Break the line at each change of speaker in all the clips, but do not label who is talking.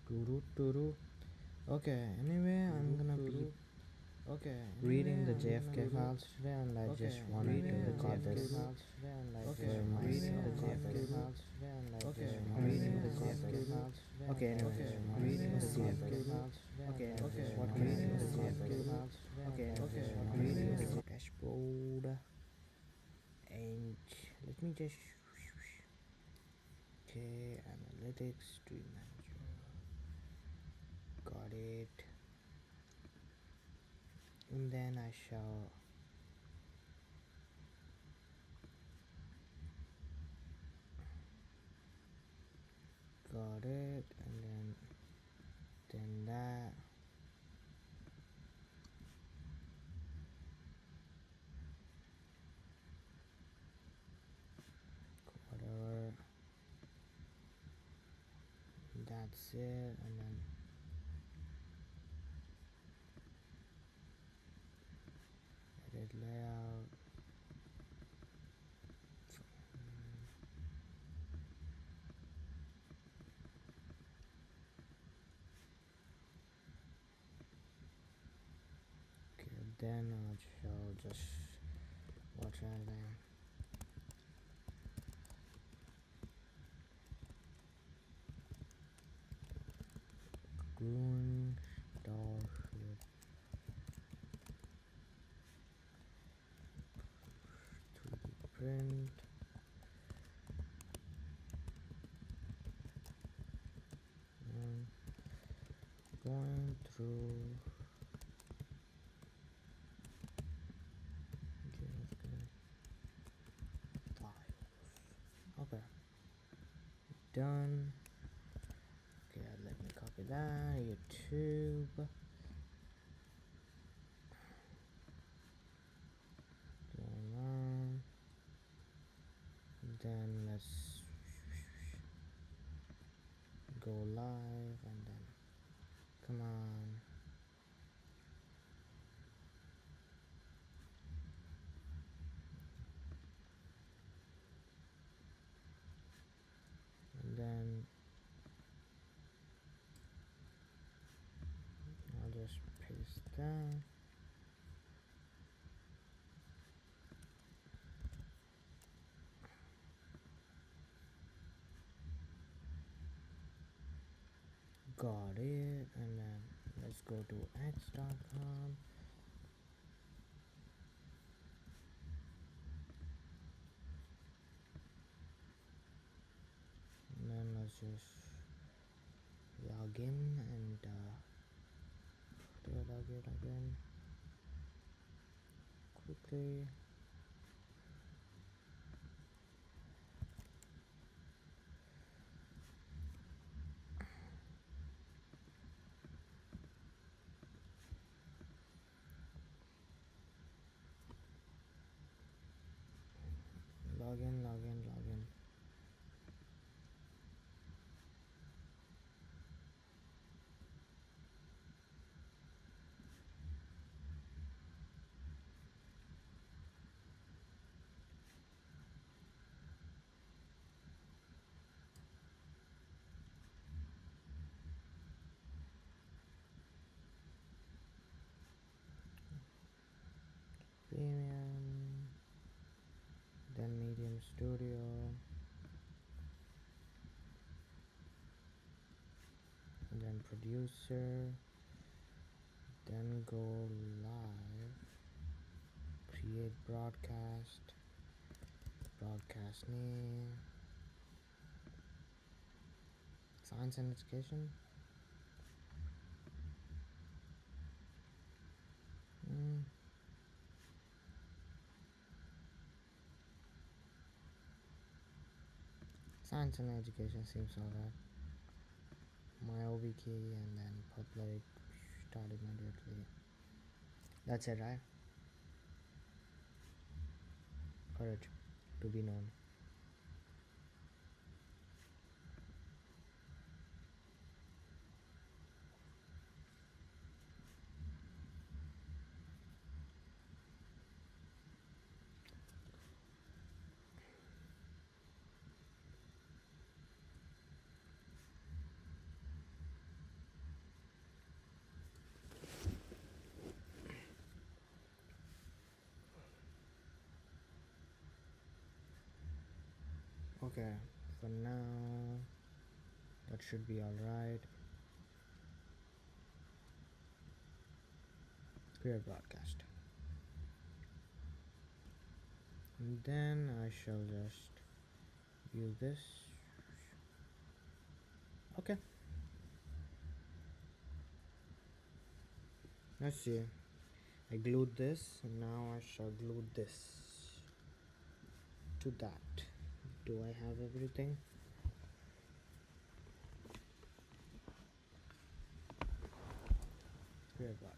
Turu turu. Okay, anyway, I'm gonna be reading the JFK files today, and I just wanted to record this for myself. Reading the JFK files. Okay, anyway, reading the JFK files. Okay, what can I do? The JFK files. Okay, reading the dashboard, and let me just. Okay, analytics, stream manager. Got it. And then I shall got it, and then that, whatever, that's it, and then edit layout. Okay, then I shall just watch that then. Growing Starship 3D print. And going through JFK files. Okay, done. Okay, let me copy that. YouTube. Going on. Then let's go live, and then come on. And then I'll just paste that. Got it. And then let's go to x.com. And then let's just log in and log it again quickly. Login. Premium. Then Medium Studio. And then Producer. Then go live. Create broadcast. Broadcast name. Science and education. Science and education seems alright. My OB key, and then public, start immediately. That's it, right? Courage to be known. Okay, for now that should be alright. Create broadcast. And then I shall just use this. Okay. Let's see. I glued this and now I shall glue this to that. Do I have everything? Create broadcast.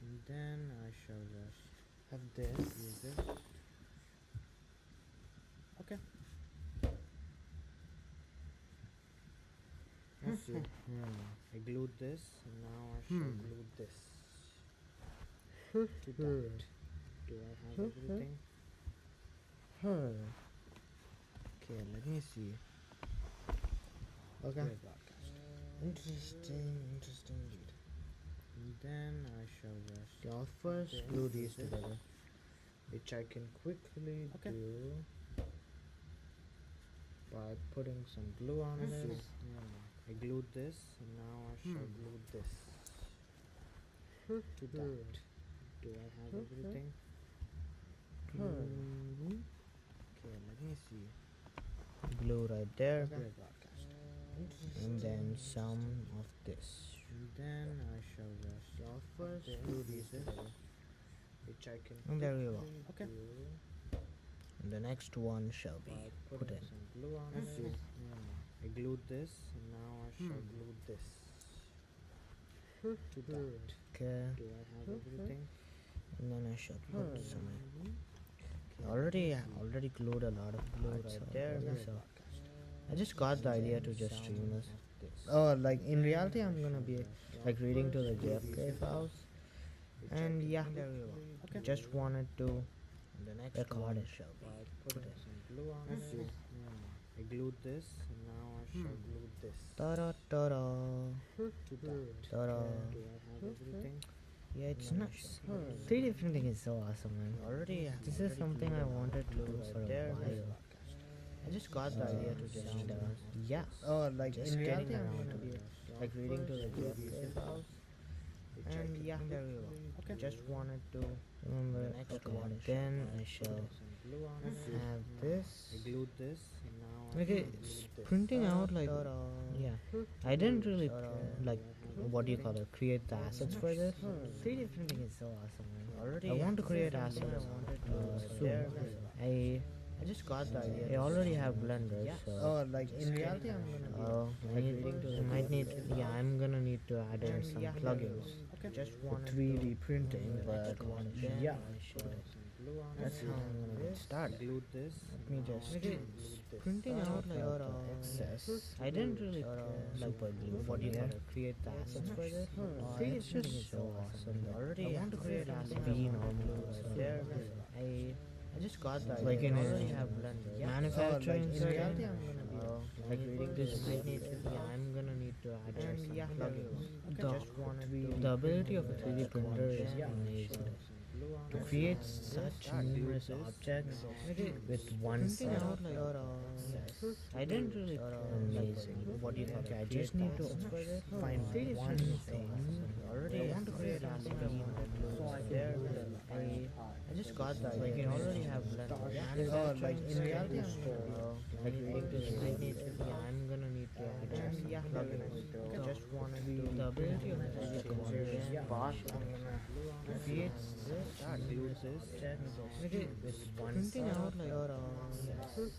And then I shall just have this, use this. Okay. Let's see. I glued this and now I shall glue this to that. Do I have everything? Okay, let me see. Okay. Interesting indeed. And then I shall just first glue these together, which I can quickly do by putting some glue on it. I glued this and now I shall glue this to that. Do I have everything? Okay, let me see. Glue right there. And then some of this. And then I shall just first glue these together, which I can. And there we go. Okay. And the next one shall be put in. Glue on it. I glued this and now I shall glue this to that. Okay. Do I have everything? And then I shall put some in. Already glued a lot of glue right there, so I just got the idea to just stream this. Oh, like in reality I'm gonna be like reading to the JFK files, and yeah, there we go. Okay. Just wanted to record it. Shall be put it. I glued this and now I shall glue this. Ta-da, ta-da. To that. Ta-da. Do I have everything? Yeah, it's nice. 3D printing is so awesome, man. This is something I wanted to do for a while. I just got the idea to just yeah. Oh, like just in reality I'm gonna be like reading to the JFK files, and yeah, there we go. Okay. Just wanted to remember record. Then I shall have this. I glued this. Okay, it's printing out like yeah. I didn't really like what do you call it? Create the assets for this. 3D printing is so awesome, man. I want to create assets soon. I just got the idea. I already have Blender, so. Oh, like in reality, I'm gonna be. I'm gonna need to add in some plugins. Okay. Just for 3D printing, but yeah. That's how I'm gonna get started. Let me just. Printing out like excess. I didn't really like what do you call it? Create the assets for this. It's just so awesome. I want to create assets. Be normal. I just got that. Like in already have Blender. Manufacturing. In reality, I'm gonna be like reading this. I'm gonna need to add some plugins. The ability of a 3D printer is amazing. To create such numerous objects with one cell. I didn't really amazing. What do you call it? I just need to find one thing. I want to create a I just got that. Like you already have Blender. Like in reality, I'm gonna be I'm gonna need to add plugins. Just want to be the ability of the computer create with one printing out like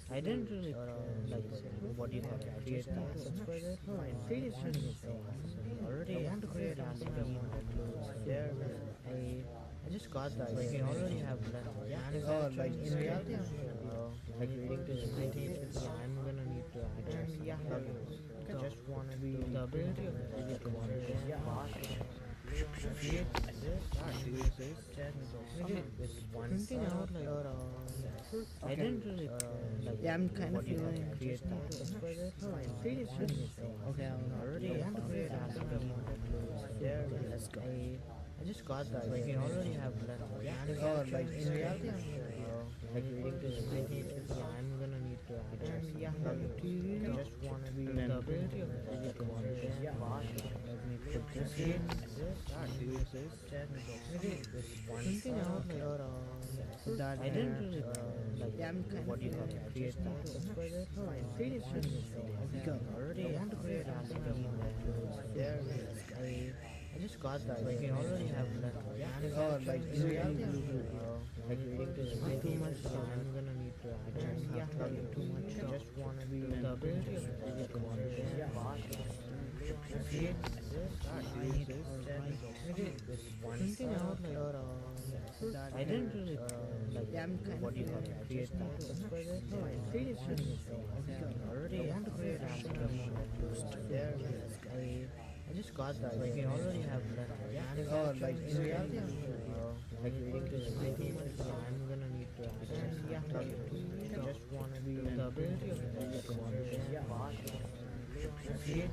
I didn't really like what do you call it? Create the assets for this. Create is so awesome. I want to create assets there. I just got that. Like you already have Blender. Like in reality, I'm gonna be like reading to I'm gonna need to add plugins. Just want to be the ability of the computer create with one printing out like I didn't really like yeah, I'm kind of feeling create the assets for this. Okay, I'm already want to create assets there. Let's go. I just got that. Like you already have Blender. Like in reality, I'm gonna be like Something out like that I didn't really like. Yeah, I'm kind of create that. Create it should already want to create something I want to there. I just got that. Like you already have left. Oh, like reality. Like reading to not too much, so I'm gonna need to actually have to read too much. I just wanna be the ability of the conversation. Create something out like that I didn't really like. Yeah, I'm kind of create that. Create it should already want to create something I want to there. I just got that. Like you already have left. Oh, like in reality, like reading to not too much, so I'm gonna need to actually have to I just wanna be the ability of the conversation. Create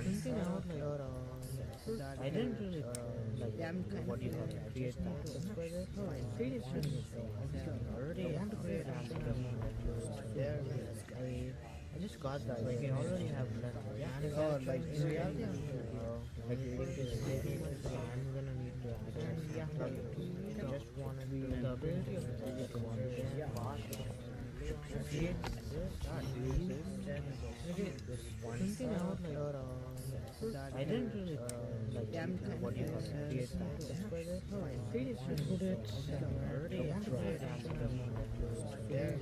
something out like that I didn't really like. Yeah, I'm kind of create that. Create it should already want to create something I want to there. I just got that. Like you already have left. Oh, like in reality, like reading to not too much, so I'm gonna need to actually have to I just wanna be the ability of the conversation. Create something out like that I didn't really like. Yeah, I'm kind of create that. Create it should already want to create something I want to there.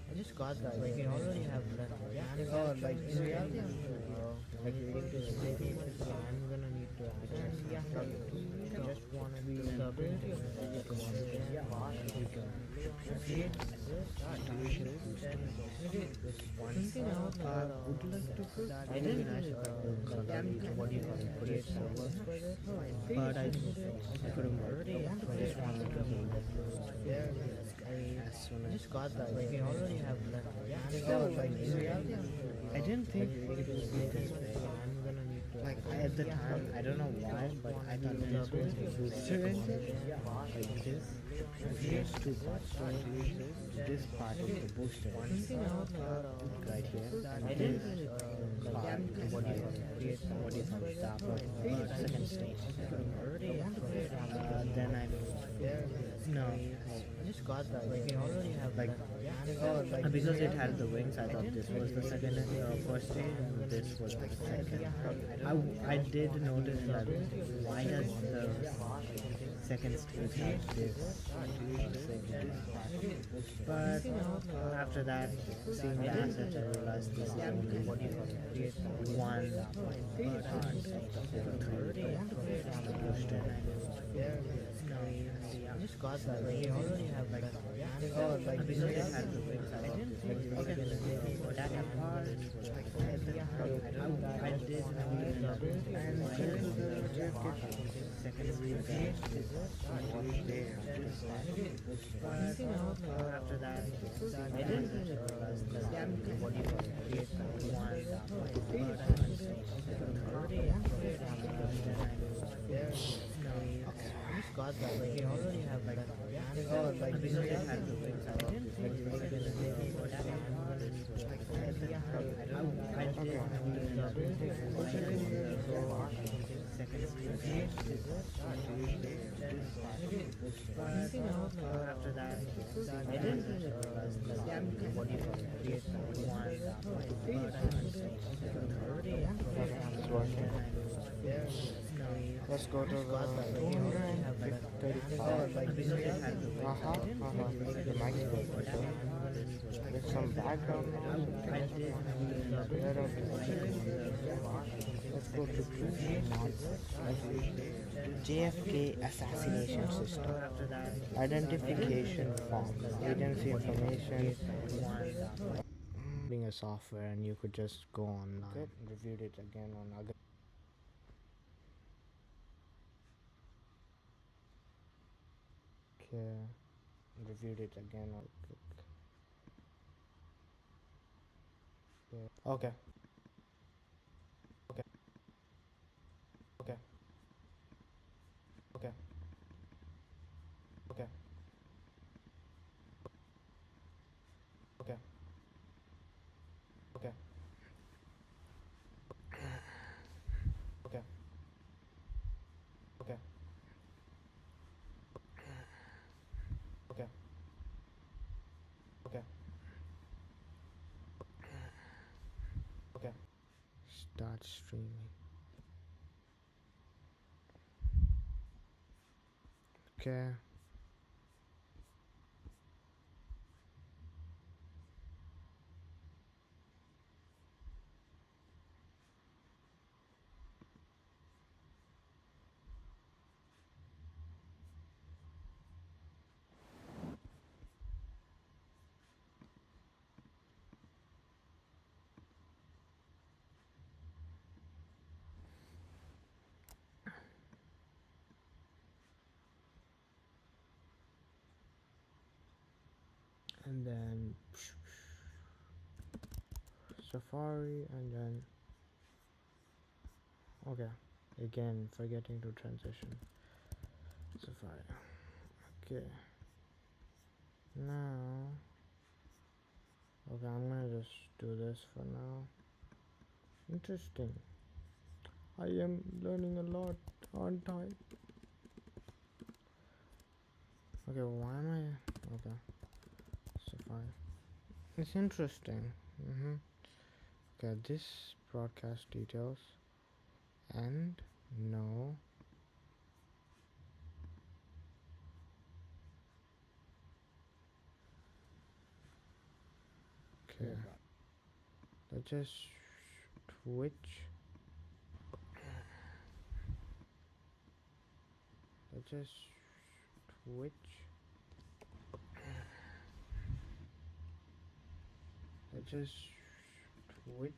I just got that. Like you already have left. Oh, like in reality, like reading to not too much, so I'm gonna need to actually have to I just wanna be the ability of the conversation. Create something out like would you like to put that I didn't really like. I'm kind of create server, but I couldn't already want to create one there. As soon as just got that. Like you already have left. Oh, like in reality, I didn't think it would be this way. I'm gonna need to like at the time, I don't know why, but I thought this was a booster engine. Like this, there's two parts to it. This part is the booster engine, right here, and this part is what do you call it, the second stage. Then I no, I just got that. Like you already have like because it had the wings. I thought this was the second first stage, and this was the second. I did notice that why does the second stage have this thing? But after that, seeing the assets, I realized this is only one part of the whole three the booster. No, I just got that. Like you already have like because it had the wings. I didn't think that part was like I did and went to the JFK second week what they have but after that I didn't really realize that what you create one no, I just got that. Like you already have like because it had the wings. I didn't think it was gonna be what I did the ability second stage. But after that, I didn't really realize that what you create one no,
Let's go to the 235. The mic's good. There's some background noise. Let's go to 2 JFK assassination system. Identification form. Agency information. Being a software and you could just go online. Reviewed it again on August. Okay. Reviewed it again on okay. Okay. Okay. Okay. Okay. Okay. Okay.
Okay. Okay. Start streaming. Okay. And then Safari, and then okay, again forgetting to transition Safari. Okay, now okay, I'm gonna just do this for now. Interesting. I am learning a lot, aren't I? Okay, why am I okay? Safari. It's interesting. Okay, this broadcast details and no. Okay, let's just switch. Let's just switch. Let's just switch.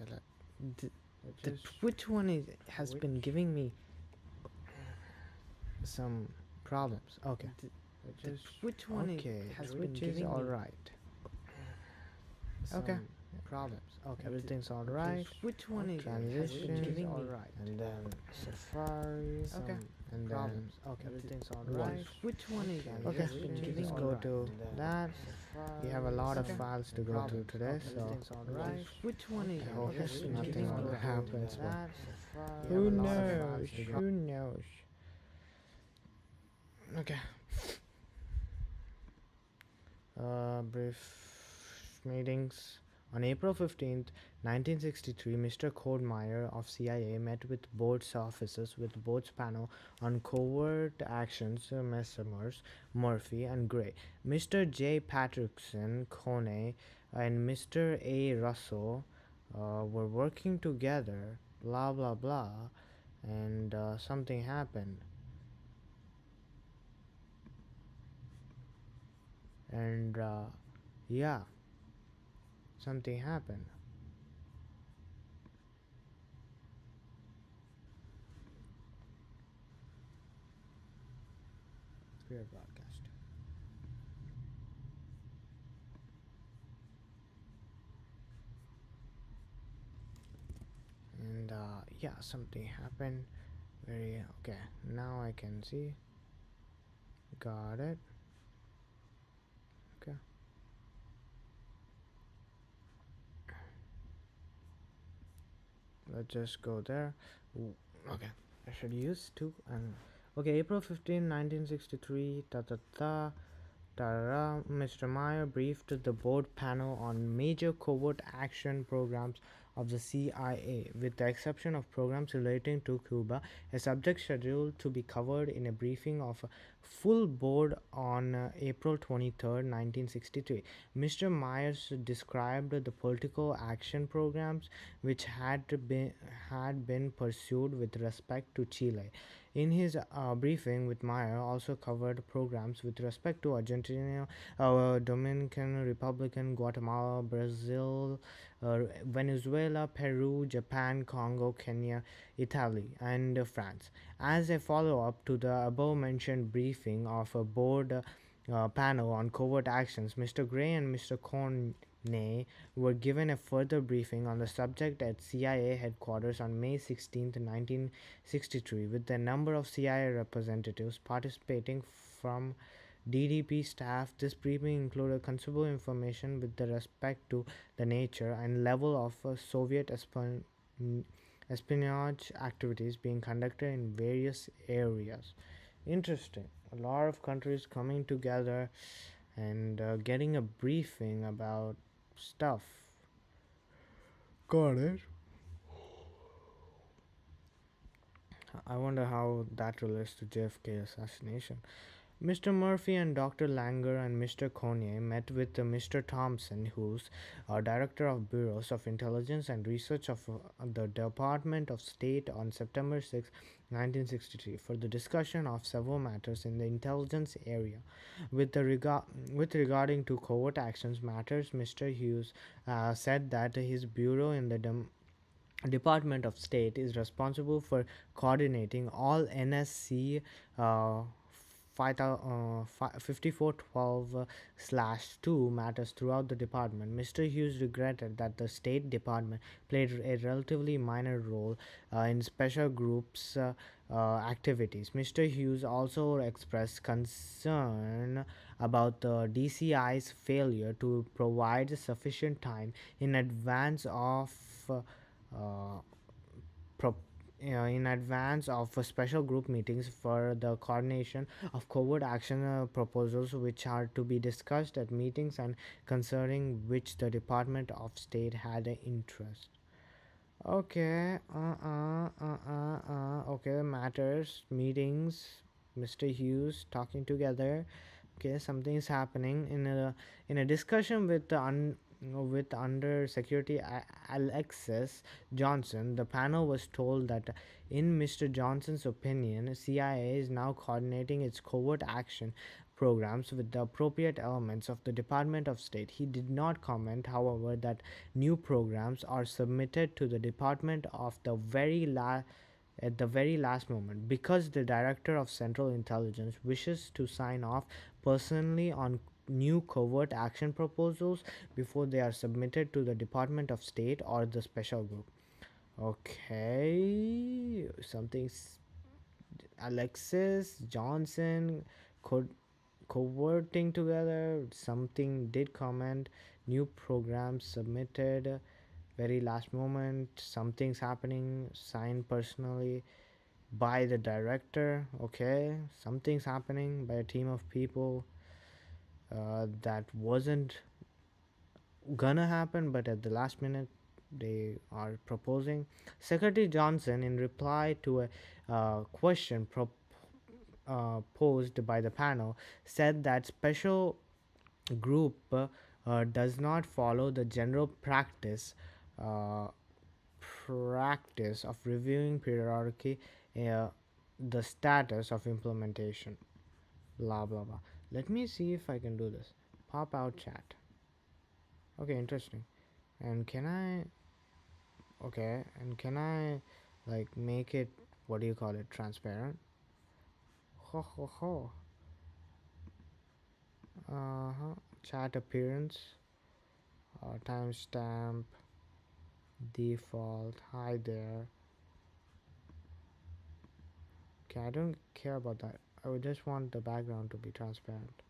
Okay, which one has been giving me some problems? Okay, which one has been giving all right? Okay, problems. Okay, everything's all right. Which one is transition? All right, and then Safari. Okay, and problems. Then okay, everything's all right. Which one is okay? Let's go to that. We have a lot of files to go through today, so which one is? I hope nothing happens, but who knows? Who knows? Okay. Brief meetings. On April 15th, 1963, Mr. Meyer of CIA met with board's officers with board's panel on covert actions, Messrs. Murphy and Gray. Mr. J. Patrickson, Coney, and Mr. A. Russell were working together, blah blah blah, and something happened. And yeah, something happened. Clear broadcast. And yeah, something happened. Very okay. Now I can see. Got it. Okay. Let's just go there. Okay. I should use two and okay. April 15, 1963. Ta ta ta. Mr. Meyer briefed the board panel on major covert action programs of the CIA, with the exception of programs relating to Cuba, a subject scheduled to be covered in a briefing of a full board on April 23, 1963. Mr. Myers described the political action programs which had been pursued with respect to Chile. In his briefing with Meyer also covered programs with respect to Argentina, Dominican Republic, Guatemala, Brazil, Venezuela, Peru, Japan, Congo, Kenya, Italy, and France. As a follow-up to the above-mentioned briefing of a board panel on covert actions, Mr. Gray and Mr. Corney were given a further briefing on the subject at CIA headquarters on May 16, 1963, with a number of CIA representatives participating from DDP staff. This briefing included considerable information with respect to the nature and level of Soviet espionage activities being conducted in various areas. Interesting. A lot of countries coming together and getting a briefing about stuff. Got it. I wonder how that relates to JFK assassination. Mr. Murphy and Dr. Langer and Mr. Cornier met with Mr. Thompson, who's Director of Bureaus of Intelligence and Research of the Department of State on September 6, 1963, for the discussion of several matters in the intelligence area. With regarding to covert actions matters, Mr. Hughes said that his bureau in the Department of State is responsible for coordinating all NSC 5412/2 matters throughout the department. Mr. Hughes regretted that the State Department played a relatively minor role in special groups' activities. Mr. Hughes also expressed concern about the DCI's failure to provide sufficient time in advance of uh, pro- in advance of special group meetings for the coordination of covert action proposals which are to be discussed at meetings and concerning which the Department of State had an interest. Okay, okay, matters, meetings, Mr. Hughes talking together. Okay, something is happening in a discussion with with Under Security Alexis Johnson. The panel was told that, in Mr. Johnson's opinion, CIA is now coordinating its covert action programs with the appropriate elements of the Department of State. He did not comment, however, that new programs are submitted to the department of the at the very last moment because the Director of Central Intelligence wishes to sign off personally on new covert action proposals before they are submitted to the Department of State or the special group. Okay, something's Alexis Johnson could coverting together. Something did comment. New programs submitted very last moment. Something's happening. Signed personally by the director. Okay, something's happening by a team of people that wasn't gonna happen, but at the last minute they are proposing. Secretary Johnson, in reply to a question posed by the panel, said that special group does not follow the general uh, practice of reviewing periodically uh, the status of implementation. Blah blah blah. Let me see if I can do this. Pop out chat. Okay, interesting. And can I? Okay, and can I like make it? What do you call it? Transparent. Ho ho ho. Uh huh. Chat appearance. Timestamp. Default. Hi there. Okay, I don't care about that. I would just want the background to be transparent.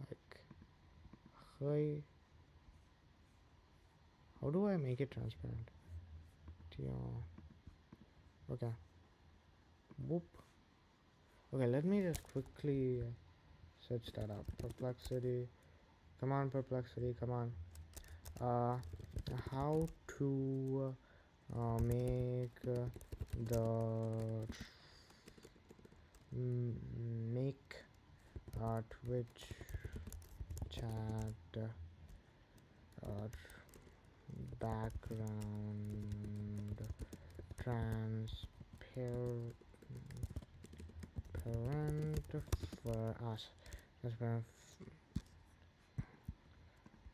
Like, hey, how do I make it transparent? Okay. Whoop. Okay, let me just quickly search that up. Perplexity. Come on, Perplexity. Come on. Uh, how to make the make Twitch chat background transparent for us. Transparent,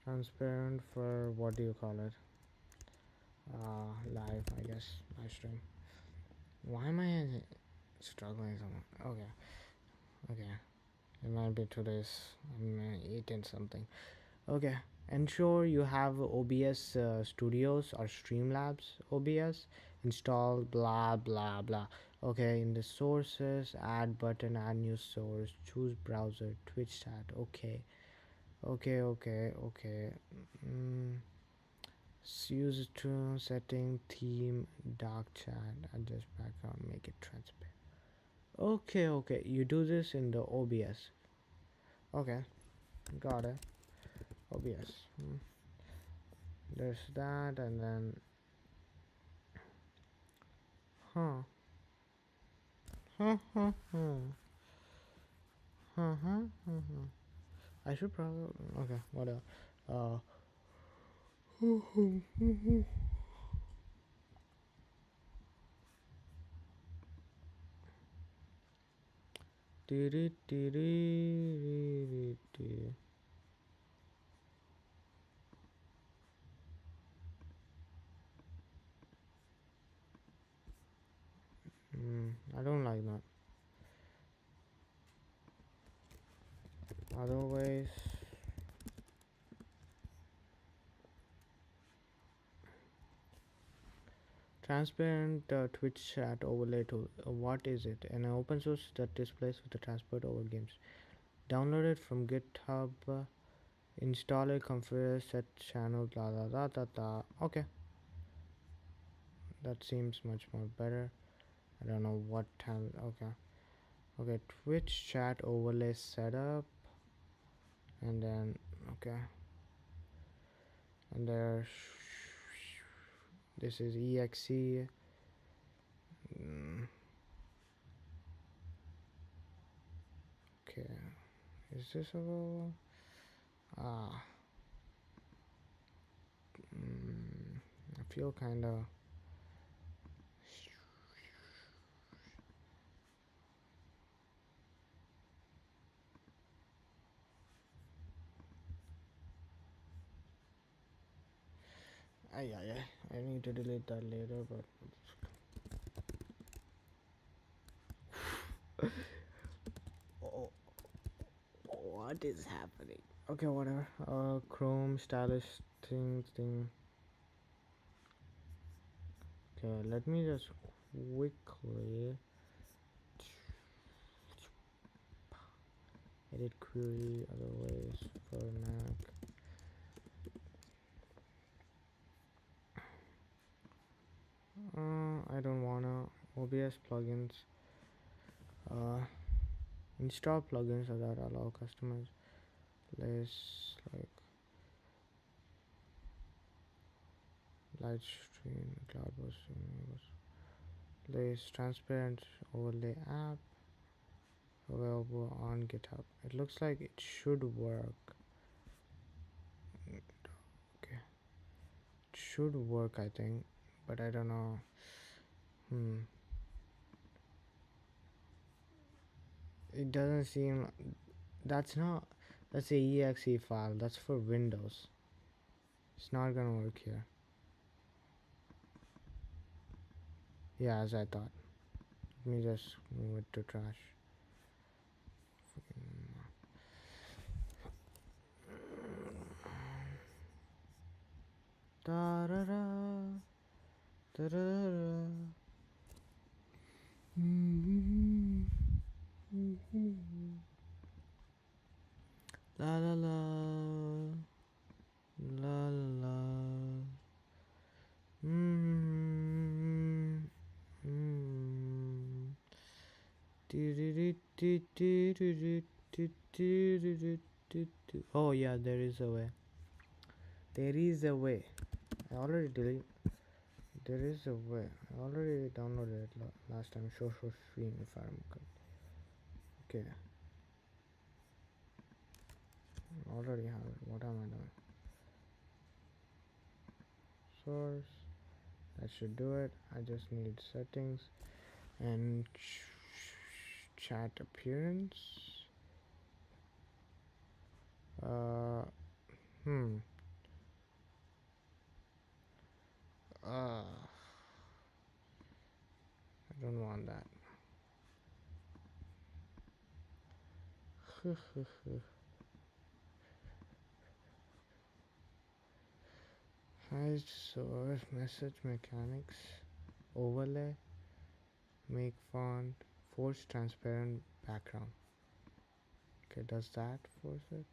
transparent for what do you call it? Live, I guess. Live stream. Why am I struggling so much? Okay, okay. It might be today's. I'm eating something. Okay. Ensure you have OBS Studios or Streamlabs OBS installed. Blah blah blah. Okay. In the sources, add button, add new source, choose browser, Twitch chat. Okay. Okay. Mm, use to setting theme dark chat, adjust background, make it transparent. Okay, you do this in the OBS. Okay, got it. OBS. There's that, and then huh huh huh huh huh huh huh huh. I should probably okay whatever. Uh. I don't like that. Otherwise, transparent Twitch chat overlay tool. What is it? An open source that displays with the transparent over games. Download it from GitHub. Install it, configure, set channel, blah blah blah blah blah. Okay, that seems much more better. I don't know what time. Okay, Twitch chat overlay setup, and then okay, and there. This is exe. Okay, is this available? Ah, I feel kind of. I need to delete that later, but oh, what is happening? Okay, whatever. Chrome stylus thing. Okay, let me just quickly edit query otherwise for Mac. I don't wanna OBS plugins. Install plugins that allow customers less like light stream, cloud posting, less transparent overlay app available on GitHub. It looks like it should work. Okay, it should work, I think, but I don't know. It doesn't seem. That's not. That's a exe file. That's for Windows. It's not gonna work here. Yeah, as I thought. Let me just move it to trash. Da da da da da da. La la la la la. Oh yeah, there is a way. There is a way. I already deleted. There is a way. I already downloaded it last time. Show screen if I'm good. Okay. I already have it. What am I doing? Source. That should do it. I just need settings and chat appearance. Uh. Hmm. I don't want that. Hide source message mechanics overlay make font force transparent background. Okay, does that force it?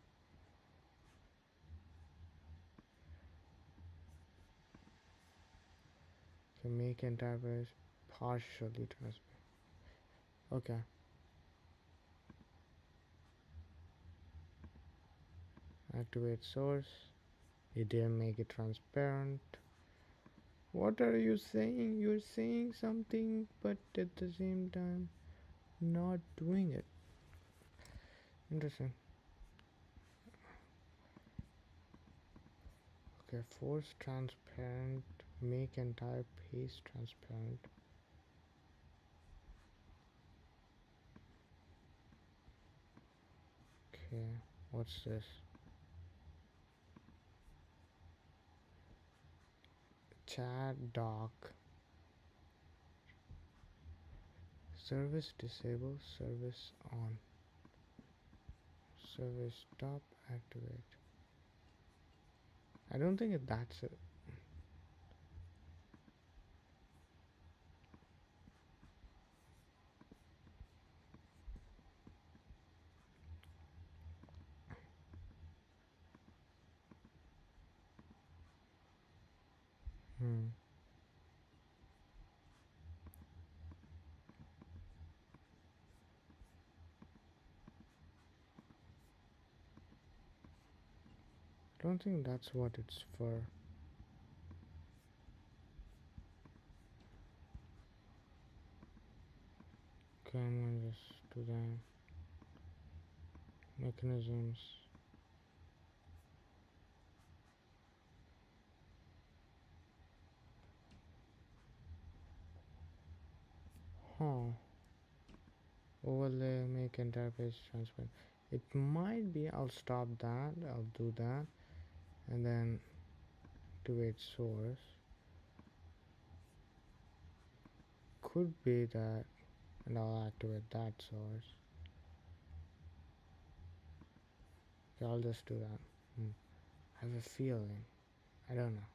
Okay, make entire page partially transparent. Okay. Activate source. It didn't make it transparent. What are you saying? You're saying something, but at the same time, not doing it. Interesting. Okay, force transparent. Make entire page transparent. Okay, what's this? Chat dock. Service disable, service on. Service stop, activate. I don't think that's it. I don't think that's what it's for. Okay, I'm gonna just do that. Mechanisms. Huh. Overlay, make entire page transparent. It might be, I'll stop that, I'll do that, and then activate source. Could be that, and I'll activate that source. Okay, I'll just do that. I have a feeling. I don't know.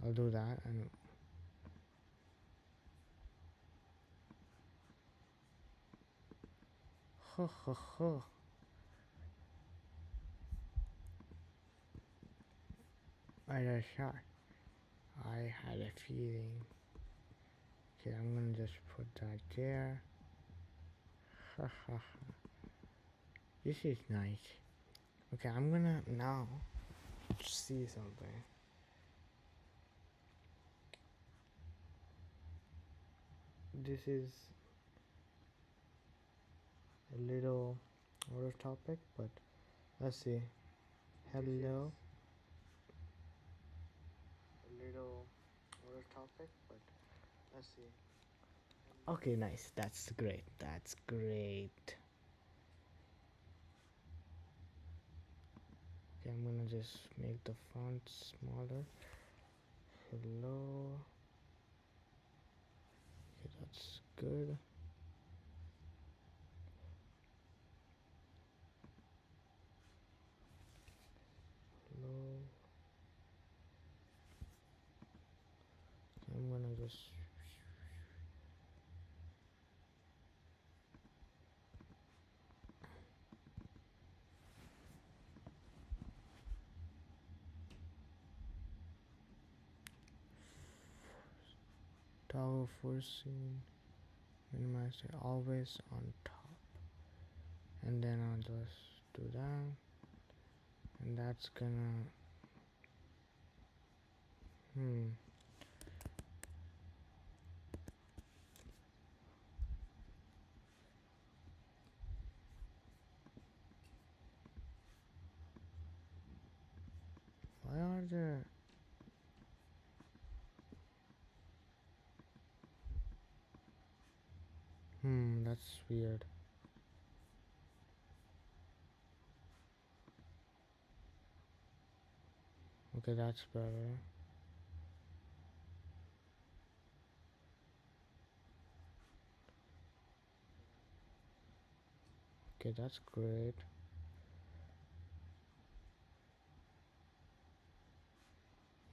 I'll do that and ha ha ha. I had a shot. I had a feeling. Okay, I'm gonna just put that there. Ha ha ha. This is nice. Okay, I'm gonna now see something. This is a little out of topic, but let's see. Hello. A little out of topic, but let's see. Okay, nice. That's great. That's great. Okay, I'm gonna just make the font smaller. Hello. Okay, that's good. Hello. Okay, I'm gonna just toggle forcing, minimize it always on top, and then I'll just do that, and that's gonna why are there that's weird. Okay, that's better. Okay, that's great.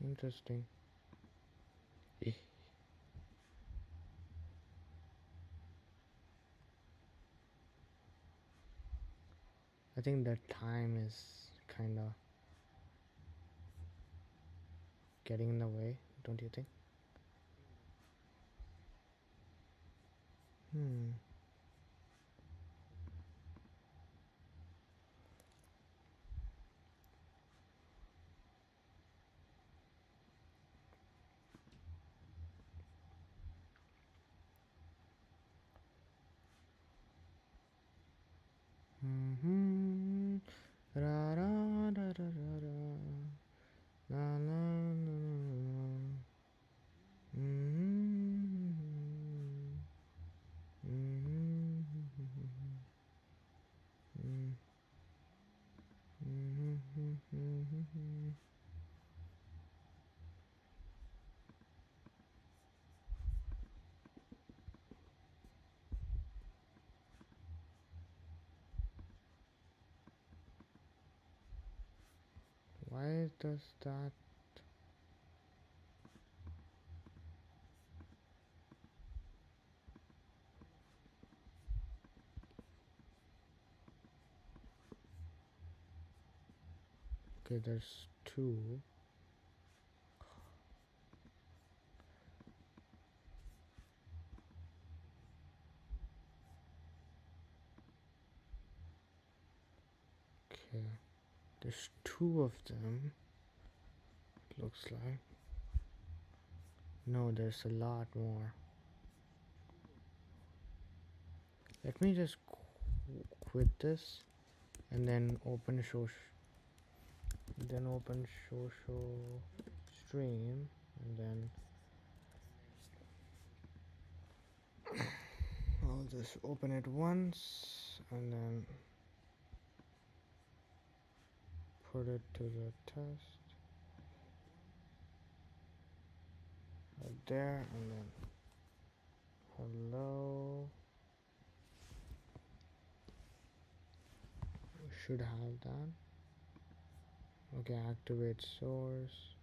Interesting. I think that time is kind of getting in the way, don't you think? Hmm. Mm-hmm. Ra ra ra ra ra ra. Na na na na. Mm-hmm. Mm-hmm. Mm-hmm. Why does that? Okay, there's two. Okay, there's two of them. It looks like. No, there's a lot more. Let me just quit this and then open social stream, and then I'll just open it once and then put it to the test right there, and then hello. We should have that. Okay, activate source.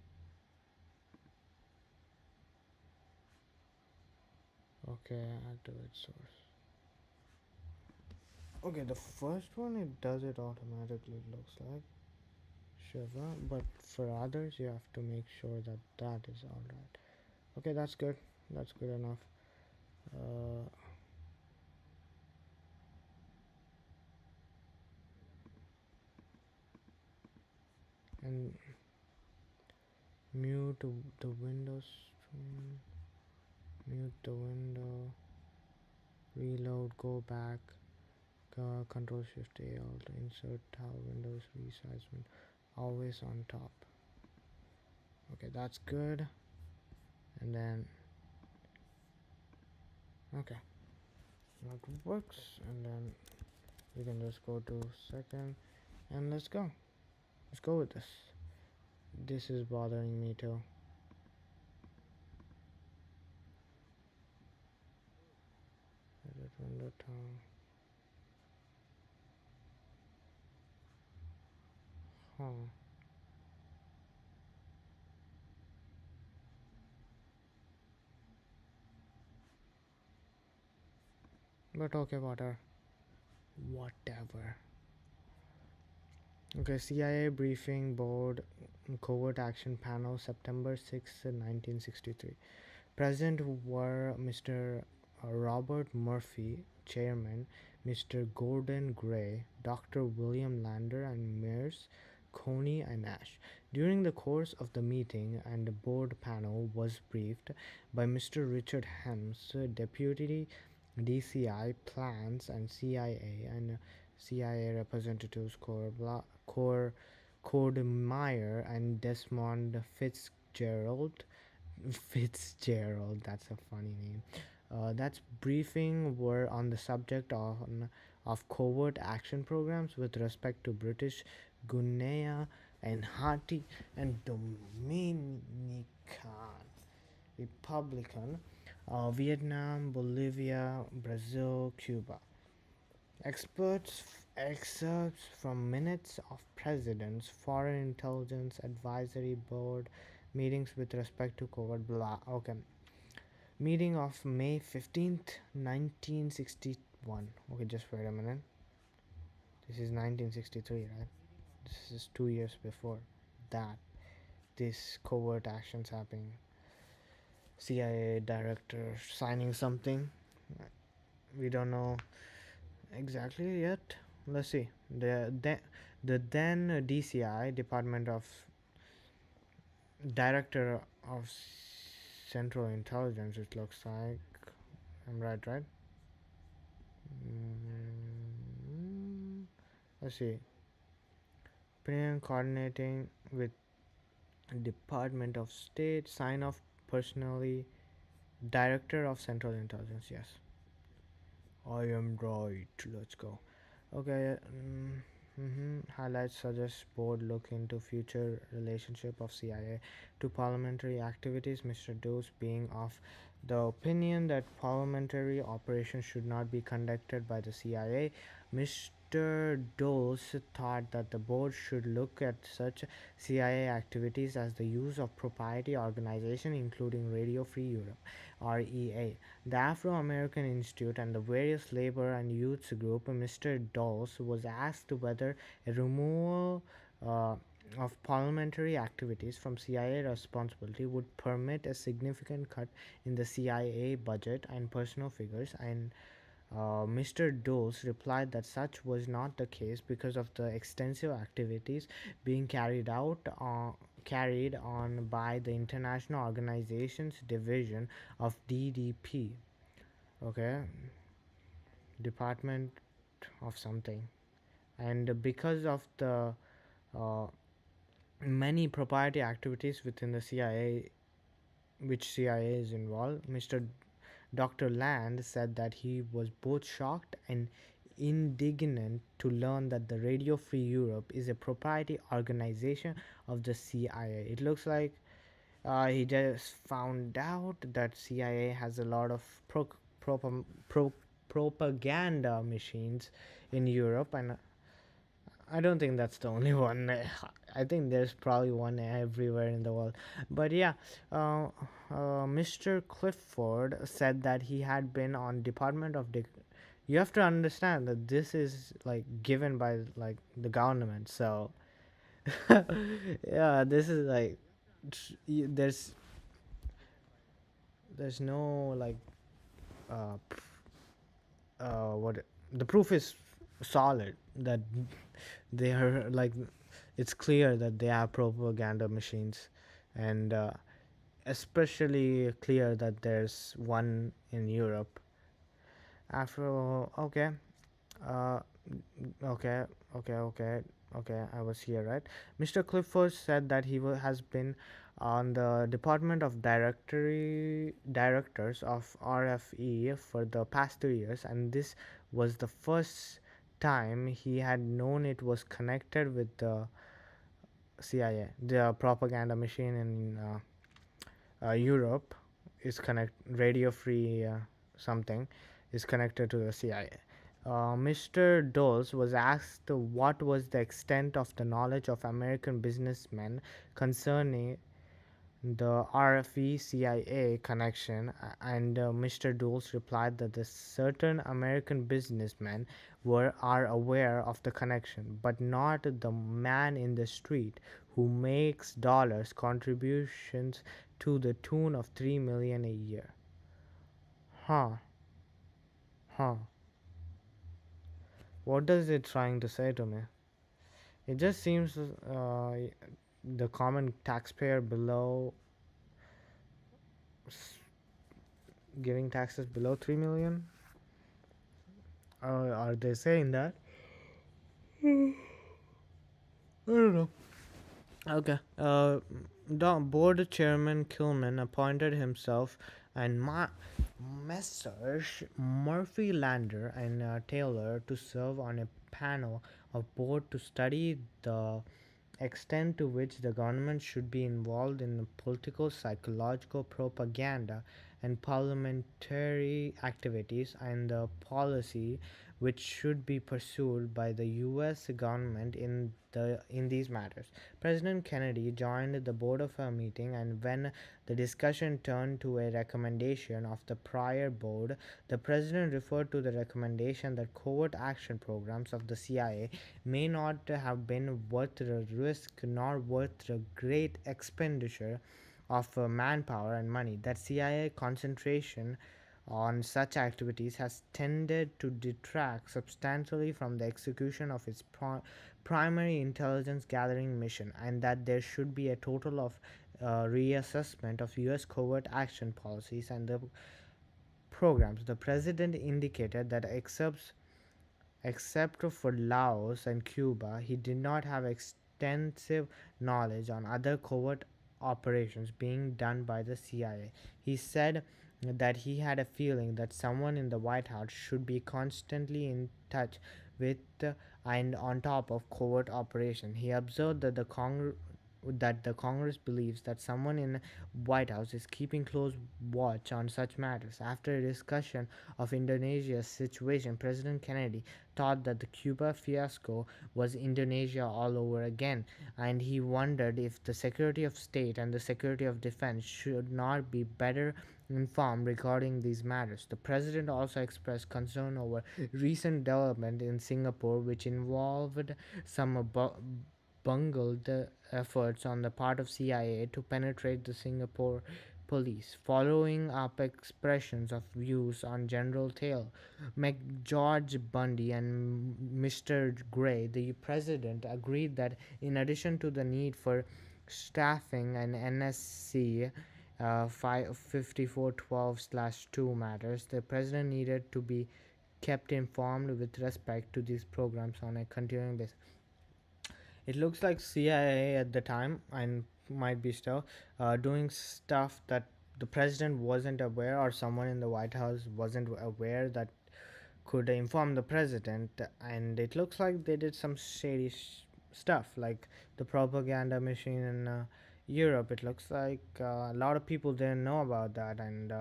Okay, activate source. Okay, the first one, it does it automatically, it looks like. Shiva, but for others you have to make sure that that is alright. Okay, that's good. That's good enough. Uh, and mute the window stream. Mute the window. Reload. Go back. Control Shift A Alt. Insert tile windows. Resize window. Always on top. Okay, that's good. And then okay, that works. And then we can just go to second and let's go. Let's go with this. This is bothering me too. Edit window tone. Huh. But okay, whatever. Okay, CIA briefing board, covert action panel, September 6th, 1963. Present were Mr. Robert Murphy, Chairman, Mr. Gordon Gray, Dr. William Lander, and Mayors Coney and Nash. During the course of the meeting, and the board panel was briefed by Mr. Richard Helms, Deputy DCI Plans and CIA representatives Cord Meyer and Desmond Fitzgerald, that's a funny name. That's briefing were on the subject of covert action programs with respect to British Guinea and Haiti and Dominican Republican, Vietnam, Bolivia, Brazil, Cuba. Excerpts from minutes of President's Foreign Intelligence Advisory Board meetings with respect to covert blah. Okay. Meeting of May 15th, 1961. Okay, just wait a minute. This is 1963, right? This is 2 years before that. This covert actions happening. CIA director signing something. we don't know exactly yet. Let's see. The then DCI, Department of Director of Central Intelligence, it looks like. I'm right, right? Mm, let's see. Coordinating with Department of State, sign off personally, Director of Central Intelligence. Yes, I am right. Let's go. Okay. Highlights suggest board look into future relationship of CIA to parliamentary activities. Mr. Dose being of the opinion that parliamentary operations should not be conducted by the CIA. Mr. Dose thought that the board should look at such CIA activities as the use of proprietary organization, including Radio Free Europe (REA), the Afro-American Institute, and the various labor and youth groups. Mr. Dawes was asked whether a removal of parliamentary activities from CIA responsibility would permit a significant cut in the CIA budget and personal figures, and Mr. Dawes replied that such was not the case because of the extensive activities being carried on by the International Organizations Division of DDP. Okay, Department of something, and because of the uh, many proprietary activities within the CIA, which CIA is involved, Mr. Dr. Land said that he was both shocked and indignant to learn that the Radio Free Europe is a proprietary organization of the CIA. It looks like he just found out that CIA has a lot of pro- propaganda machines in Europe, and I don't think that's the only one. I think there's probably one everywhere in the world. But yeah, uh, Mr. Clifford said that he had been on Department of you have to understand that this is like given by like the government. So yeah, this is like there's no like uh, what the proof is solid that they are like it's clear that they have propaganda machines, and especially clear that there's one in Europe. After okay, uh, okay, okay, I was here, right? Mr. Clifford said that has been on the Department of Directors of RFE for the past 2 years, and this was the first time he had known it was connected with the CIA. The propaganda machine in Europe is radio free something is connected to the CIA. Mr. Doles was asked what was the extent of the knowledge of American businessmen concerning the RFE CIA connection, and Mr. Doles replied that the certain American businessmen are aware of the connection, but not the man in the street who makes dollars contributions to the tune of 3 million a year. Huh, huh. What does it trying to say to me? It just seems the common taxpayer below giving taxes below 3 million. Are they saying that? I don't know. Okay. The board chairman Kilman appointed himself and Messrs. Murphy, Lander, and Taylor to serve on a panel of board to study the extent to which the government should be involved in political, psychological propaganda and parliamentary activities, and the policy which should be pursued by the US government in these matters. President Kennedy joined the board of a meeting, and when the discussion turned to a recommendation of the prior board, the president referred to the recommendation that covert action programs of the CIA may not have been worth the risk nor worth the great expenditure of manpower and money. That CIA concentration on such activities has tended to detract substantially from the execution of its primary intelligence gathering mission, and that there should be a total of reassessment of U.S. covert action policies and the programs. The president indicated that except for Laos and Cuba, he did not have extensive knowledge on other covert operations being done by the CIA. He said that he had a feeling that someone in the White House should be constantly in touch with and on top of covert operations. He observed that the Congress believes that someone in White House is keeping close watch on such matters. After a discussion of Indonesia's situation, President Kennedy thought that the Cuba fiasco was Indonesia all over again, and he wondered if the Secretary of State and the Secretary of Defense should not be better informed regarding these matters. The president also expressed concern over recent development in Singapore, which involved some bungled efforts on the part of CIA to penetrate the Singapore police. Following up expressions of views on General Taylor, McGeorge Bundy, and Mr. Gray, the president agreed that in addition to the need for staffing and NSC 5412/2 matters, the president needed to be kept informed with respect to these programs on a continuing basis. It looks like CIA at the time, and might be still, doing stuff that the president wasn't aware, or someone in the White House wasn't aware, that could inform the president. And it looks like they did some shady stuff, like the propaganda machine in Europe. It looks like a lot of people didn't know about that, and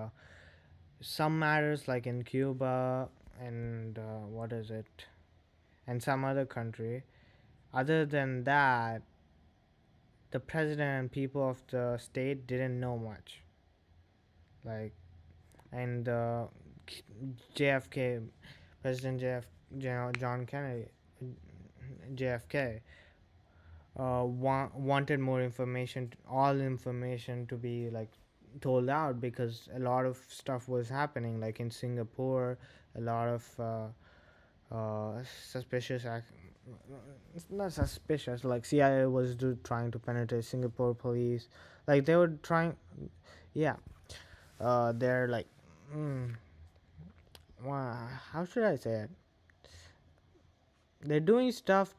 some matters like in Cuba and what is it, and some other country. Other than that, the president and people of the state didn't know much. Like, and JFK, President John Kennedy, JFK, wanted more information, all information to be like told out, because a lot of stuff was happening, like in Singapore, a lot of suspicious it's not suspicious, like CIA was trying to penetrate Singapore police, like they were trying, yeah, they're like, mm, how should I say it, they're doing stuff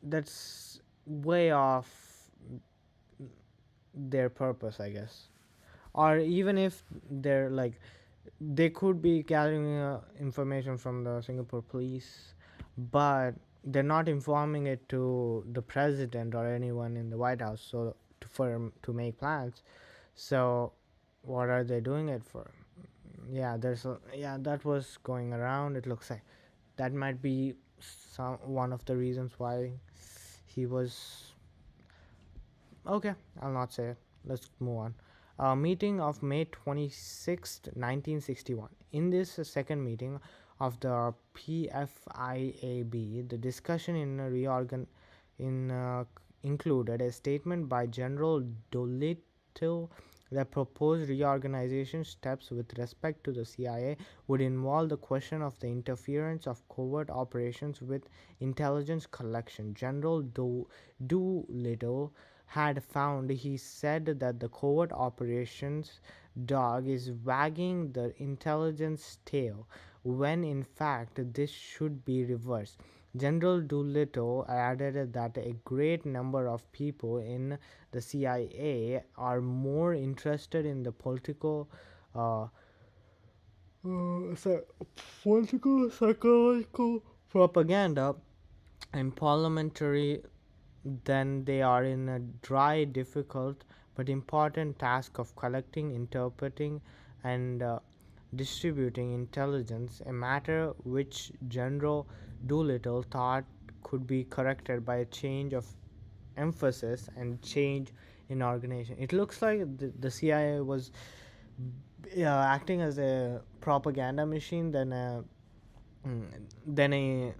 that's way off their purpose, I guess. Or even if they're like, they could be gathering information from the Singapore police, but they're not informing it to the president or anyone in the White House, so to make plans. So what are they doing it for? Yeah, that was going around. It looks like that might be one of the reasons why he was. Okay, I'll not say it. Let's move on. Meeting of May 26th, 1961. In this second meeting of the PFIAB, the discussion included a statement by General Dolittle that proposed reorganization steps with respect to the CIA would involve the question of the interference of covert operations with intelligence collection. General Doolittle had found, he said, that the covert operations dog is wagging the intelligence tail, when in fact this should be reversed. General Doolittle added that a great number of people in the CIA are more interested in the uh, political psychological propaganda and parliamentary than they are in a dry, difficult, but important task of collecting, interpreting, and distributing intelligence, a matter which General Doolittle thought could be corrected by a change of emphasis and change in organization. It looks like the CIA was acting as a propaganda machine mm, than a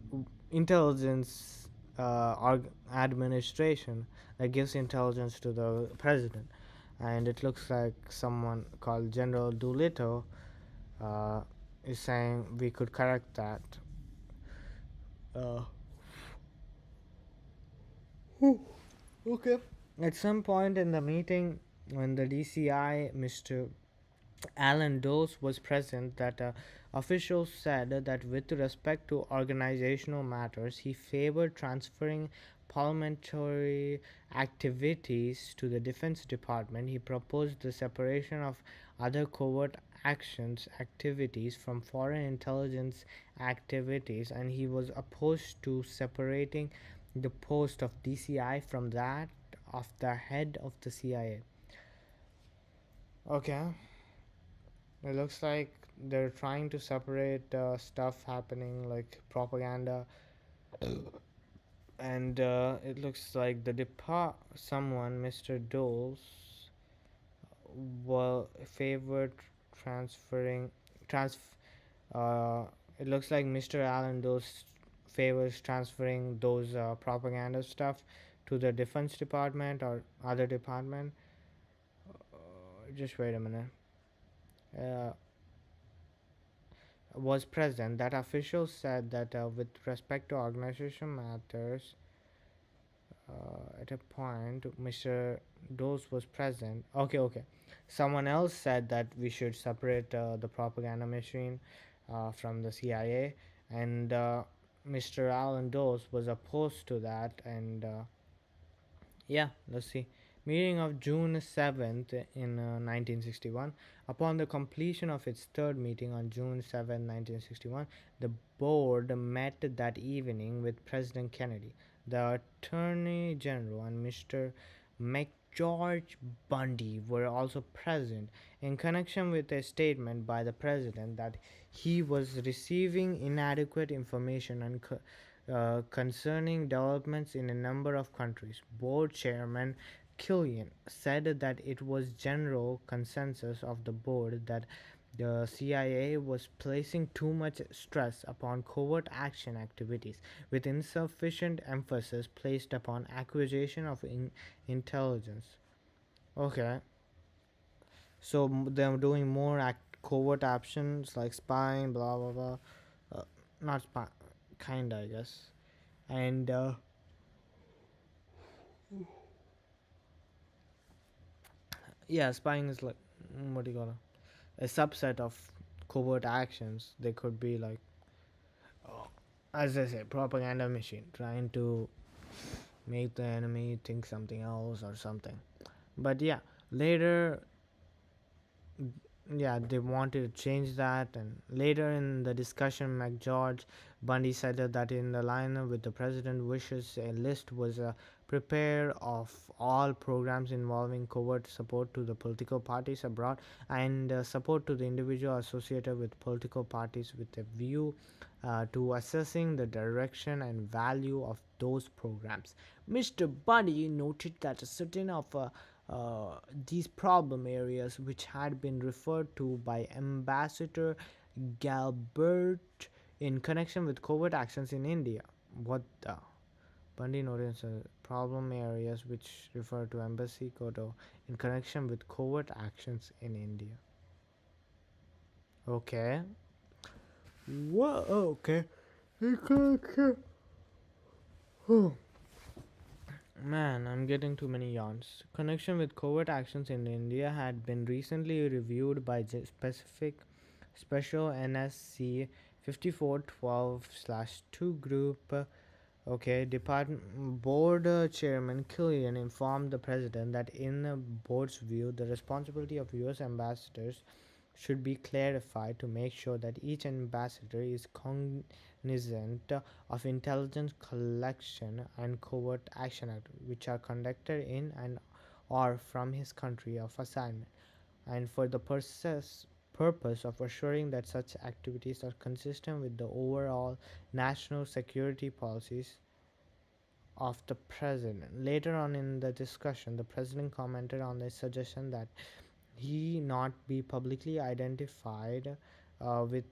intelligence administration that gives intelligence to the president. and it looks like someone called General Doolittle uh, is saying we could correct that. Uh, okay. At some point in the meeting, when the DCI, Mr. Alan Dose was present, that officials said that with respect to organizational matters, he favored transferring parliamentary activities to the Defense Department. He proposed the separation of other covert actions activities from foreign intelligence activities, and he was opposed to separating the post of DCI from that of the head of the CIA. Okay. It looks like they're trying to separate stuff happening like propaganda, and it looks like the someone, Mr. Doles, will favored transferring trans. Uh, it looks like Mr. Allen Doles favors transferring those propaganda stuff to the Defense Department or other department. Just wait a minute. Uh, was present, that officials said that with respect to organization matters, at a point, Mr. Dose was present. Okay, okay. Someone else said that we should separate the propaganda machine from the CIA, and Mr. Alan Dose was opposed to that, and yeah, let's see. Meeting of June 7th in 1961. Upon the completion of its third meeting on June 7, 1961, the board met that evening with President Kennedy, the Attorney General, and Mr. McGeorge Bundy were also present. In connection with a statement by the President that he was receiving inadequate information and concerning developments in a number of countries. Board Chairman Killian said that it was general consensus of the board that the CIA was placing too much stress upon covert action activities, with insufficient emphasis placed upon acquisition of intelligence. Okay, so they're doing more covert actions like spying, blah blah blah. Not spy, kinda, I guess. And yeah, spying is like what do you call it? A subset of covert actions. They could be like, as I say, propaganda machine trying to make the enemy think something else or something. But yeah, later, yeah, they wanted to change that, and later in the discussion, McGeorge Bundy said that in the line with the president wishes, a list was prepared of all programs involving covert support to the political parties abroad and support to the individual associated with political parties, with a view to assessing the direction and value of those programs. Mr. Bundy noted that a certain of these problem areas, which had been referred to by Ambassador Galbert in connection with covert actions in India. What the? Bundy noted problem areas which refer to Embassy Koto in connection with covert actions in India. Okay. What? Okay. Oh, man, I'm getting too many yawns. Connection with covert actions in India had been recently reviewed by specific Special NSC 5412/2 group. Okay, department board chairman Killian informed the president that in the board's view, the responsibility of U.S. ambassadors should be clarified to make sure that each ambassador is cognizant of intelligence collection and covert action which are conducted in and or from his country of assignment, and for the purpose of assuring that such activities are consistent with the overall national security policies of the president. Later on in the discussion, the president commented on the suggestion that he not be publicly identified with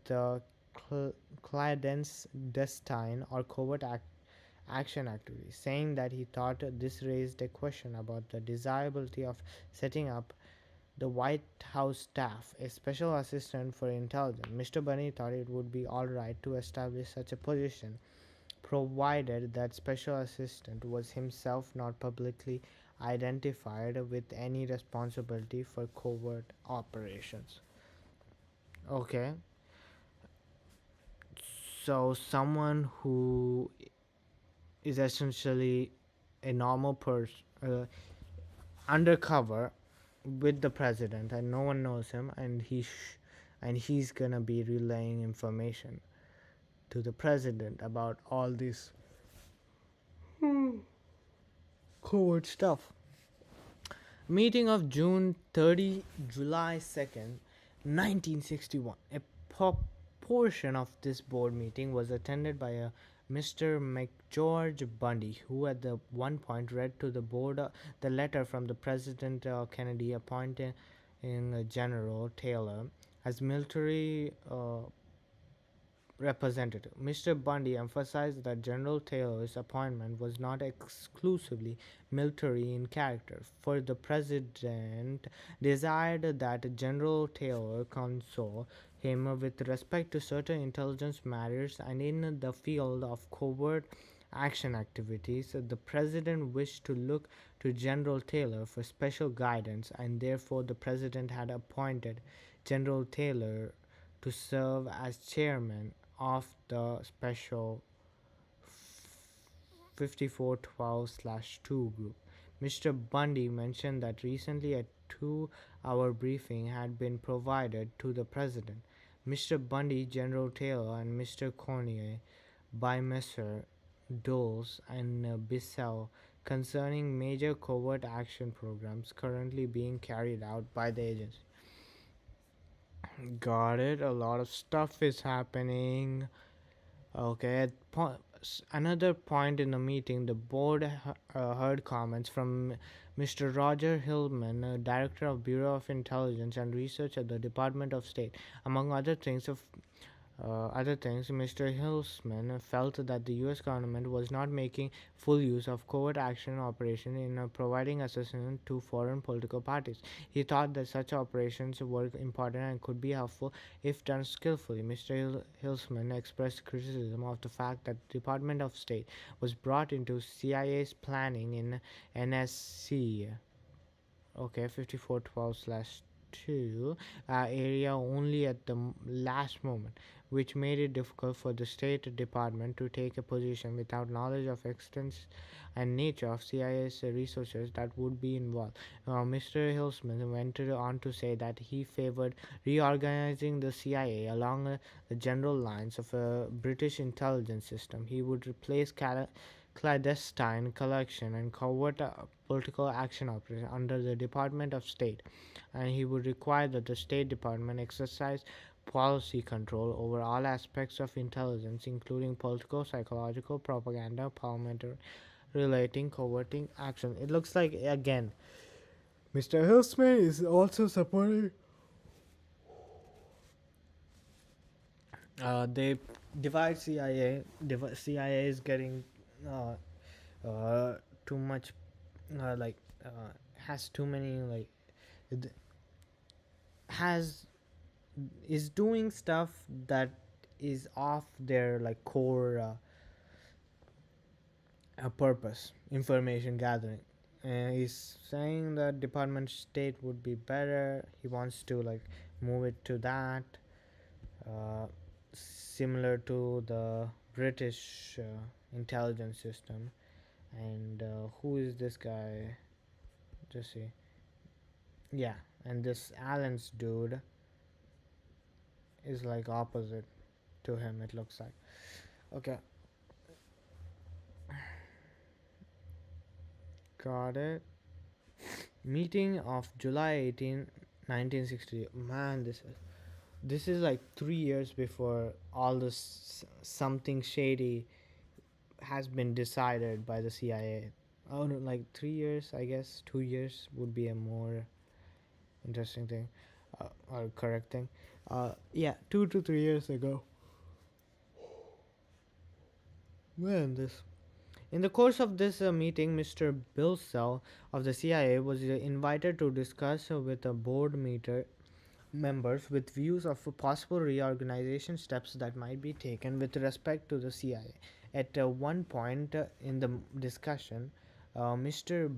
clandestine or covert
action activities, saying that he thought this raised a question about the desirability of setting up the White House staff, a special assistant for intelligence. Mr. Bunny thought it would be all right to establish such a position, provided that special assistant was himself not publicly identified with any responsibility for covert operations. Okay, so someone who is essentially a normal person, undercover with the president, and no one knows him, and and he's gonna be relaying information to the president about all this covert stuff. Meeting of June 30, July 2nd, 1961. A portion of this board meeting was attended by a Mr. McGeorge Bundy, who at the one point read to the board the letter from the President Kennedy appointing General Taylor as military representative. Mr. Bundy emphasized that General Taylor's appointment was not exclusively military in character, for the President desired that General Taylor consult him with respect to certain intelligence matters and in the field of covert action activities. The President wished to look to General Taylor for special guidance, and therefore the President had appointed General Taylor to serve as chairman of the special 5412/2 group. Mr. Bundy mentioned that recently a 2 hour briefing had been provided to the president. Mr. Bundy, General Taylor, and Mr. Cornier by Messer Doles and Bissell concerning major covert action programs currently being carried out by the agency. Got it. A lot of stuff is happening. Okay, another point in the meeting, the board heard comments from Mr. Roger Hillman, Director of Bureau of Intelligence and Research at the Department of State. Among other things, Mr. Hillsman felt that the U.S. government was not making full use of covert action operation in providing assistance to foreign political parties. He thought that such operations were important and could be helpful if done skillfully. Mr. Hillsman expressed criticism of the fact that the Department of State was brought into CIA's planning in NSC. Okay, 5412/2 area only at the last moment, which made it difficult for the State Department to take a position without knowledge of extent and nature of CIA's resources that would be involved. Mr. Hillsman went on to say that he favored reorganizing the CIA along the general lines of a British intelligence system. He would replace clandestine collection and covert political action operation under the Department of State, and he would require that the State Department exercise policy control over all aspects of intelligence, including political, psychological, propaganda, parliamentary relating covert action. It looks like again Mr. Hillsman is also supporting. They divide CIA. CIA is getting uh, too much, like has too many th- has is doing stuff that is off their core purpose, information gathering. He's saying that Department State would be better. He wants to move it to that, uh, similar to the British intelligence system. And who is this guy? Just see. Yeah, and this Allen's dude is opposite to him. It looks like. Okay, got it. Meeting of July 18, 1960. Man, this is 3 years before all this something shady has been decided by the CIA. Oh no, 3 years, I guess. 2 years would be a more interesting thing, or correct thing. Yeah, 2 to 3 years ago. Man, this In the course of this meeting, Mr. Bill Sell of the CIA was invited to discuss with a board meter members with views of possible reorganization steps that might be taken with respect to the CIA. At one point in the discussion, Mr.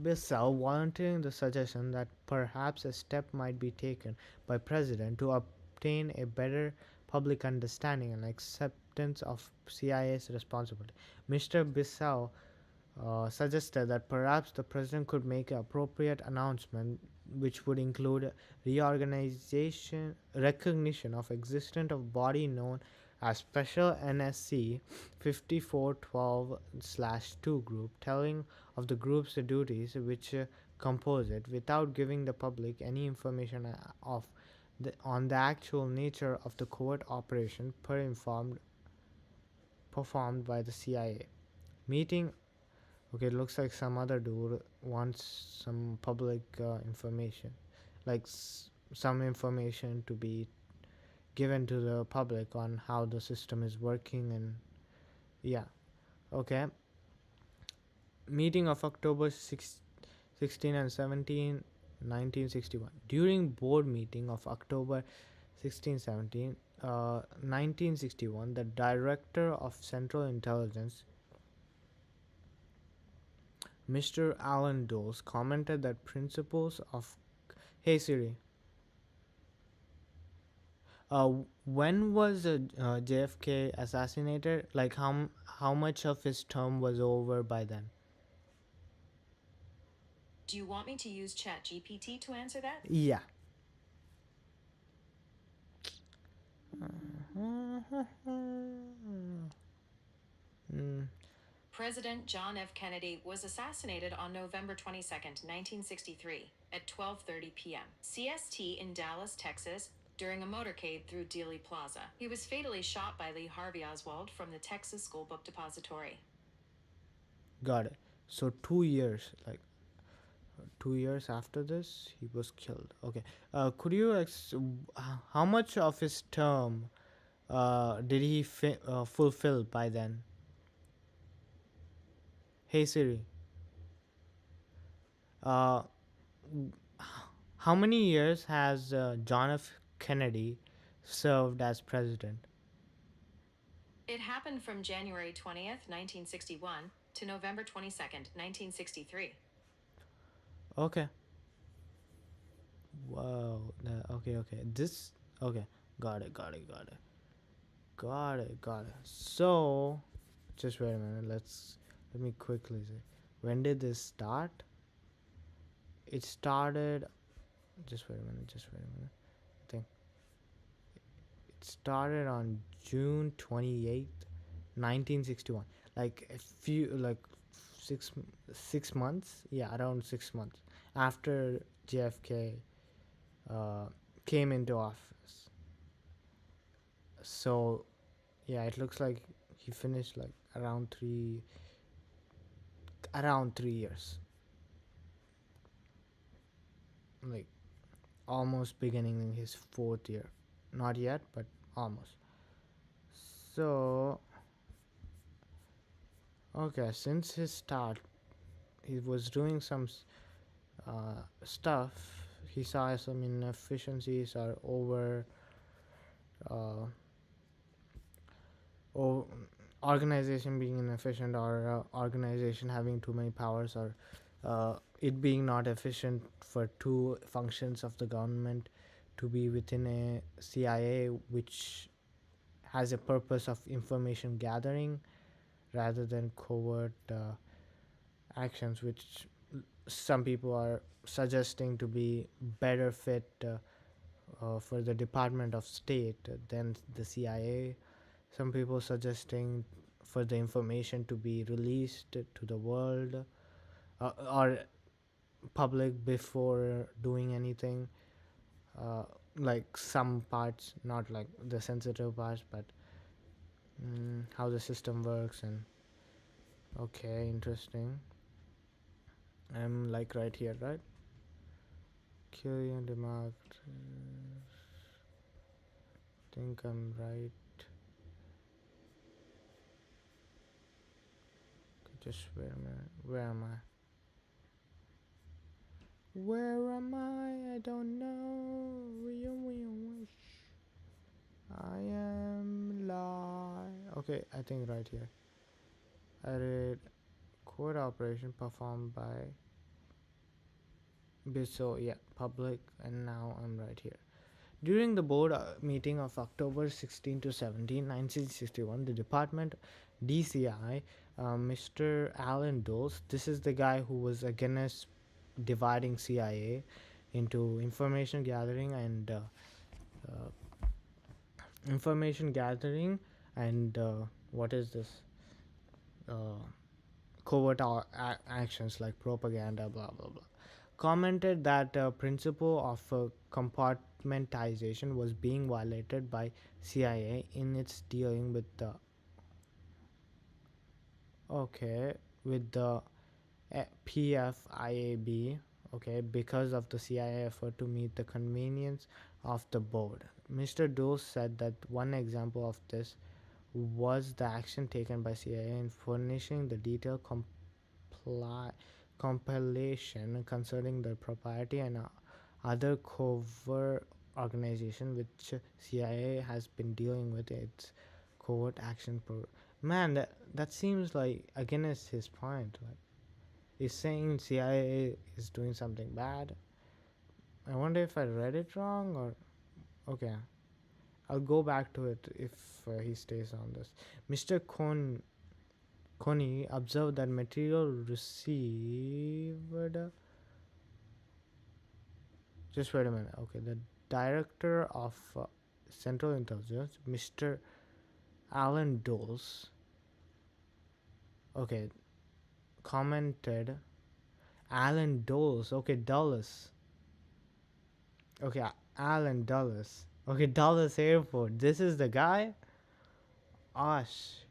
Bissell volunteering the suggestion that perhaps a step might be taken by President to obtain a better public understanding and acceptance of CIA's responsibility. Mr. Bissell suggested that perhaps the president could make an appropriate announcement which would include reorganization recognition of existence of body known as special NSC 5412/2 group, telling of the group's duties which compose it without giving the public any information on the actual nature of the covert operation performed by the CIA. Meeting. Okay, it looks like some other dude wants some public information, like some information to be given to the public on how the system is working, and yeah. Okay. Meeting of October 16 and 17, 1961. During board meeting of October 16, 17, 1961, the director of Central Intelligence, Mr. Alan Dulles, commented that principles of Hey Siri, when was JFK assassinated? Like how much of his term was over by then?
Do you want me to use ChatGPT to answer that?
Yeah. Mm,
President John F. Kennedy was assassinated on November 22nd, 1963 at 12:30 p.m. CST in Dallas, Texas, during a motorcade through Dealey Plaza. He was fatally shot by Lee Harvey Oswald from the Texas School Book Depository.
got it. So 2 years, like 2 years after this, he was killed. Okay. Could you how much of his term did he fulfill by then? Hey Siri. Uh, how many years has John F. Kennedy served as president?
It happened from January 20th, 1961 to November 22nd, 1963.
Okay. Wow. Okay. This. Okay. Got it. So, just wait a minute. Let me quickly say. When did this start? It started. Just wait a minute. I think it started on June 28th, 1961. Like a few, like six six months. Yeah, around 6 months after JFK uh, came into office. So yeah, it looks like he finished like around 3 years, like almost beginning in his fourth year. Not yet, but almost. So okay, since his start, he was doing some stuff. He saw some inefficiencies or uh, or organization being inefficient, or organization having too many powers, or it being not efficient for two functions of the government to be within a CIA which has a purpose of information gathering rather than covert actions, which some people are suggesting to be better fit for the Department of State than the CIA. Some people suggesting for the information to be released to the world or public before doing anything. Uh, like some parts, not like the sensitive parts, but how the system works. And okay, interesting. I'm like right here, right? Killian Demark. Think I'm right. Just wait a minute. Where am I? Where am I? I don't know. I am live. Okay, I think right here. I read code operation performed by so yeah, public, and now I'm right here. During the board meeting of October 16 to 17, 1961, the department DCI, Mr. Alan Dulles, this is the guy who was against dividing CIA into uh, information gathering and what is this? Uh, covert actions like propaganda, blah blah blah, commented that principle of compartmentalization was being violated by CIA in its dealing with the okay with the PFIAB, okay, because of the CIA effort to meet the convenience of the board. Mr. Dose said that one example of this was the action taken by CIA in furnishing the detailed pli- compilation concerning the propriety and other covert organization which CIA has been dealing with its covert action man, that seems like against his point. Like, he's saying CIA is doing something bad. I wonder if I read it wrong or okay. I'll go back to it if he stays on this. Mr. Coney observed that material received. Just wait a minute. Okay, the director of Central Intelligence, Mr. Alan Dulles, okay, commented. Alan Dulles, okay, Dulles, okay, Alan Dulles, okay, Dulles Airport. This is the guy. Ash.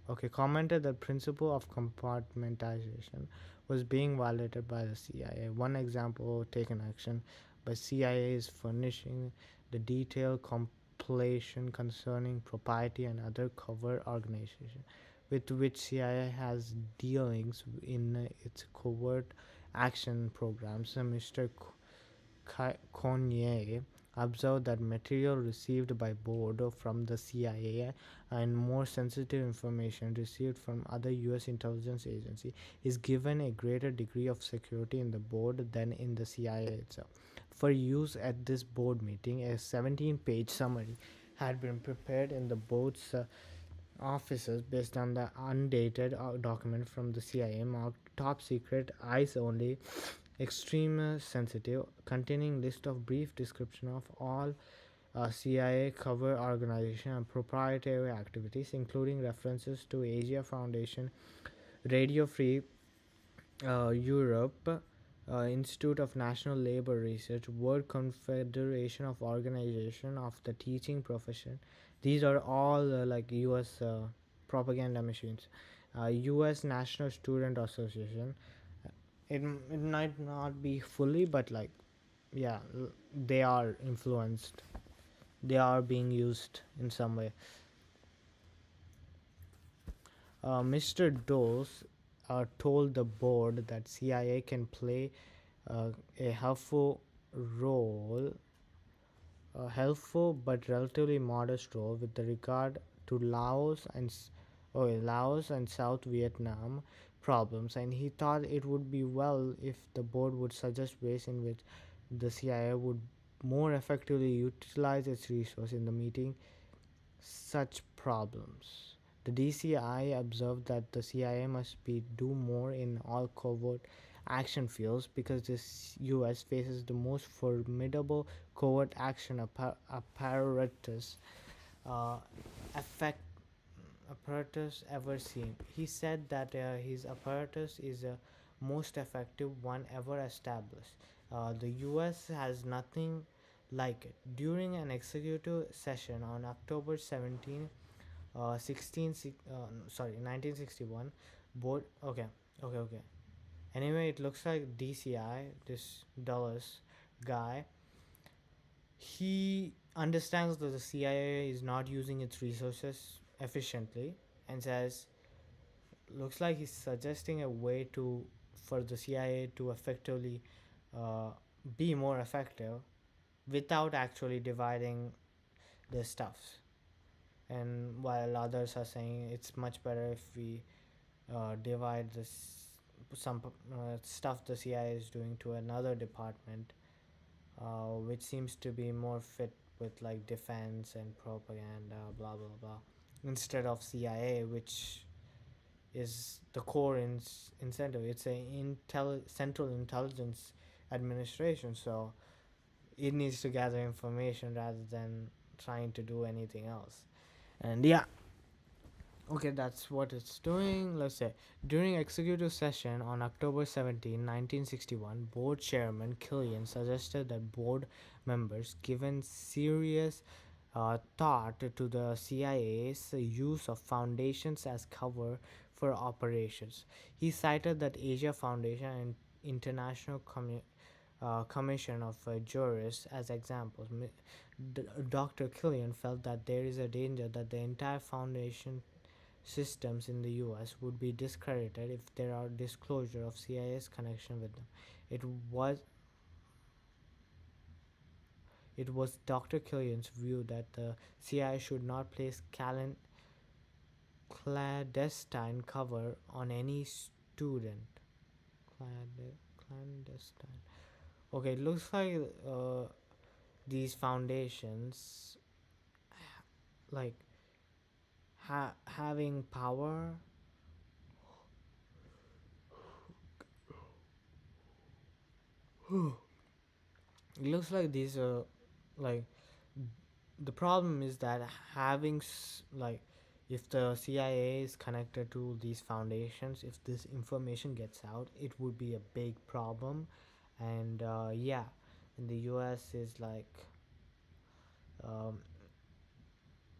Okay, commented that principle of compartmentalization was being violated by the CIA. One example taken action by CIA is furnishing the detailed compilation concerning propriety and other covert organization with which CIA has dealings in its covert action programs. Mr. Kanye observed that material received by board from the CIA and more sensitive information received from other US intelligence agency is given a greater degree of security in the board than in the CIA itself. For use at this board meeting, a 17-page summary had been prepared in the board's offices based on the undated document from the CIA marked top secret, eyes only, extreme sensitive, containing list of brief description of all CIA cover organization and proprietary activities, including references to Asia Foundation, Radio Free Europe, Institute of National Labor Research, World Confederation of Organization of the Teaching Profession. These are all like U.S. Propaganda machines. U.S. National Student Association. It might not be fully, but like, yeah, they are influenced. They are being used in some way. Mr. Dose told the board that CIA can play a role, helpful but relatively modest role with the regard to Laos and South Vietnam problems, and he thought it would be well if the board would suggest ways in which the CIA would more effectively utilize its resource in the meeting such problems. The DCI observed that the CIA must be do more in all covert action fields because the US faces the most formidable covert action apparatus uh, effect apparatus ever seen. He said that his apparatus is the most effective one ever established. The US has nothing like it. During an executive session on October 17, 1961, board. Okay. Anyway, it looks like DCI, this Dulles guy, he understands that the CIA is not using its resources efficiently and says looks like he's suggesting a way to for the CIA to effectively uh, be more effective without actually dividing the stuffs. And while others are saying it's much better if we divide some stuff the CIA is doing to another department, which seems to be more fit with like defense and propaganda, blah blah blah, instead of CIA, which is the core incentive. It's a central intelligence administration, so it needs to gather information rather than trying to do anything else. And yeah, okay, that's what it's doing. Let's say during executive session on October 17, 1961, board chairman Killian suggested that board members given serious thought to the CIA's use of foundations as cover for operations. He cited that Asia Foundation and International Commission of Jurists as examples. Dr. Killian felt that there is a danger that the entire foundation systems in the US would be discredited if there are disclosure of CIA's connection with them. It was it was Dr. Killian's view that the CIA should not place clandestine cover on any student. Clandestine. Okay, it looks like these foundations, like having power. It looks like these are like the problem is that having like if the CIA is connected to these foundations, if this information gets out, it would be a big problem. And yeah, in the US is like um,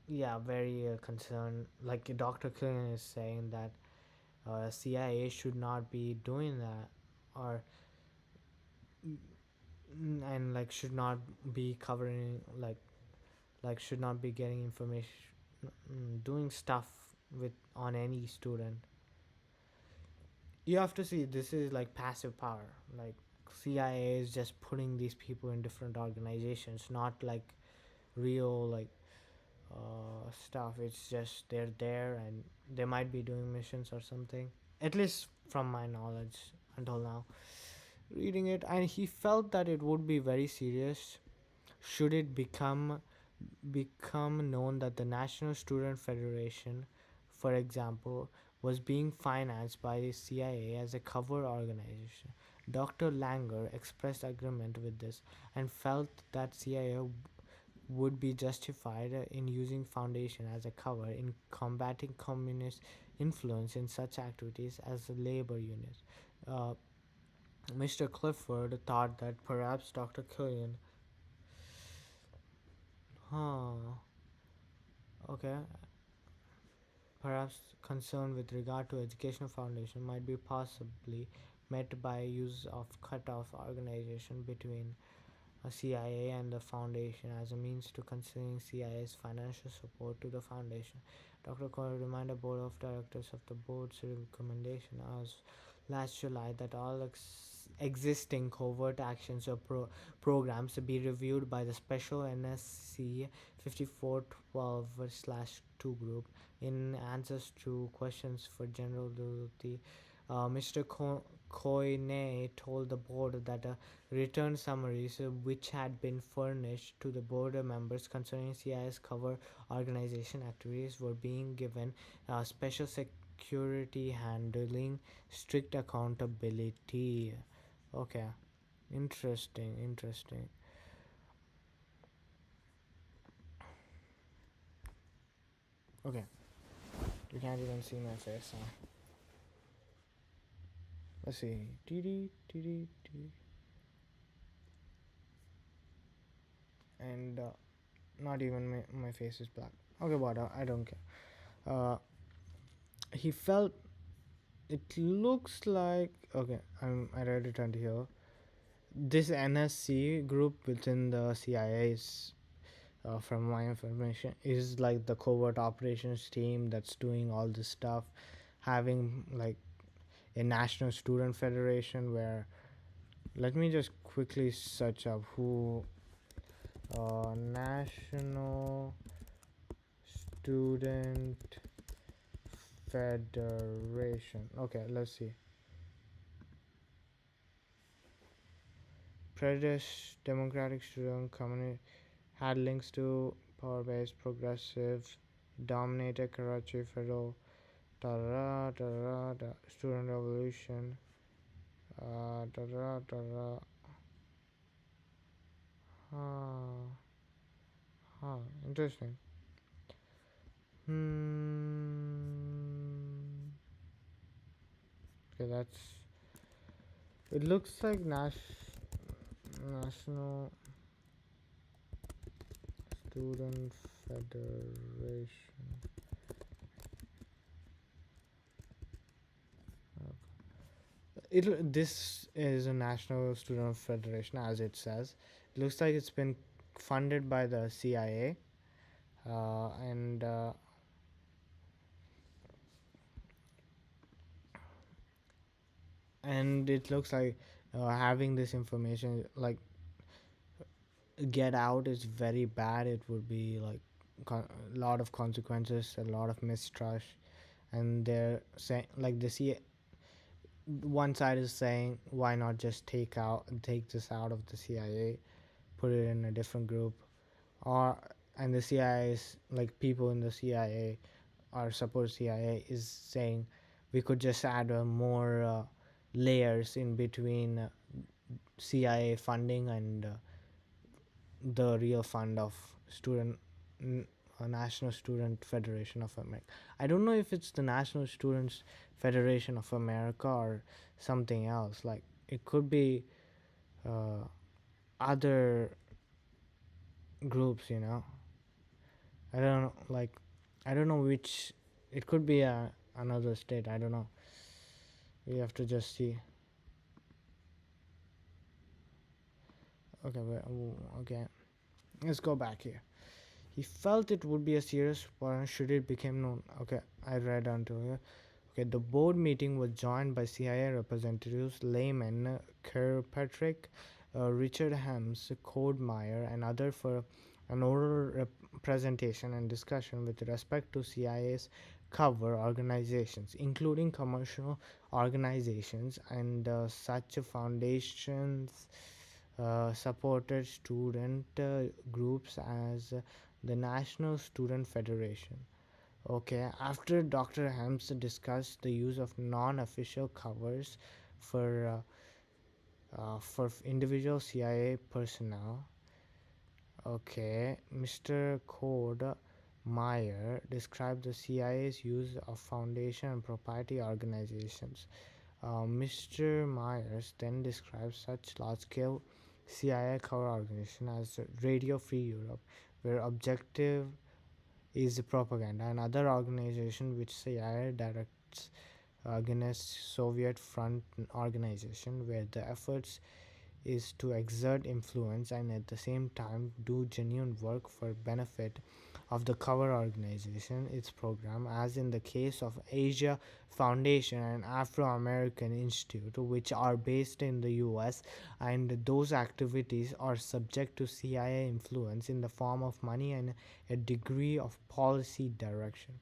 yeah, very concerned. Like Dr. Killian is saying that CIA should not be doing that, or and like should not be covering like should not be getting information, doing stuff with on any student. You have to see this is like passive power. Like CIA is just putting these people in different organizations, not like real like stuff. It's just they're there and they might be doing missions or something. At least from my knowledge until now, reading it, and he felt that it would be very serious should it become known that the National Student Federation, for example, was being financed by the CIA as a cover organization. Dr. Langer expressed agreement with this and felt that CIA would be justified in using foundation as a cover in combating communist influence in such activities as the labor unions. Uh, Mr. Clifford thought that perhaps Dr. Killian, huh, okay, perhaps concern with regard to educational foundation might be possibly met by use of cut-off organization between a CIA and the foundation as a means to considering CIA's financial support to the foundation. Dr. Cole reminded board of directors of the board's recommendation as last July that all existing covert actions or programs be reviewed by the special NSC 5412/2 group in answers to questions for general duty. Mr. Coyne told the board that return summaries which had been furnished to the board members concerning CIS cover organization activities were being given special security handling strict accountability. Okay, interesting. Okay, you can't even see my face now. Let's see. And not even my face is black. Okay, but I don't care. He felt it looks like okay. I read it on here. This NSC group within the CIA is, from my information, is like the covert operations team that's doing all this stuff, having like a national student federation where, let me just quickly search up who national student federation. Okay, let's see. Pradesh Democratic Student Community had links to power-based progressive dominated Karachi Federal student revolution uh, da, da, da, da, huh, interesting. Okay, that's, it looks like National Student Federation. This is a national student federation, as it says. It looks like it's been funded by the CIA, and it looks like having this information, like, get out is very bad. It would be like a lot of consequences, a lot of mistrust, and they're saying like the CIA, one side is saying why not just take this out of the CIA, put it in a different group, or, and the CIA is like, people in the CIA or support CIA is saying we could just add more layers in between CIA funding and the real fund of student National Student Federation of America. I don't know if it's the National Students Federation of America or something else. Like, it could be uh, other groups, I don't know, like, I don't know which. It could be another state. I don't know. We have to just see. Okay, okay. Let's go back here. He felt it would be a serious problem should it become known. Okay, I read until here. Okay, the board meeting was joined by CIA representatives, layman Kirkpatrick, Richard Helms, Code Meyer, and others for an oral presentation and discussion with respect to CIA's cover organizations, including commercial organizations and such foundations supported student groups as the National Student Federation. Okay, after Dr. Helms discussed the use of non-official covers for individual CIA personnel, okay, Mr. Code Meyer described the CIA's use of foundation and proprietary organizations. Mr. Myers then describes such large-scale CIA cover organization as Radio Free Europe, where objective is propaganda, and other organization which CIA directs against Soviet front organization, where the efforts is to exert influence and at the same time do genuine work for benefit of the cover organization, its program, as in the case of Asia Foundation and Afro-American Institute, which are based in the US, and those activities are subject to CIA influence in the form of money and a degree of policy direction.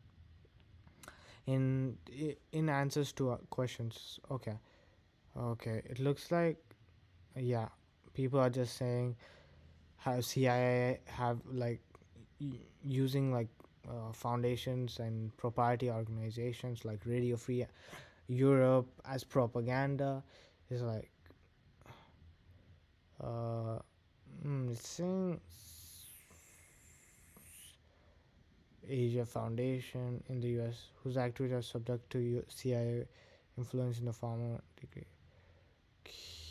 In answers to questions, okay, it looks like, yeah, people are just saying how CIA have like using like foundations and proprietary organizations like Radio Free Europe as propaganda is like uh, it's saying Asia Foundation in the US, whose activities are subject to CIA influence in the form of degree.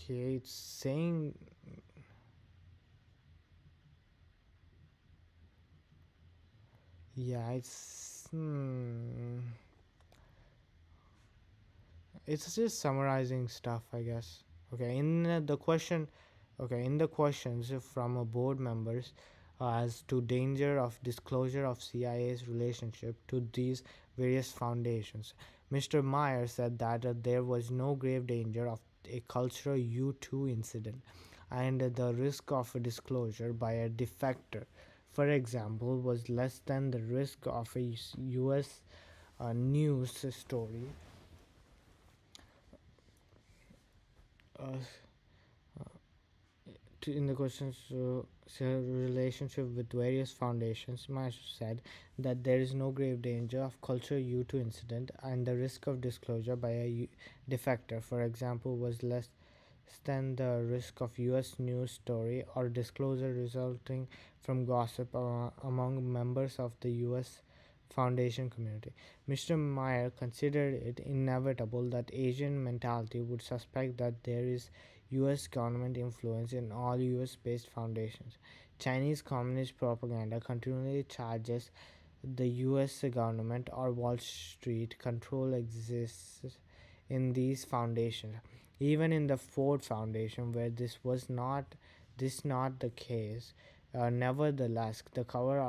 Okay, it's saying, yeah, it's just summarizing stuff, I guess. Okay, in the questions from board members as to danger of disclosure of CIA's relationship to these various foundations, Mr. Meyer said that there was no grave danger of a cultural U-2 incident, and the risk of disclosure by a defector, for example, was less than the risk of a U.S. News story. Uh, in the questions relationship with various foundations, Mash said that there is no grave danger of cultural U2 incident, and the risk of disclosure by a defector, for example, was less than the risk of U.S. news story or disclosure resulting from gossip among members of the U.S. Foundation community. Mr. Meyer considered it inevitable that Asian mentality would suspect that there is U.S. government influence in all U.S. based foundations. Chinese communist propaganda continually charges the U.S. government or Wall Street control exists in these foundations. Even in the Ford Foundation, where this not the case, nevertheless, the cover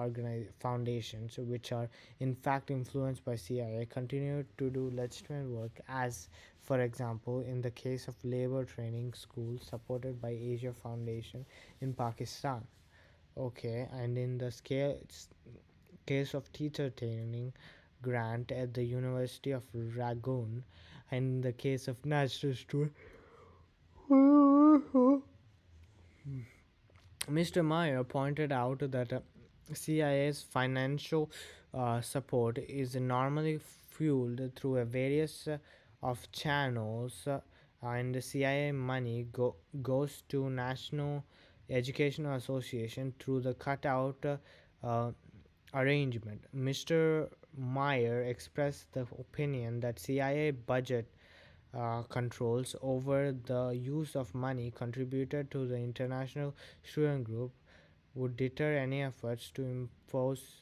foundations, which are in fact influenced by CIA, continue to do legitimate work, as, for example, in the case of labor training schools supported by Asia Foundation in Pakistan. Okay, and in the case of teacher training grant at the University of Rangoon, and in the case of natural student. Mr. Meyer pointed out that CIA's financial support is normally fueled through a various of channels, and the CIA money goes to National Educational Association through the cutout uh, arrangement. Mr. Meyer expressed the opinion that CIA budget controls over the use of money contributed to the international student group would deter any efforts to impose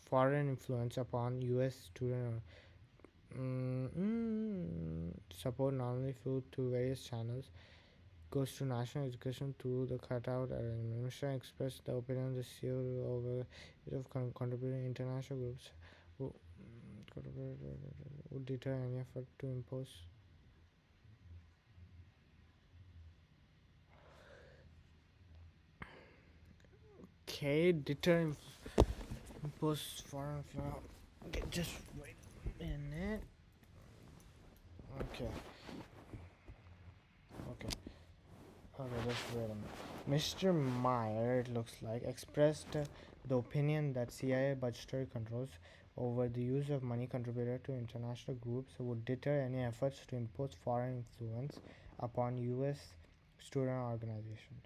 foreign influence upon U.S. student support normally flew to various channels goes to national education through the cutout arrangement. Mr. expressed the opinion the seal over it of contributing international groups would, would deter any effort to impose. Okay, deter impose foreign influence. Okay, just wait a minute. Okay, okay. Okay, just wait a minute. Mr. Meyer, it looks like, expressed the opinion that CIA budgetary controls over the use of money contributed to international groups would deter any efforts to impose foreign influence upon U.S. student organizations.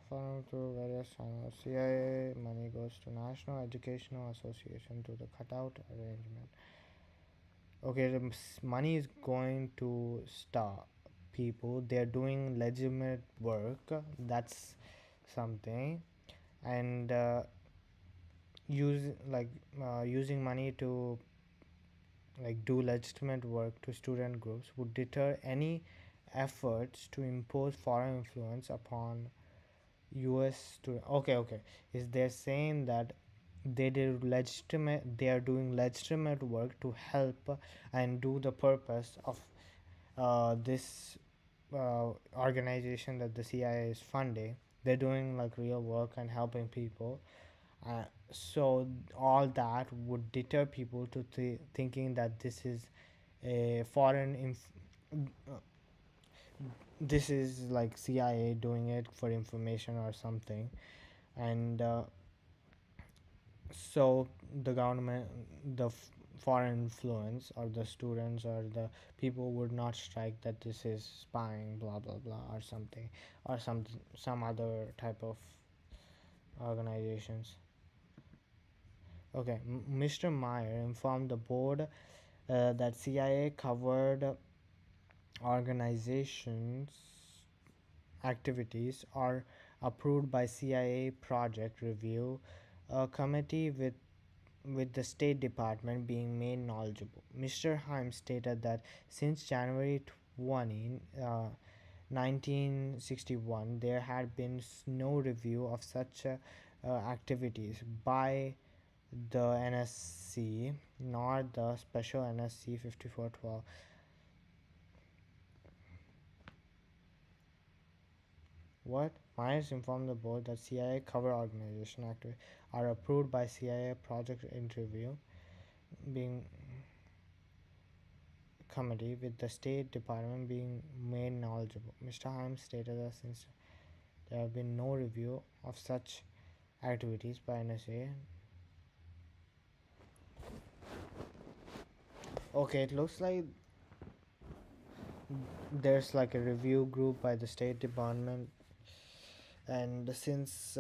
Funneled through various channels. CIA money goes to National Educational Association to the cutout arrangement. Okay, the money is going to stop people. They're doing legitimate work. That's something, and using money to do legitimate work to student groups would deter any efforts to impose foreign influence upon U.S. student. Okay, okay. Is they're saying that they are doing legitimate work to help and do the purpose of this organization that the CIA is funding. They're doing like real work and helping people. So all that would deter people to thinking that this is a this is like CIA doing it for information or something, and so the government, the foreign influence, or the students or the people would not strike that this is spying, blah blah blah, or something, or some other type of organizations. Okay, Mr. Meyer informed the board that CIA covered organizations activities are approved by CIA Project Review Committee, with the State Department being made knowledgeable. Mr. Himes stated that since January 20, 1961, there had been no review of such activities by the NSC, not the special NSC 5412. What? Myers informed the board that CIA cover organization activities are approved by CIA project interview being committee, with the State Department being made knowledgeable. Mr. Himes stated that since there have been no review of such activities by NSA. Okay, it looks like there's like a review group by the State Department, and since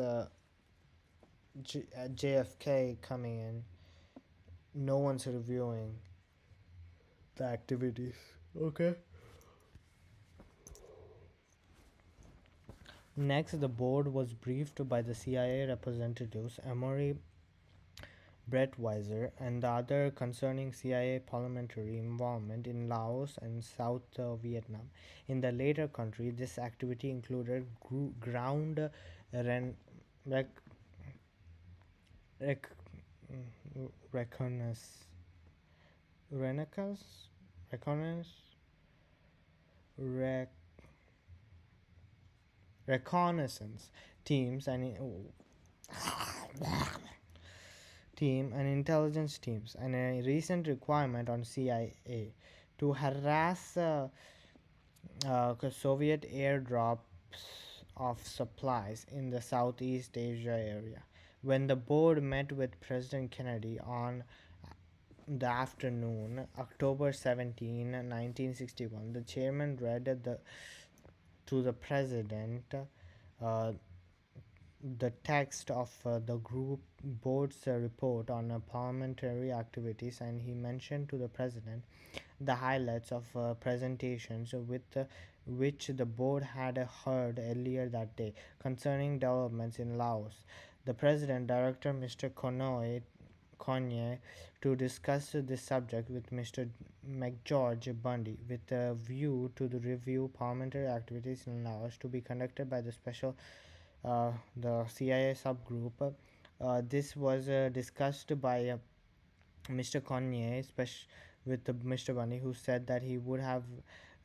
JFK coming in, no one's reviewing the activities. Okay. Next, the board was briefed by the CIA representatives Emory Brettweiser and the other concerning CIA parliamentary involvement in Laos and South Vietnam. In the latter country, this activity included ground ren- rec- rec- reconnaissance, reconnaissance, rec- reconnaissance teams and intelligence teams, and a recent requirement on CIA to harass Soviet airdrops of supplies in the Southeast Asia area. When the board met with President Kennedy on the afternoon, October 17, 1961, the chairman read to the president uh, the text of the group board's report on parliamentary activities, and he mentioned to the president the highlights of presentations which the board had heard earlier that day concerning developments in Laos. The president directed Mr. Conye to discuss this subject with Mr. McGeorge Bundy with a view to the review parliamentary activities in Laos to be conducted by the CIA subgroup. This was discussed by Mr. Conye with Mr. Bunny, who said that he would have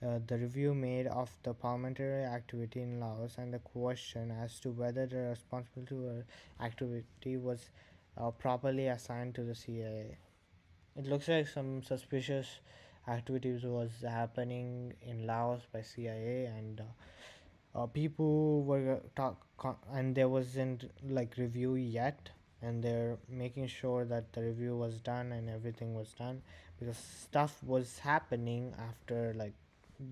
the review made of the parliamentary activity in Laos and the question as to whether the responsibility for activity was properly assigned to the CIA. It looks like some suspicious activities was happening in Laos by CIA, and people were and there wasn't like review yet, and they're making sure that the review was done and everything was done, because stuff was happening after like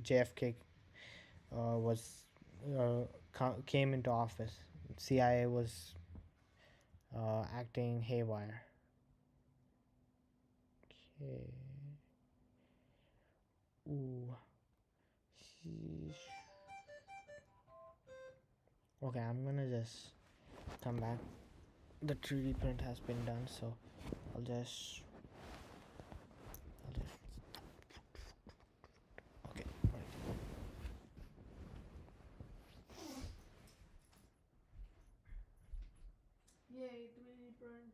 JFK was came into office. CIA was acting haywire. Okay. Ooh. Sheesh. Okay, I'm gonna just come back. The 3D print has been done, so I'll just okay. Right. Yay, 3D print.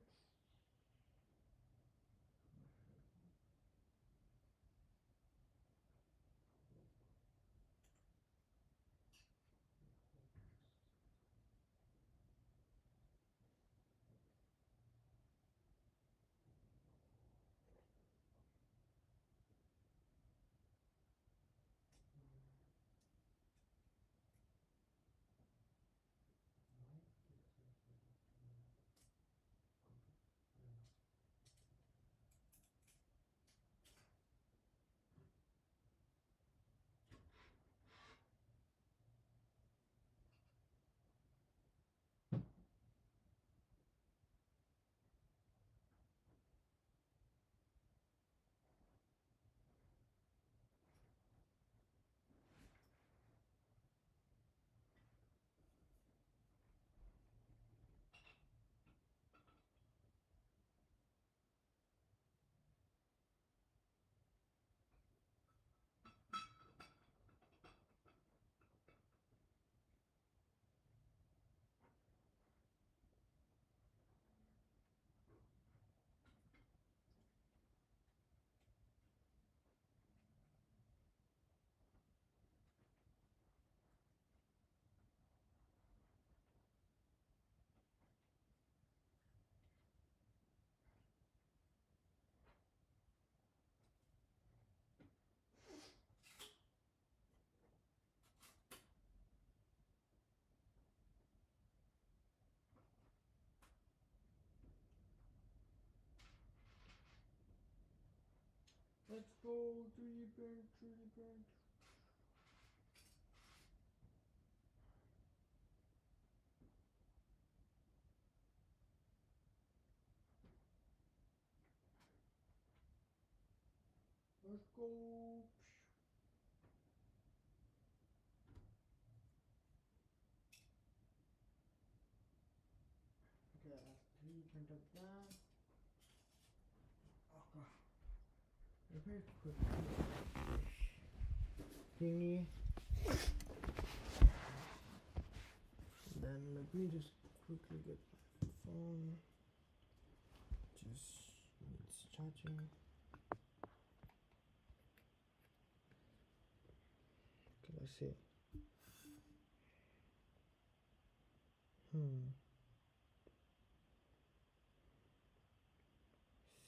Let's go 3D print, 3D print. Let's go. Okay, I have 3D print of that. Oh god. Let me put thingy. Then let me just quickly get my phone. Just needs charging. Okay, let's see.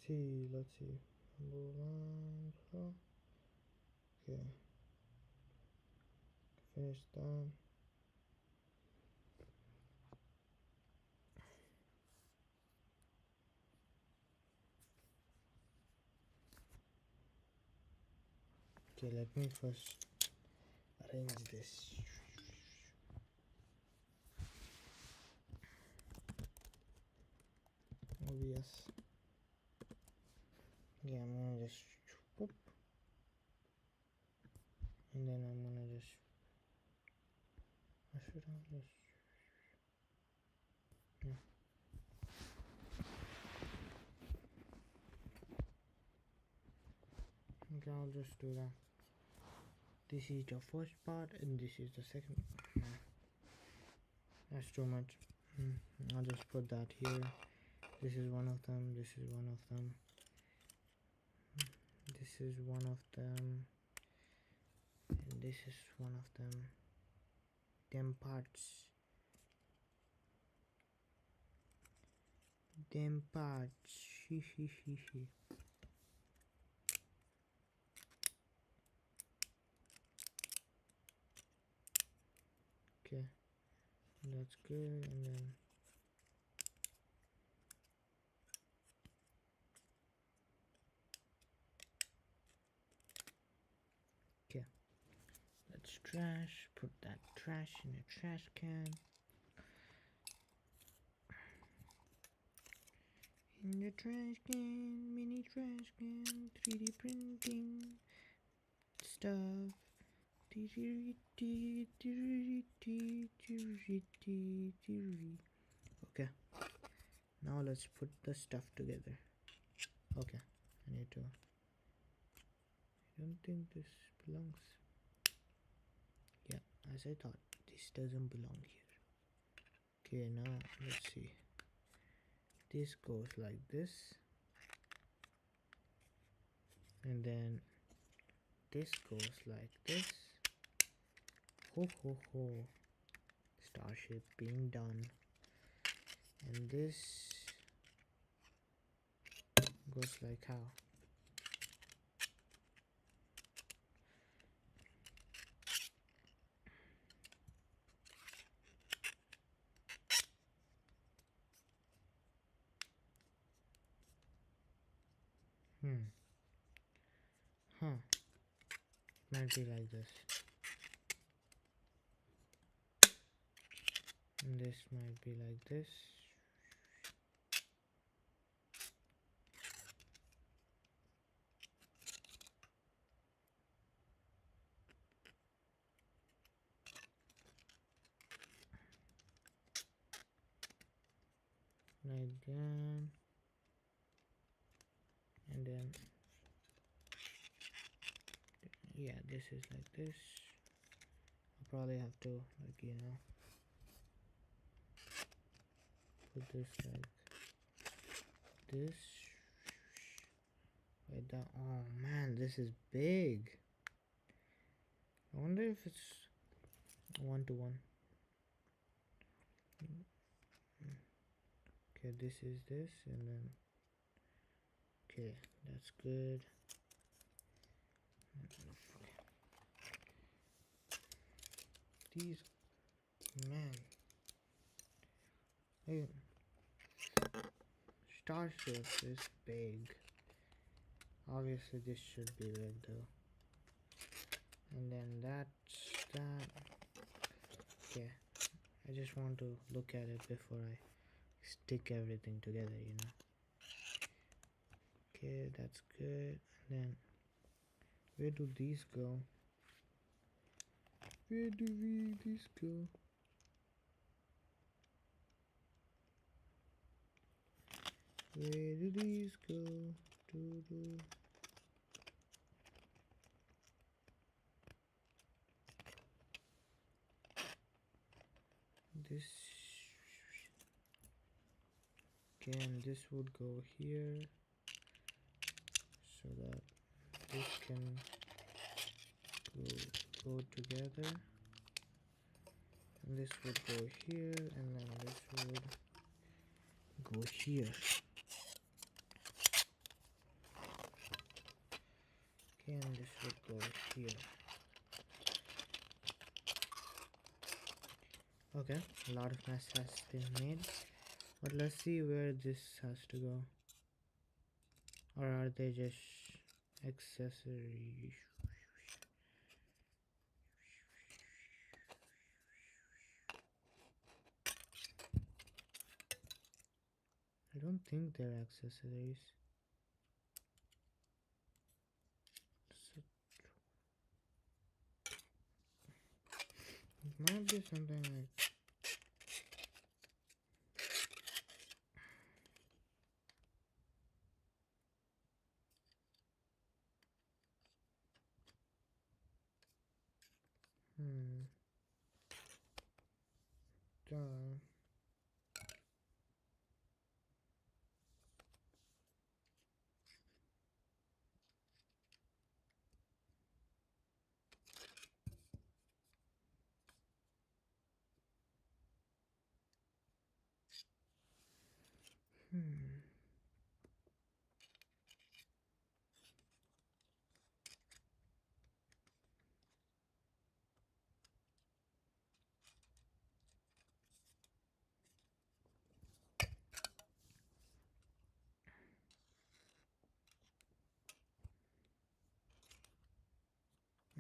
See, let's see. Okay. Finish that. Okay, let me first arrange this. OBS. Yeah, I'm gonna just whoop, and then I'm gonna just. I should have just. Yeah. Okay, I'll just do that. This is the first part, and this is the second. No, that's too much. I'll just put that here. This is one of them. This is one of them. This is one of them. And this is one of them. Them parts. Them parts. Okay, that's good. And then okay, that's trash. Put that trash in a trash can. In the trash can, mini trash can, 3D printing stuff. Okay, now let's put the stuff together. Okay, I need to. I don't think this belongs. Yeah, as I thought, this doesn't belong here. Okay, now let's see. This goes like this, and then this goes like this. Ho ho ho. Starship being done. And this goes like how? Huh. Might be like this. And this might be like this. Like that. And then yeah, this is like this. I'll probably have to, like, you know, put this like this. Like that. Oh man, this is big. I wonder if it's 1-to-1. Okay, this is this, and then okay, that's good. These, man, hey, Starship is big. Obviously this should be red though. And then that's that. Okay, I just want to look at it before I stick everything together, you know. Okay, that's good. And then where do these go? Where do these go? Where do these go? Do. This. Okay, and this would go here, so that this can go together. And this would go here, and then this would go here. Okay, and this would go here. Okay, a lot of mess has been made, but let's see where this has to go. Or are they just accessories? I don't think they're accessories. So it might be something like duh.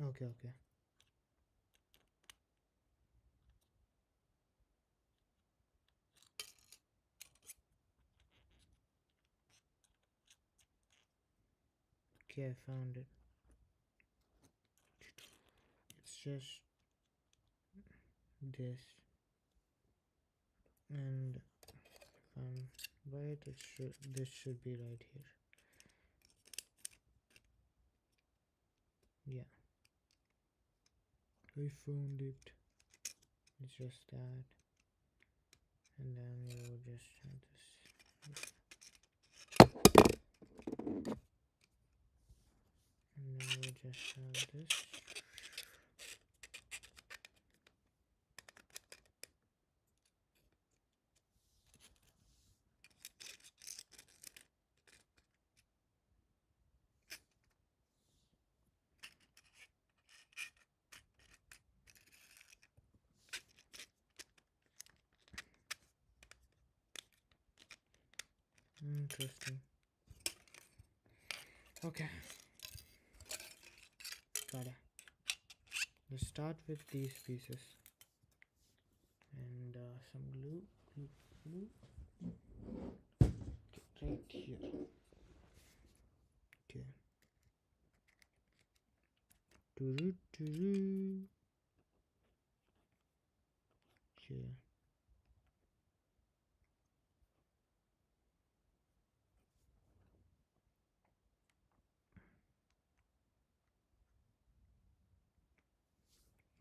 Okay. Okay, I found it. It's just this, and if I'm right, this should be right here. Yeah, I found it. It's just that, and then you just have this, and then you just have this. Interesting. Okay, got it. Let's start with these pieces and some glue. Okay, right here. Okay. Okay.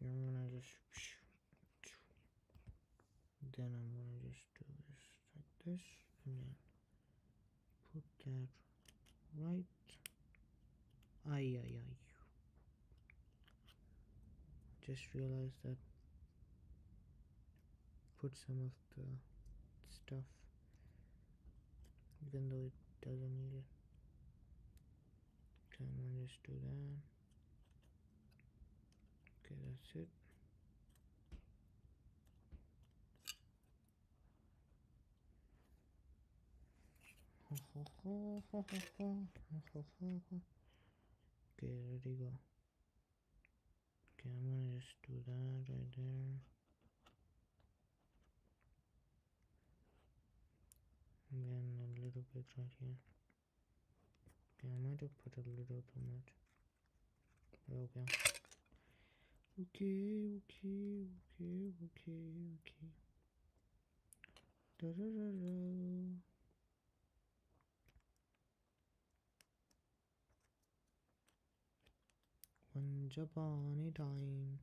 I'm gonna just then I'm gonna just do this like this and then put that right. Ay. Just realized that put some of the stuff even though it doesn't need it. Okay, I'm gonna just do that. Okay, that's it. Okay, ready, go. Okay, I'm gonna just do that right there. And then a little bit right here. Okay, I might have put a little too much. Okay. Okay. Da-da-da-da. Once upon a time,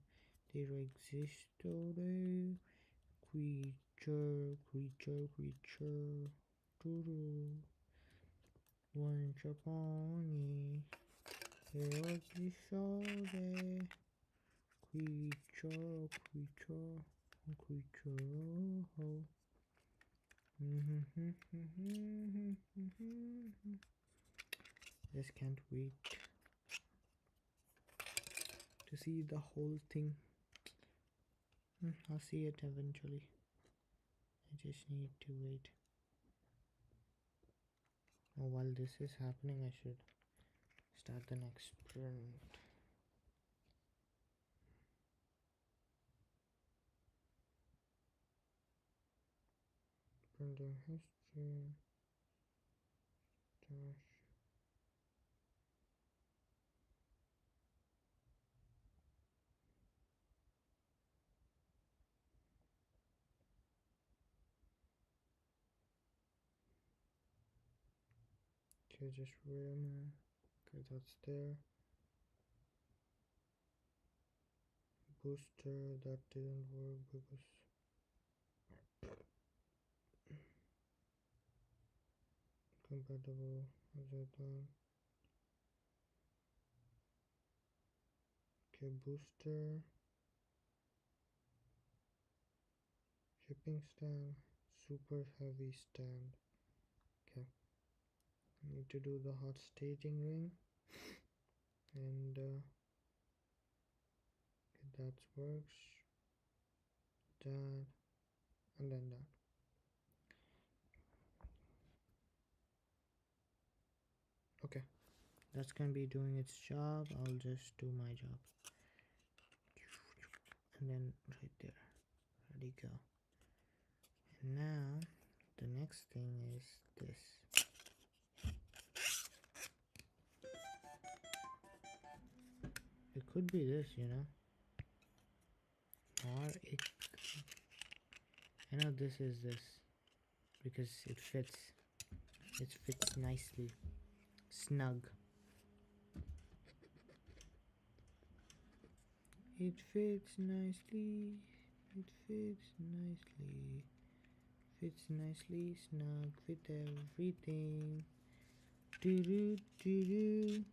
there existed a creature. Doo-doo. Once upon a there existed a creature. Just can't wait to see the whole thing. I'll see it eventually. I just need to wait. Oh, while this is happening, I should start the next print. Printing history. Okay, just wait a minute. Okay, that's there. Booster, that didn't work because compatible. Is it done? Okay, booster. Shipping stand. Super heavy stand. Okay. I need to do the hot staging ring. And okay, that works. That. And then that. Okay, that's gonna be doing its job. I'll just do my job. And then right there. Ready, go. And now the next thing is this. It could be this, you know. Or I know this is this because it fits. It fits nicely. Snug. It fits nicely. It fits nicely. Fits nicely. Snug. Fit everything. Do do do do.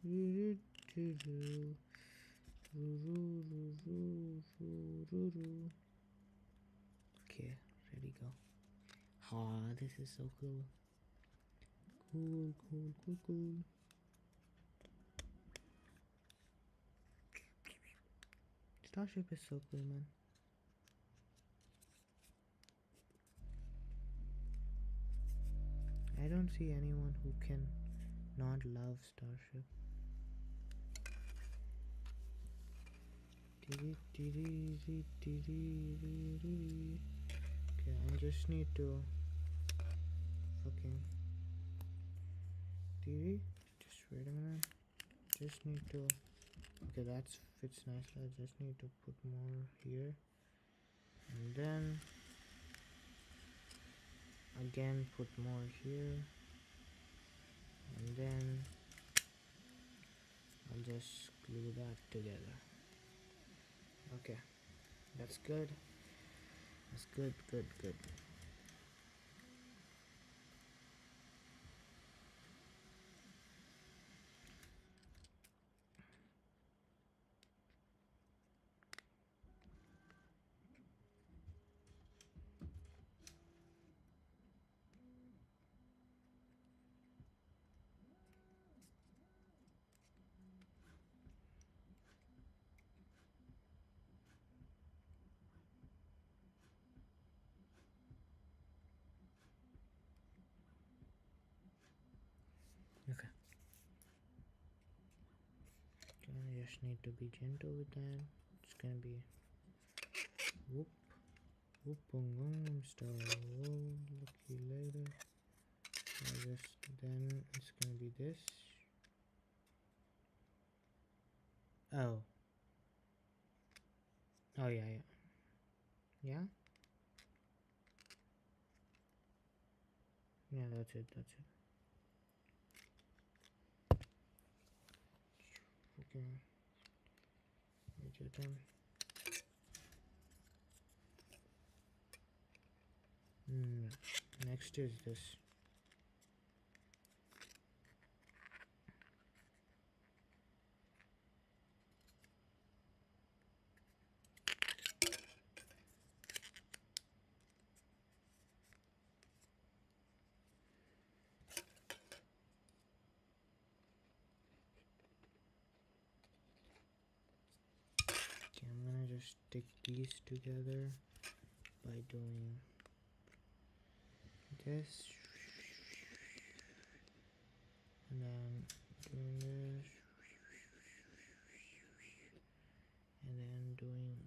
Do do do. Okay, ready, go. Ah, this is so cool. Cool. Starship is so cool, man. I don't see anyone who can not love Starship. Okay, I just need to fucking just wait a minute. Just need to okay, that fits nicely. I just need to put more here. And then again put more here. And then I'll just glue that together. Okay, that's good. That's good. just need to be gentle with that. It's gonna be whoop whoop Gangnam Style. Whoa, look you later. Then it's gonna be this. Oh. Oh yeah. Yeah. Yeah, that's it. Okay. Wait your turn. Next is this. Okay, I'm gonna just stick these together by doing this and then doing this and then doing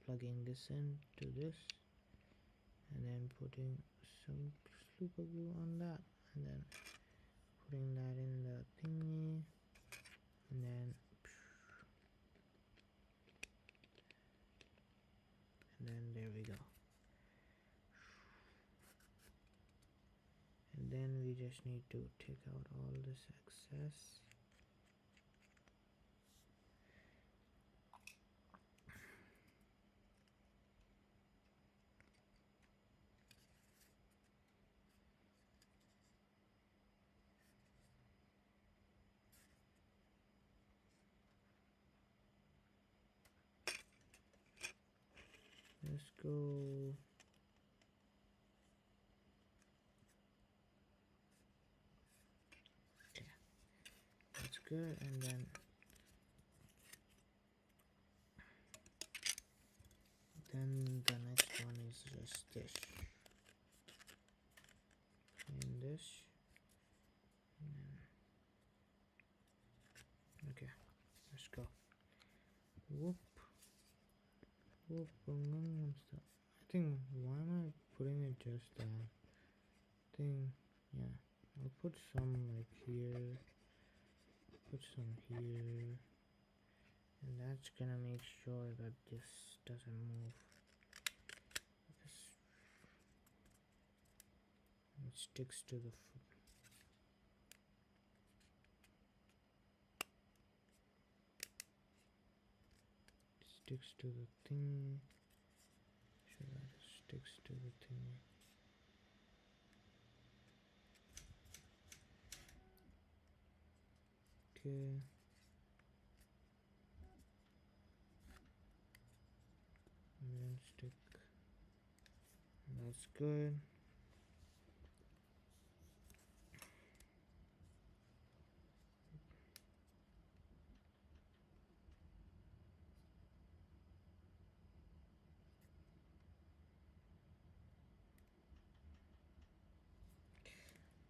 plugging this into this and then putting some super glue on that and then putting that in the thingy and then there we go. And then we just need to take out all this excess. Let's go. Okay, that's good. And then the next one is just this and this and then, okay, let's go. Whoop whoop. I think, why am I putting it just that thing? Yeah, I'll put some like here, put some here, and that's gonna make sure that this doesn't move. It sticks to the sticks to the thing. Sure that it sticks to the thing. Okay. And then stick. That's good.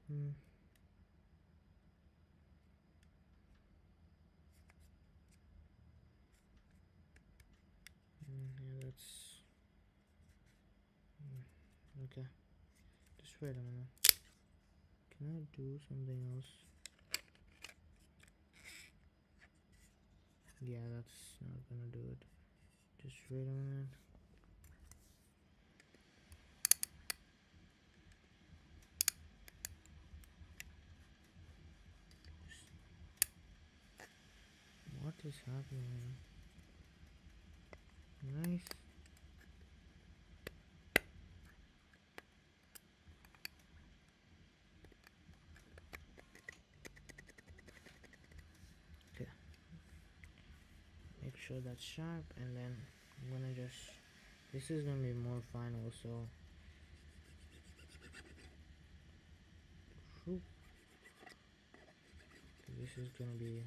Yeah, that's okay. Just wait a minute. Can I do something else? Yeah, that's not gonna do it. Just wait a minute. What is happening? Nice. Okay. Make sure that's sharp, and then I'm gonna just. This is gonna be more fine also. This is gonna be.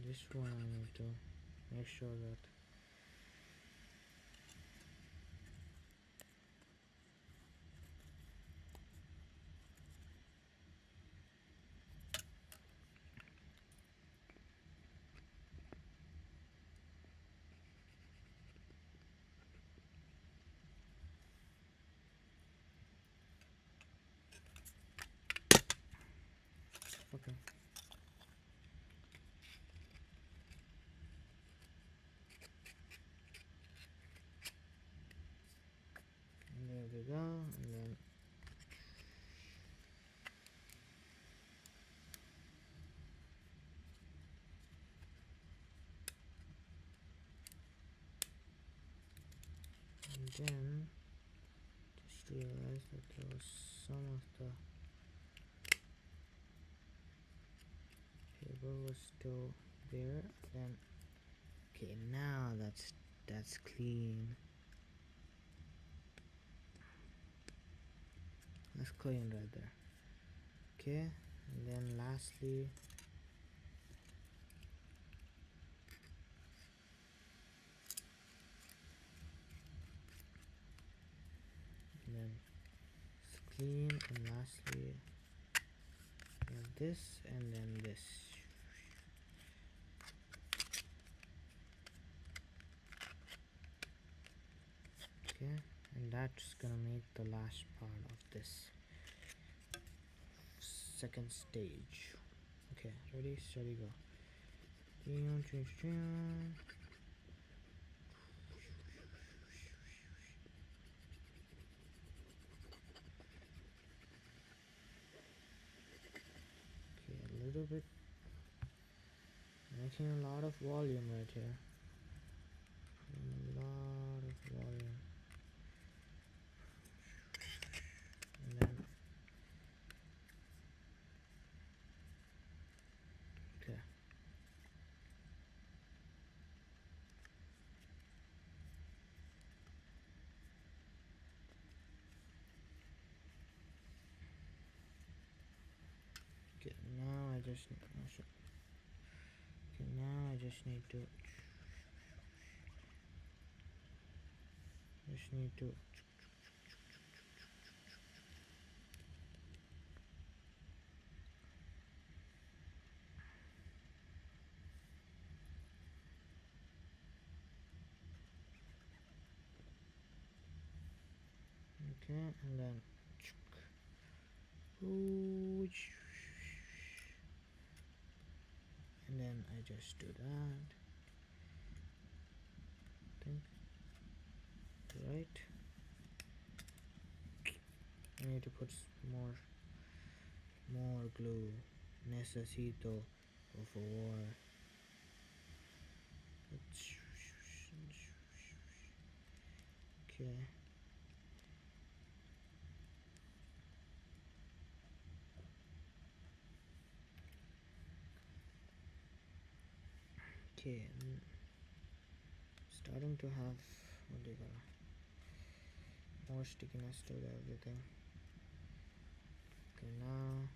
This one I need to make sure that Okay. And there we go, and then just realized that there was some of the paper was still there. Then okay, now that's clean. That's clean right there. Okay, and then lastly, and then it's clean, and lastly we have this, and then this. Okay, and that's gonna make the last part of this second stage. Okay, ready, steady, go. Okay, a little bit, making a lot of volume right here. A lot of volume. And then okay. Okay, now I just need to okay, and then and then I just do that. I think right. I need to put more glue. Necesito, por favor. Okay. Okay. Starting to have what do you call more stickiness to everything. Okay, now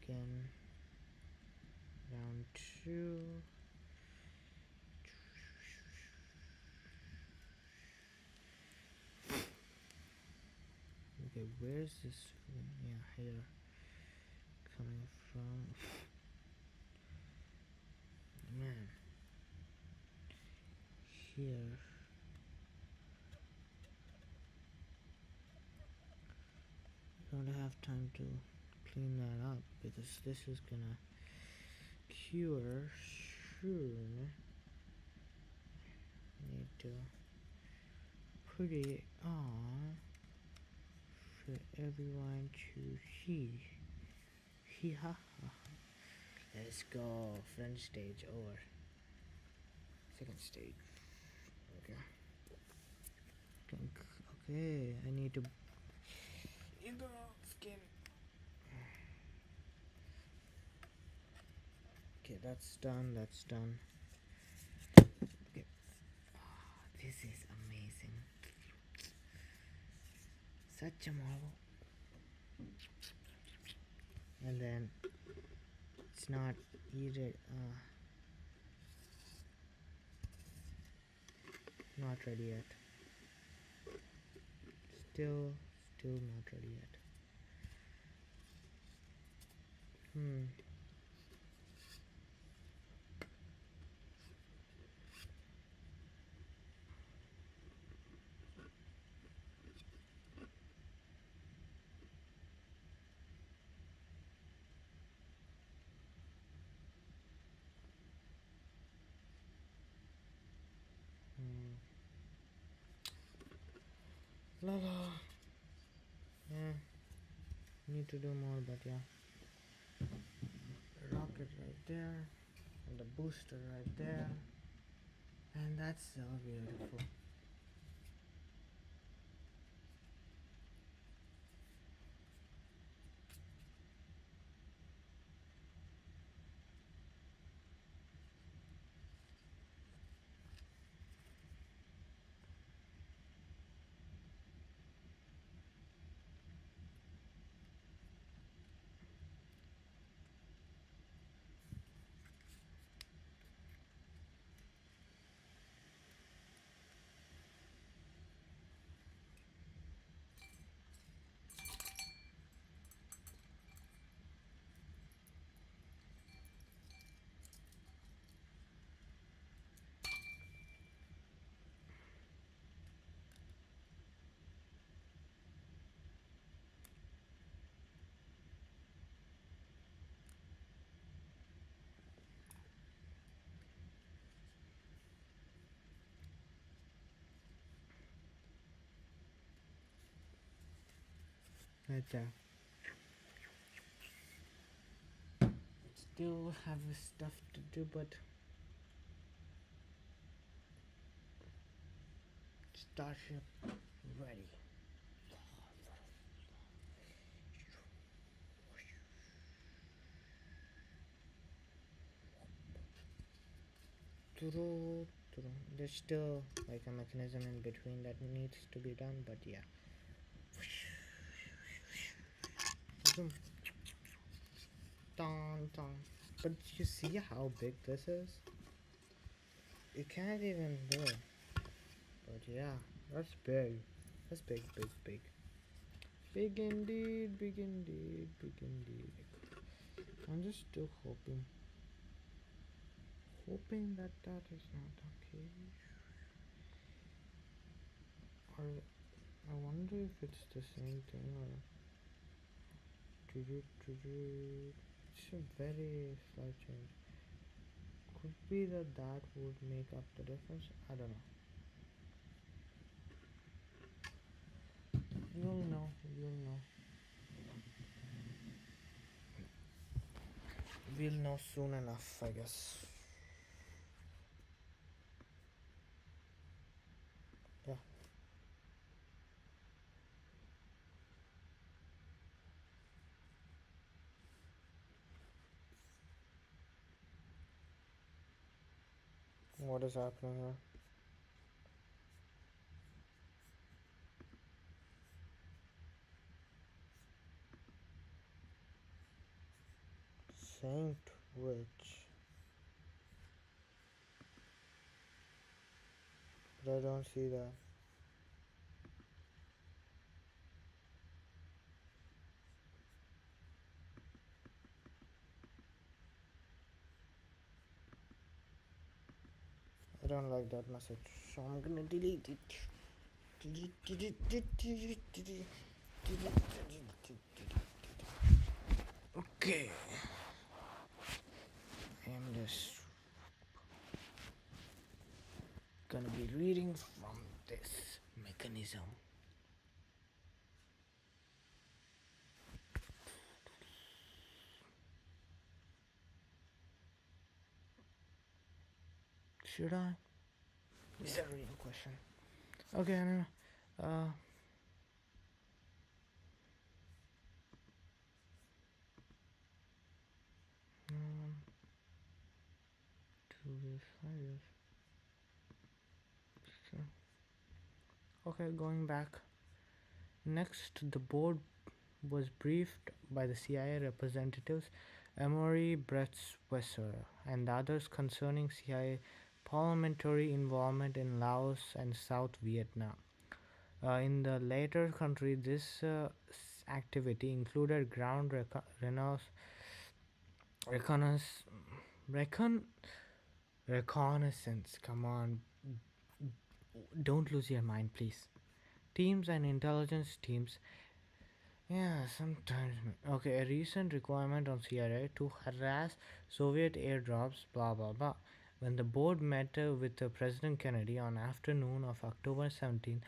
again round 2. Okay, where's this? Yeah, here coming from. Man, here. Don't have time to clean that up because this is gonna cure soon. Need to put it on for everyone to see. Ha ha. Let's go. Front stage over. Second stage. Okay. Okay, I need to in the skin. Okay, that's done. Okay. Oh, this is amazing. Such a marvel. And then it's not either not ready yet. Still not ready yet. La la. Yeah, need to do more, but yeah. Rocket right there, and the booster right there, and that's so beautiful. Right there. Still have stuff to do, but Starship ready. Turu, turu. There's still like a mechanism in between that needs to be done, but yeah. Zoom. Dun, dun. But you see how big this is? You can't even do it. But yeah, that's big. That's big, big, big. Big indeed, big indeed, big indeed. I'm just still hoping that that is not okay. Or I wonder if it's the same thing or it's a very slight change. Could be that that would make up the difference. I don't know. You'll know. You'll know. We'll know soon enough, I guess. Yeah. What is happening here? Saint Witch. But I don't see that. I don't like that message, so I'm gonna delete it. Okay. I am just gonna be reading from this mechanism. Should I? Is that a real question? Okay, anyway. Uh, um, 2 years, 5 years. Sure. Okay, going back. Next, the board was briefed by the CIA representatives Emory Bretzweiser and others concerning CIA parliamentary involvement in Laos and South Vietnam. In the latter country, this activity included ground reconnaissance. Recon- reconnaissance. Come on, don't lose your mind, please. Teams and intelligence teams. Yeah, sometimes. Okay, a recent requirement on CIA to harass Soviet airdrops, blah blah blah. When the board met with President Kennedy on afternoon of October 17,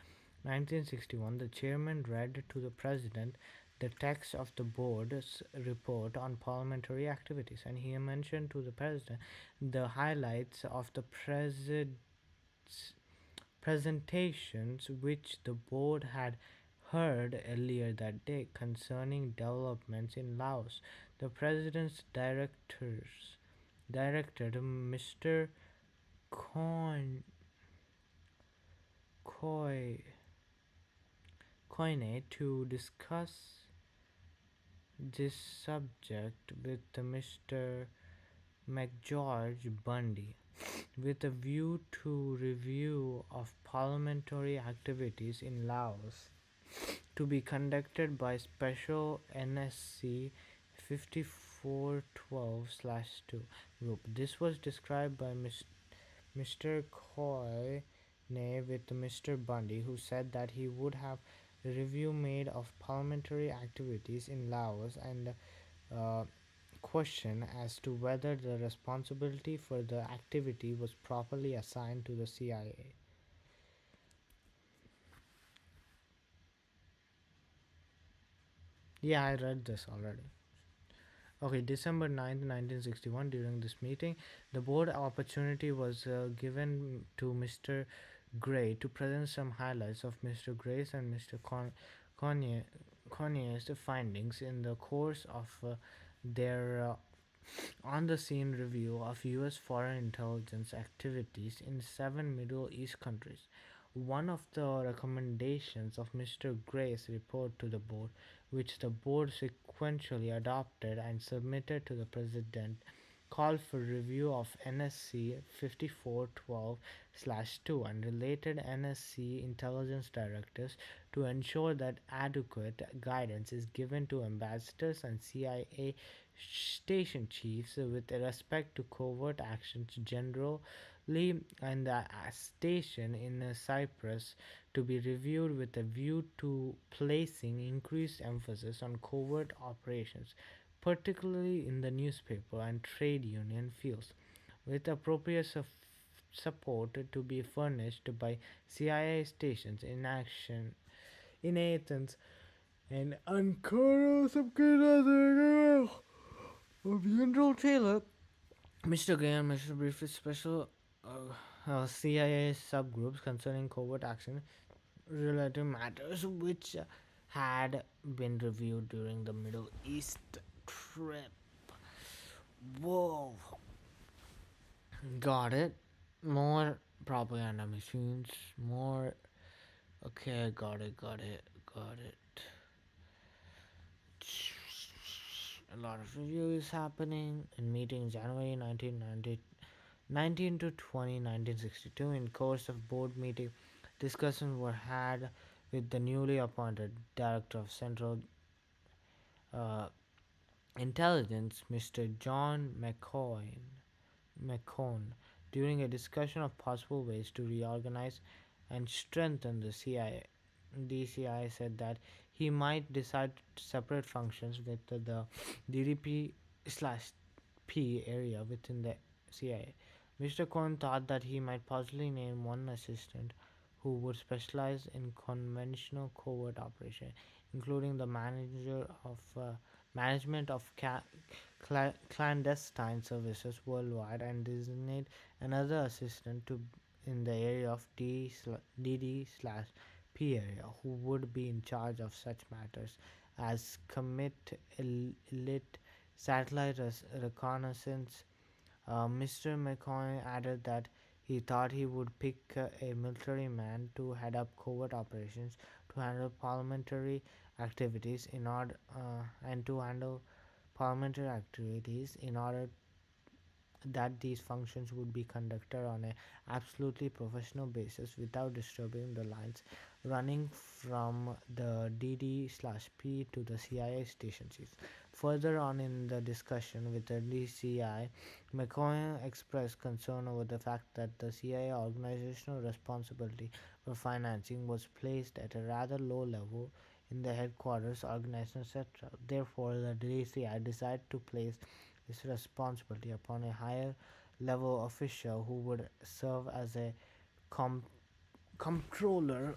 1961, the chairman read to the president the text of the board's report on parliamentary activities, and he mentioned to the president the highlights of the presentations which the board had heard earlier that day concerning developments in Laos. The president's directed Mr. Coin, Coy, Coyne to discuss this subject with Mr. McGeorge Bundy, with a view to review of parliamentary activities in Laos to be conducted by Special NSC 5412/2 group. This was described by Mr. Coy with Mr. Bundy, who said that he would have a review made of parliamentary activities in Laos and uh, question as to whether the responsibility for the activity was properly assigned to the CIA. Yeah, I read this already. Okay, December 9th, 1961, during this meeting, the board opportunity was given to Mr. Gray to present some highlights of Mr. Gray's and Mr. Conye, Conye's findings in the course of their on the scene review of U.S. foreign intelligence activities in seven Middle East countries. One of the recommendations of Mr. Gray's report to the board, which the board sequentially adopted and submitted to the president, called for review of NSC 5412/2 and related NSC intelligence directives to ensure that adequate guidance is given to ambassadors and CIA station chiefs with respect to covert actions generally, and the station in Cyprus to be reviewed with a view to placing increased emphasis on covert operations, particularly in the newspaper and trade union fields, with appropriate support to be furnished by CIA stations in action in Athens and Ankara. Of General Taylor, Mr. Gray and Mr. Brief's special CIA subgroups concerning covert action related matters which had been reviewed during the Middle East trip. Whoa, got it. More propaganda machines, more. Okay, got it. A lot of reviews happening in meeting January 1990, 19 to 20, 1962. In course of board meeting, discussions were had with the newly appointed Director of Central uh, Intelligence, Mr. John McCone, during a discussion of possible ways to reorganize and strengthen the CIA. DCI said that he might decide separate functions with the DDP slash P area within the CIA. Mr. Cohen thought that he might possibly name one assistant who would specialize in conventional covert operation, including the management of clandestine services worldwide, and designate another assistant to in the area of DD slash P area who would be in charge of such matters as commit elite satellite reconnaissance. Mr. McCoy added that he thought he would pick a military man to head up covert operations to handle parliamentary activities in order and to handle parliamentary activities in order that these functions would be conducted on an absolutely professional basis without disturbing the lines running from the DD slash P to the CIA station chiefs. Further on in the discussion with the DCI, McCoy expressed concern over the fact that the CIA organizational responsibility for financing was placed at a rather low level in the headquarters organization, etc. Therefore, the DCI decided to place this responsibility upon a higher level official who would serve as a comptroller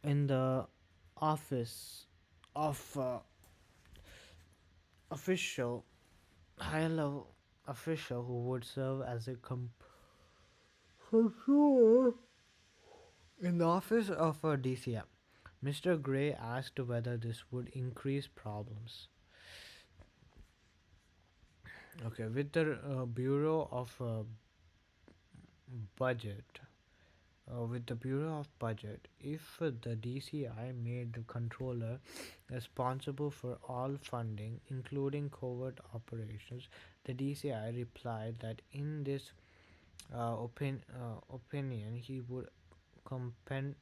in the office of official high level official who would serve as a controller in the office of a DCM. Mr. Gray asked whether this would increase problems. Okay, with the Bureau of Budget, with the Bureau of Budget, if the DCI made the controller responsible for all funding, including covert operations, the DCI replied that in this opinion he would compen-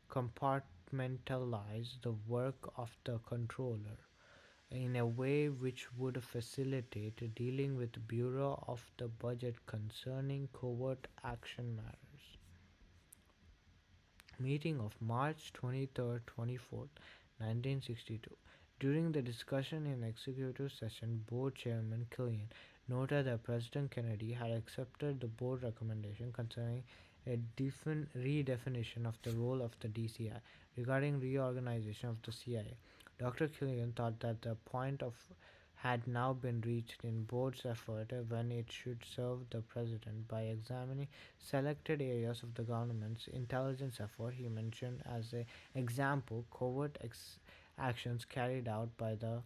compartmentalize the work of the controller in a way which would facilitate dealing with the Bureau of the Budget concerning covert action matters. Meeting of March 23rd, 24th, 1962. During the discussion in executive session, board chairman Killian noted that President Kennedy had accepted the board recommendation concerning a redefinition of the role of the DCI regarding reorganization of the CIA. Dr. Killian thought that the point of had now been reached in board's effort when it should serve the president by examining selected areas of the government's intelligence effort. He mentioned as an example covert actions carried out by the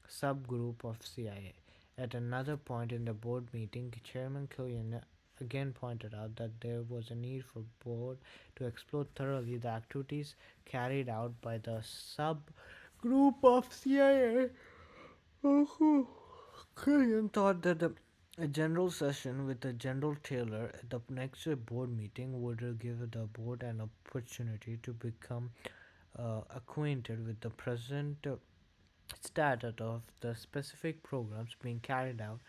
subgroup of CIA. At another point in the board meeting, Chairman Killian again pointed out that there was a need for board to explore thoroughly the activities carried out by the subgroup of CIA. Killian thought that a general session with the General Taylor at the next board meeting would give the board an opportunity to become acquainted with the present status of the specific programs being carried out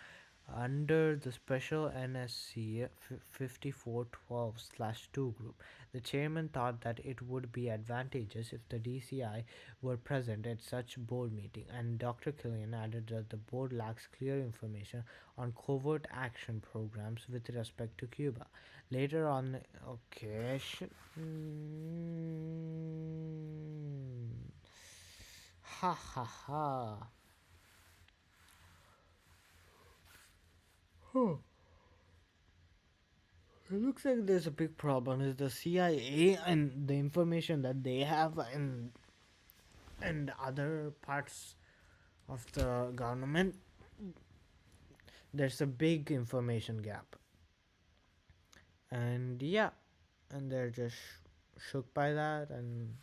under the special NSC 5412/2 group. The chairman thought that it would be advantageous if the DCI were present at such board meeting, and Dr. Killian added that the board lacks clear information on covert action programs with respect to Cuba. Later on, okay, ha ha ha. Huh. It looks like there's a big problem is the CIA and the information that they have and other parts of the government. There's a big information gap. And yeah, and they're just shook by that and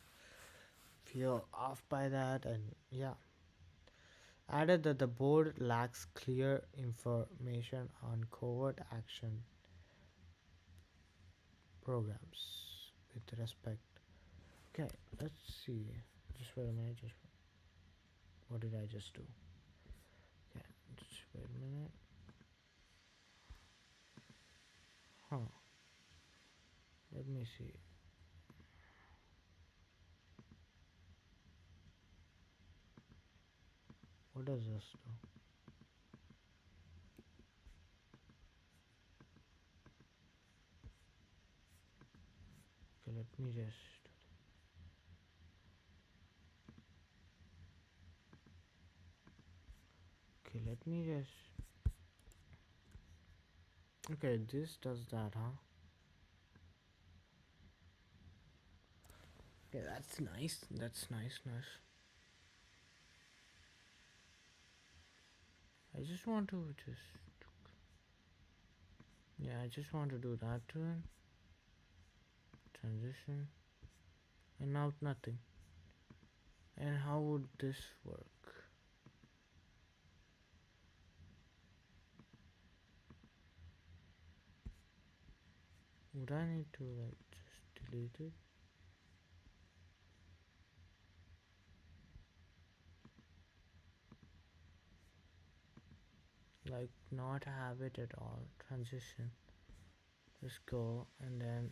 feel off by that, and yeah. Added that the board lacks clear information on covert action programs with respect. Okay, let's see. Just wait a minute. Just what did I just do? Okay, just wait a minute. Huh. Let me see. What does this do? Okay, let me just. Okay, let me just. Okay, this does that, huh? Okay, that's nice. That's nice. I just want to just. Yeah, I just want to do that to him. Transition. And now nothing. And how would this work? Would I need to like just delete it? Like not have it at all. Transition. Just go and then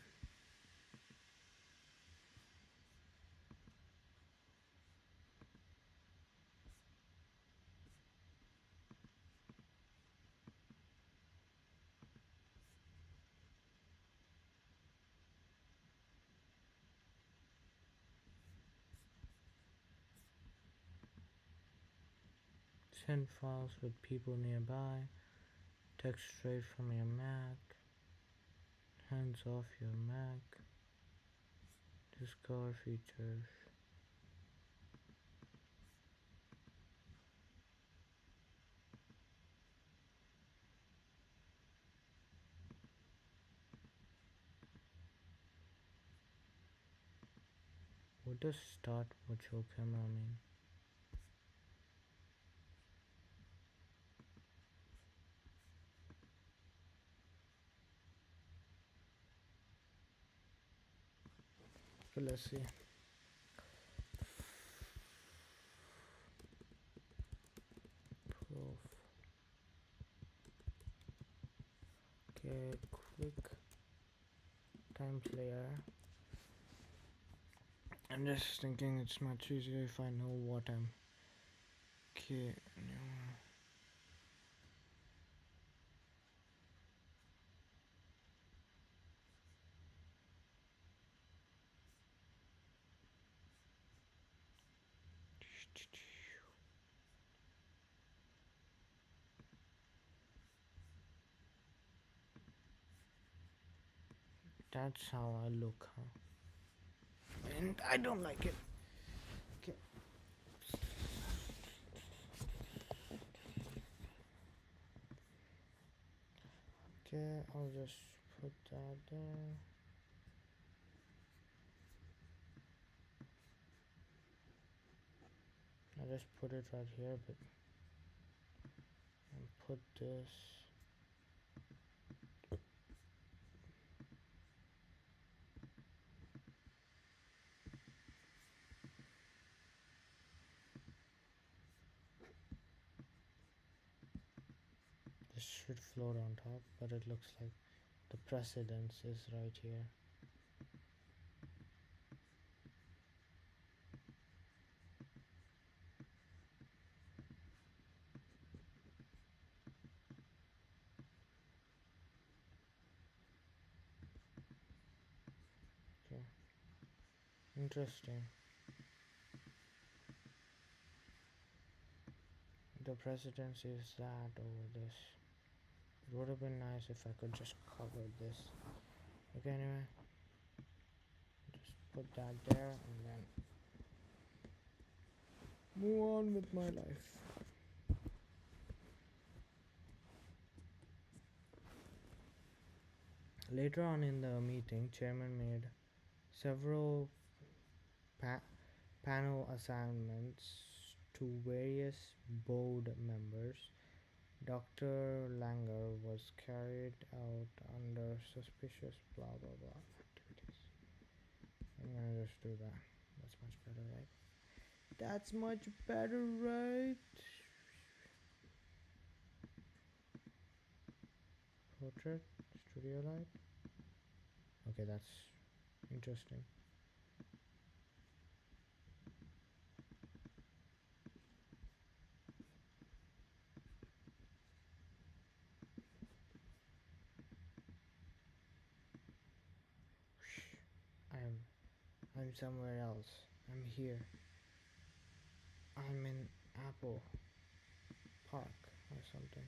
Send files with people nearby. Text straight from your Mac. Hands off your Mac. Discover features. What does start virtual camera mean? Okay, let's see. Proof. Okay, quick time player. I'm just thinking it's much easier if I know what I'm. Okay. That's how I look, huh? And I don't like it. Okay. Okay, I'll just put that there. I just put it right here, but and put this. This should float on top, but it looks like the precedence is right here. Okay. Interesting. The precedence is that over this. It would have been nice if I could just cover this. Okay, anyway. Just put that there and then move on with my life. Later on in the meeting, chairman made several panel assignments to various board members. Dr. Langer was carried out under suspicious blah blah blah activities. I'm gonna just do that. That's much better, right? That's much better, right? Portrait, studio light. Okay, that's interesting. I'm somewhere else. I'm here. I'm in Apple Park or something.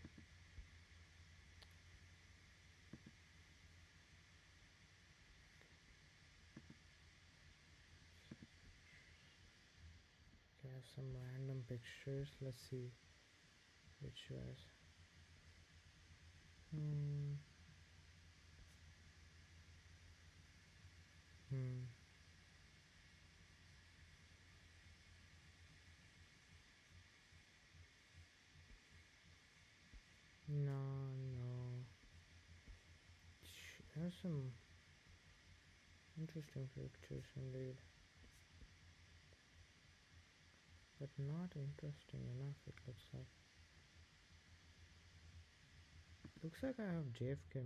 Okay, I have some random pictures. Let's see which was. Hmm. Hmm. No, no. There's some interesting pictures indeed. But not interesting enough, it looks like. Looks like I have JFK.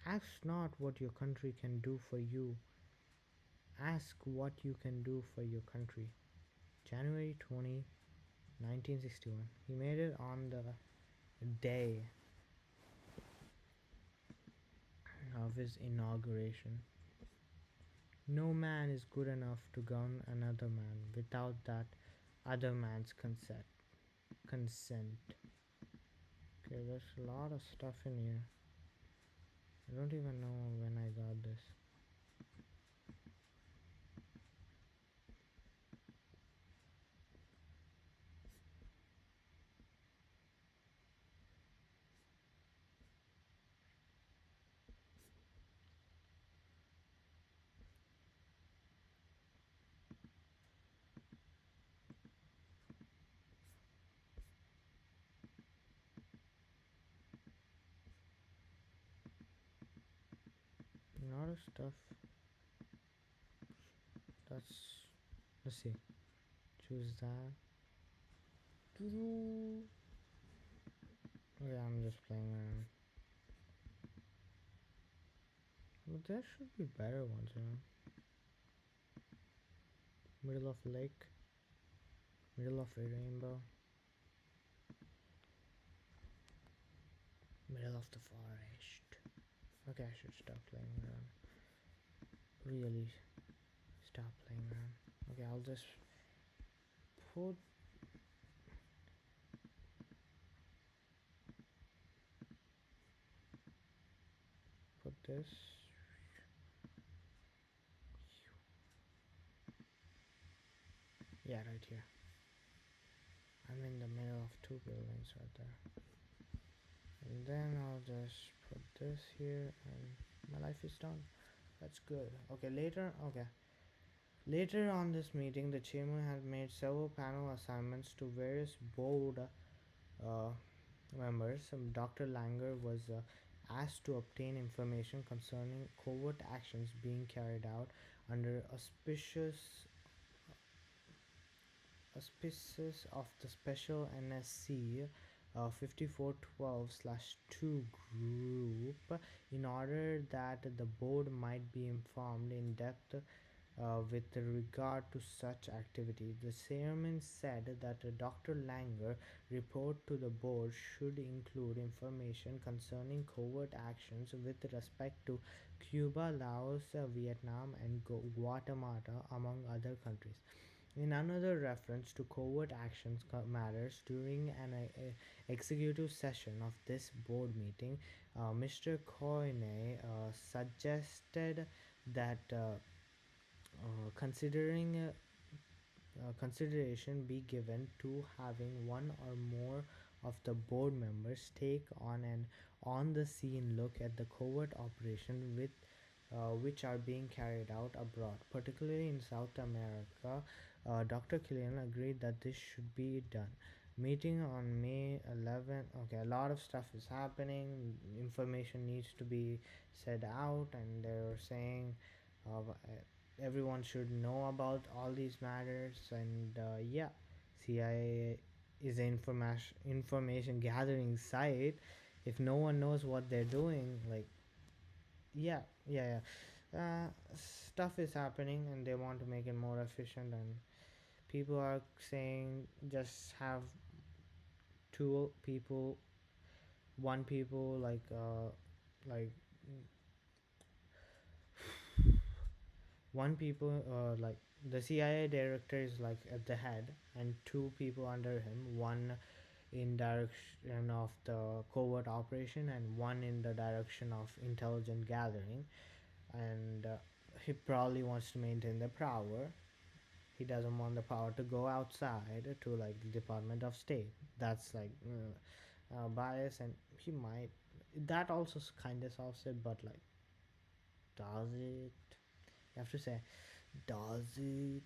Ask not what your country can do for you. Ask what you can do for your country. January 20, 1961. He made it on the day of his inauguration. No man is good enough to govern another man without that other man's consent. consent. Okay, there's a lot of stuff in here. I don't even know when I got this. A lot of stuff. Let's see. Choose that. Okay, I'm just playing around. But there should be better ones, Middle of lake, middle of a rainbow, middle of the forest. Okay, I should stop playing around. Really stop playing around. Okay, I'll just put this. Yeah, right here. I'm in the middle of two buildings right there. And then I'll just put this here and my life is done. That's good. Okay, later on this meeting, the chairman had made several panel assignments to various board uh, members. Dr. Langer was asked to obtain information concerning covert actions being carried out under auspices of the special NSC 5412/2 group, in order that the board might be informed in depth with regard to such activity. The chairman said that Dr. Langer report to the board should include information concerning covert actions with respect to Cuba, Laos, Vietnam, and Guatemala, among other countries. In another reference to covert actions matters during an executive session of this board meeting, Mr. Coyne suggested that consideration be given to having one or more of the board members take on an on-the-scene look at the covert operation which are being carried out abroad, particularly in South America. Dr. Killian agreed that this should be done. Meeting on May 11th. Okay, a lot of stuff is happening. Information needs to be said out, and they're saying everyone should know about all these matters. And yeah, CIA is an information gathering site. If no one knows what they're doing, like, yeah, stuff is happening and they want to make it more efficient, and people are saying just have two people, one people, like one people, like the CIA director is like at the head, and two people under him, one in direction of the covert operation and one in the direction of intelligent gathering. And he probably wants to maintain the power. He doesn't want the power to go outside to like the Department of State. That's like bias, and he might, that also kind of solves it, but like, does it? You have to say, does it?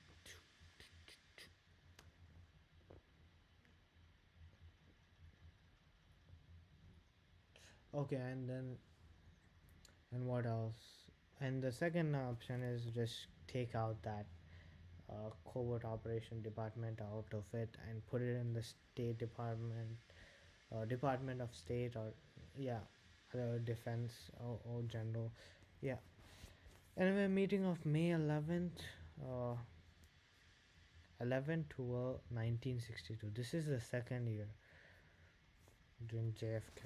Okay, and what else? And the second option is just take out that covert operation department out of it and put it in the State Department, Department of State, or yeah, defense, or general. Yeah. Anyway, meeting of May 11th, 11/12 1962. This is the second year during JFK,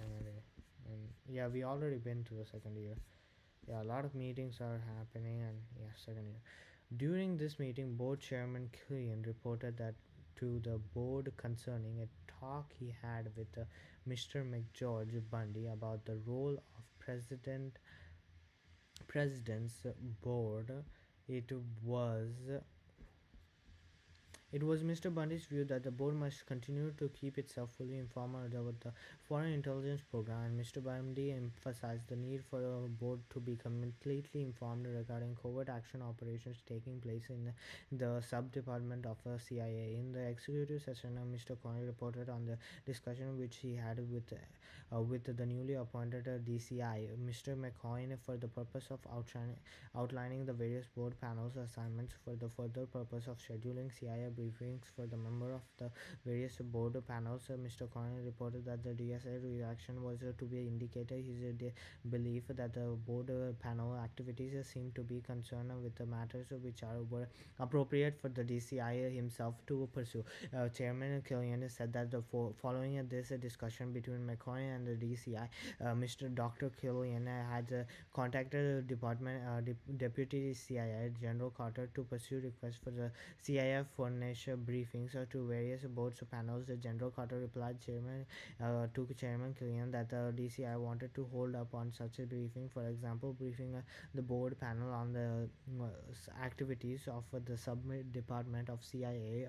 and yeah, we already been to the second year. Yeah, a lot of meetings are happening, and yeah, second year. During this meeting, board chairman Killian reported that to the board concerning a talk he had with Mr. McGeorge Bundy about the role of president's board. It was it was Mr. Bundy's view that the board must continue to keep itself fully informed about the foreign intelligence program, and Mr. Bundy emphasized the need for a board to be completely informed regarding covert action operations taking place in the sub-department of CIA. In the executive session, Mr. Coney reported on the discussion which he had with the newly appointed DCI, Mr. McCoy, for the purpose of outlining the various board panels assignments for the further purpose of scheduling CIA briefings for the member of the various board panels. Mr. Conner reported that the DSA reaction was to be indicated his belief that the board panel activities seem to be concerned with the matters which were appropriate for the DCI himself to pursue. Chairman Killian said that following this discussion between McCoy and the DCI, Mr. Dr. Killian had contacted the Deputy CIA General Carter to pursue requests for the CIA furnish briefings to various boards panels. General Carter replied to Chairman Killian that the DCI wanted to hold up on such a briefing, for example, briefing the board panel on the activities of the sub-department of CIA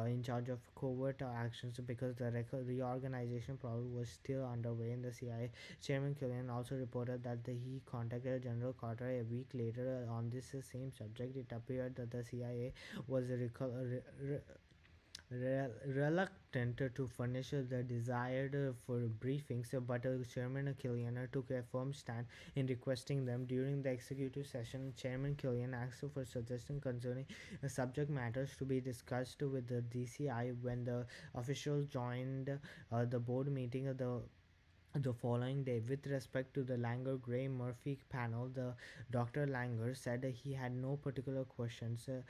in charge of covert actions, because the reorganization process was still underway in the CIA. Chairman Killian also reported that he contacted General Carter a week later on this same subject. It appeared that the CIA was reluctant to furnish the desired for briefings, but Chairman Killian took a firm stand in requesting them. During the executive session, Chairman Killian asked for suggestions concerning subject matters to be discussed with the DCI. When the officials joined the board meeting, the following day, with respect to the Langer Gray Murphy panel, the Dr. Langer said he had no particular questions to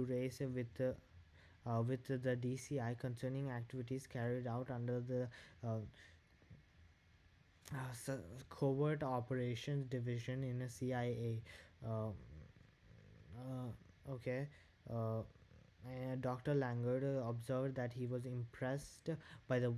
raise with the DCI concerning activities carried out under the uh, Covert Operations Division in a CIA. Uh, okay. Uh, Dr. Langer observed that he was impressed by the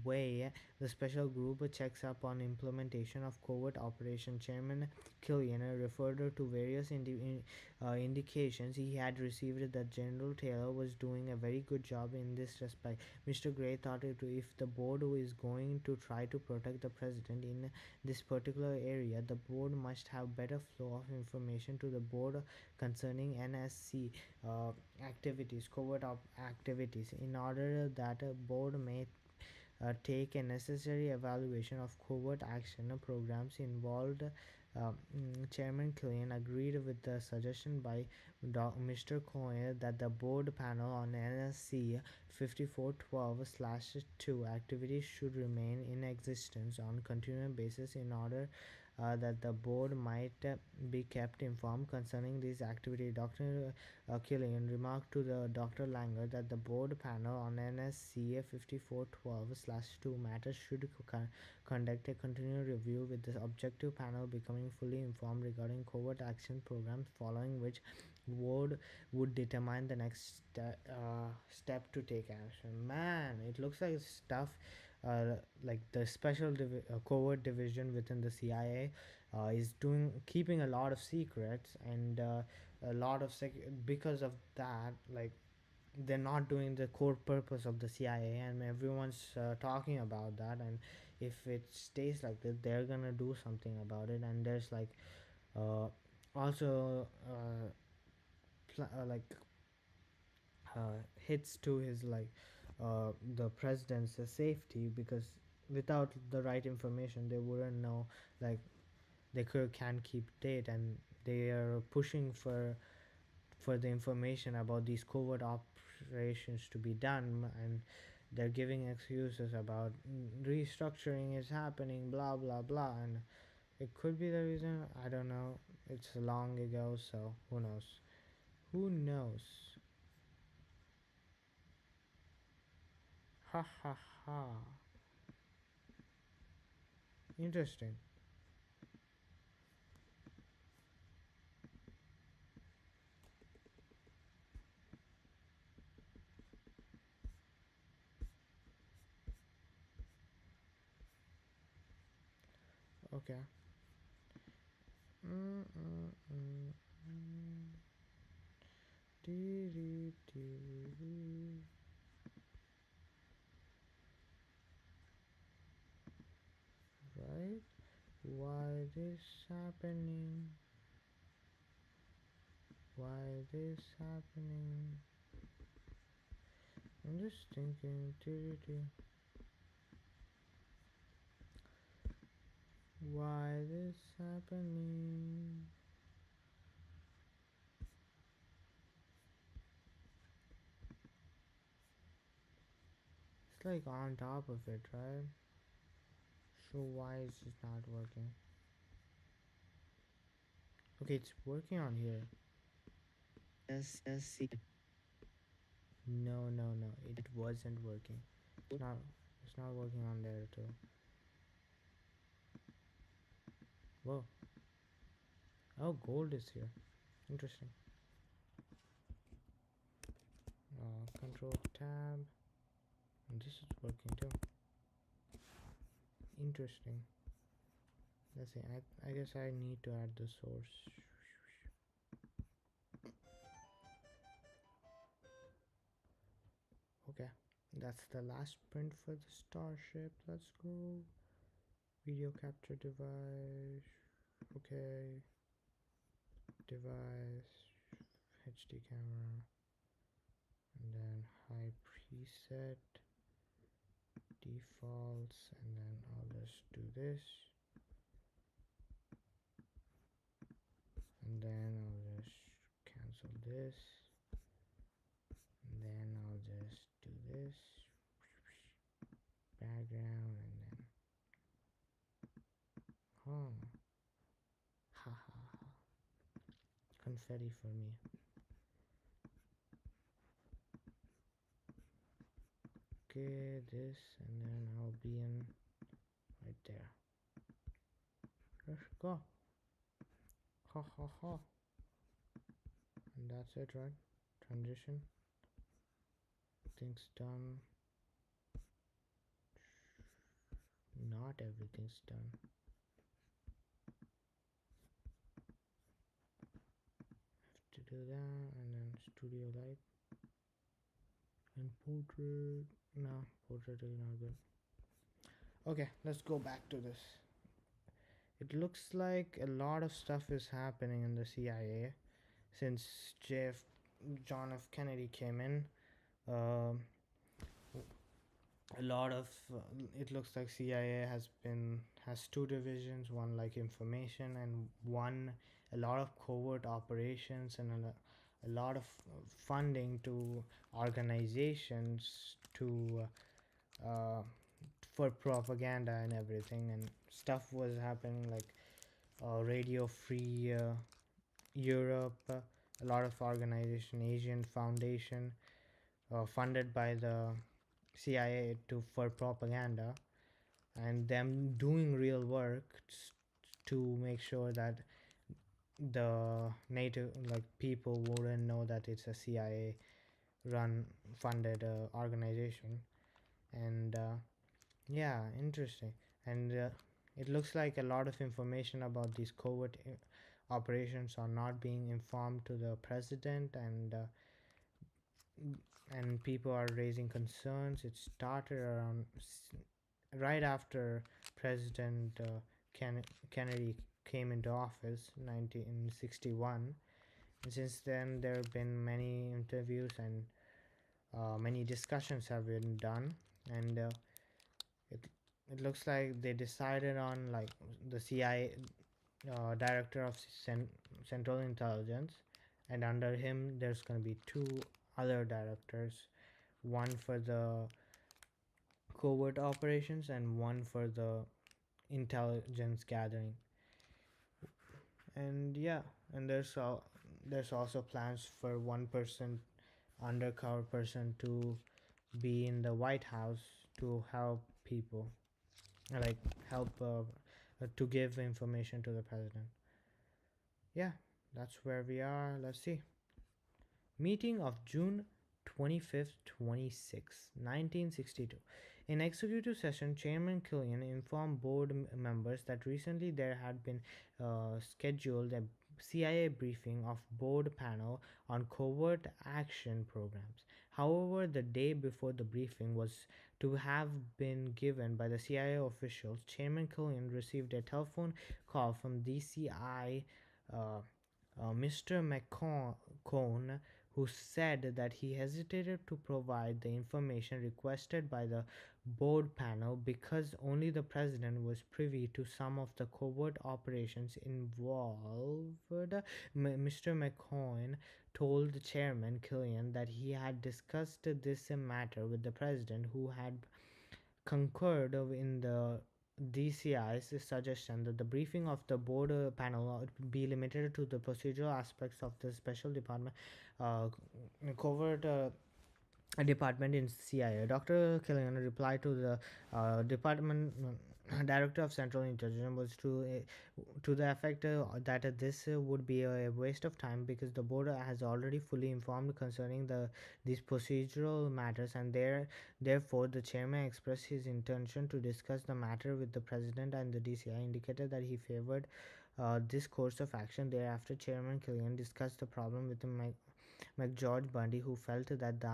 way the special group checks up on implementation of covert operation. Chairman Killian referred to various indications he had received that General Taylor was doing a very good job in this respect. Mr. Gray thought if the board is going to try to protect the president in this particular area, the board must have better flow of information to the board concerning NSC activities, activities, in order that a board may take a necessary evaluation of covert action programs involved. Chairman Killian agreed with the suggestion by Mr. Coyne that the board panel on NSC 5412/2 activities should remain in existence on a continuing basis in order that the board might be kept informed concerning these activities. Dr. Killian remarked to the Dr. Langer that the board panel on NSCA 5412/2 matters should conduct a continual review, with the objective panel becoming fully informed regarding covert action programs, following which board would determine the next step to take action. Man, it looks like stuff like the covert division within the CIA is keeping a lot of secrets, and a lot of because of that, like, they're not doing the core purpose of the CIA, and everyone's talking about that. And if it stays like that, they're gonna do something about it. And there's like also like hits to his the president's safety, because without the right information they wouldn't know, like, can keep date, and they are pushing for the information about these covert operations to be done, and they're giving excuses about restructuring is happening, blah blah blah. And it could be the reason, I don't know, it's long ago, so who knows. Ha ha ha. Interesting. Okay. Mm, mm, mm, mm. Dee, dee, dee, dee. Right? Why this happening? Why this happening? I'm just thinking. Dee, dee, dee. Why this happening? It's like on top of it, right? So why is it not working? Okay, it's working on here.
Yes, yes, see.
No, no, no. It wasn't working. It's not. It's not working on there too. Whoa. Oh, gold is here. Interesting. Control tab. And this is working too. Interesting. Let's see. I guess I need to add the source. Okay. That's the last print for the Starship. Let's go. Video capture device. Okay. Device. HD camera. And then high preset. Defaults. And then I'll just do this. And then I'll just cancel this. And then I'll just do this. Background and then ha ha ha. Confetti for me. Okay, this and then I'll be in right there. Let's go. Ha ha ha. And that's it, right? Transition. Things done. Not everything's done. Have to do that and then studio light and portrait. No, portrait is not good. Okay, let's go back to this. It looks like a lot of stuff is happening in the CIA since John F. Kennedy came in. Um a lot of it looks like CIA has two divisions, one like information and one a lot of covert operations and a lot of funding to organizations to uh, for propaganda and everything, and stuff was happening like Radio Free Europe, a lot of organization, Asian Foundation, funded by the CIA for propaganda, and them doing real work to make sure that the native like people wouldn't know that it's a CIA run funded organization. And yeah, interesting. And it looks like a lot of information about these covert operations are not being informed to the president, and people are raising concerns. It started around right after President Kennedy came into office, 1961. And since then, there have been many interviews and many discussions have been done, and it it looks like they decided on like the CIA director of Central Intelligence, and under him there's going to be two other directors, one for the covert operations and one for the intelligence gathering. And yeah, and there's also plans for one person, undercover person, to be in the White House to help people, like help to give information to the president. Yeah, that's where we are. Let's see. Meeting of June 25th, 1962. In executive session, Chairman Killian informed board members that recently there had been scheduled a CIA briefing of board panel on covert action programs. However, the day before the briefing was to have been given by the CIA officials, Chairman Killian received a telephone call from DCI uh, Mr. McCone, who said that he hesitated to provide the information requested by the board panel because only the president was privy to some of the covert operations involved. Mr. McCone told the chairman Killian that he had discussed this matter with the president, who had concurred in the DCI's suggestion that the briefing of the board panel be limited to the procedural aspects of the special department uh, covert department in CIA. Dr. Killian replied to the department director of Central Intelligence was to the effect that this would be a waste of time because the board has already fully informed concerning these procedural matters, and therefore the chairman expressed his intention to discuss the matter with the president, and the DCI indicated that he favored this course of action. Thereafter, Chairman Killian discussed the problem with the McGeorge Bundy, who felt that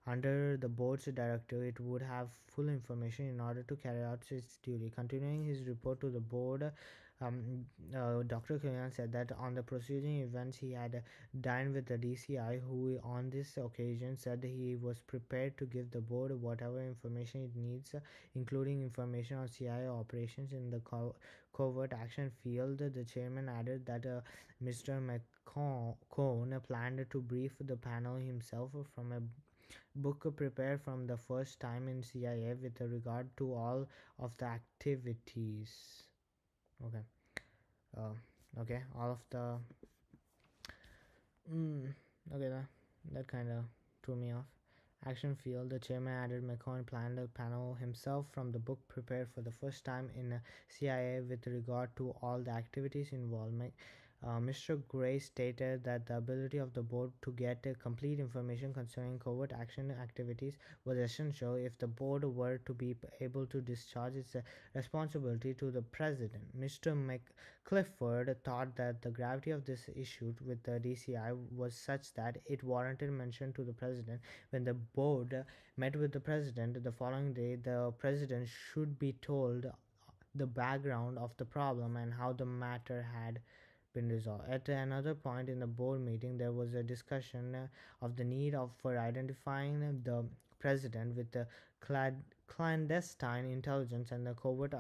under the board's directive, it would have full information in order to carry out its duty. Continuing his report to the board, Dr. Killian said that on the preceding events, he had dined with the DCI, who on this occasion said he was prepared to give the board whatever information it needs, including information on CIA operations in the covert action field. The chairman added that Mr. McCone planned to brief the panel himself from a book prepared from the first time in CIA with regard to all of the activities. Okay. Okay, all of the. Okay, that kind of threw me off. Action field. The chairman added McCoy planned a panel himself from the book prepared for the first time in CIA with regard to all the activities involved. Mr. Gray stated that the ability of the board to get complete information concerning covert action activities was essential if the board were to be able to discharge its responsibility to the president. Mr. Clifford thought that the gravity of this issue with the DCI was such that it warranted mention to the president. When the board met with the president the following day, the president should be told the background of the problem and how the matter had been resolved. At another point in the board meeting, there was a discussion of the need for identifying the president with the clandestine intelligence and the covert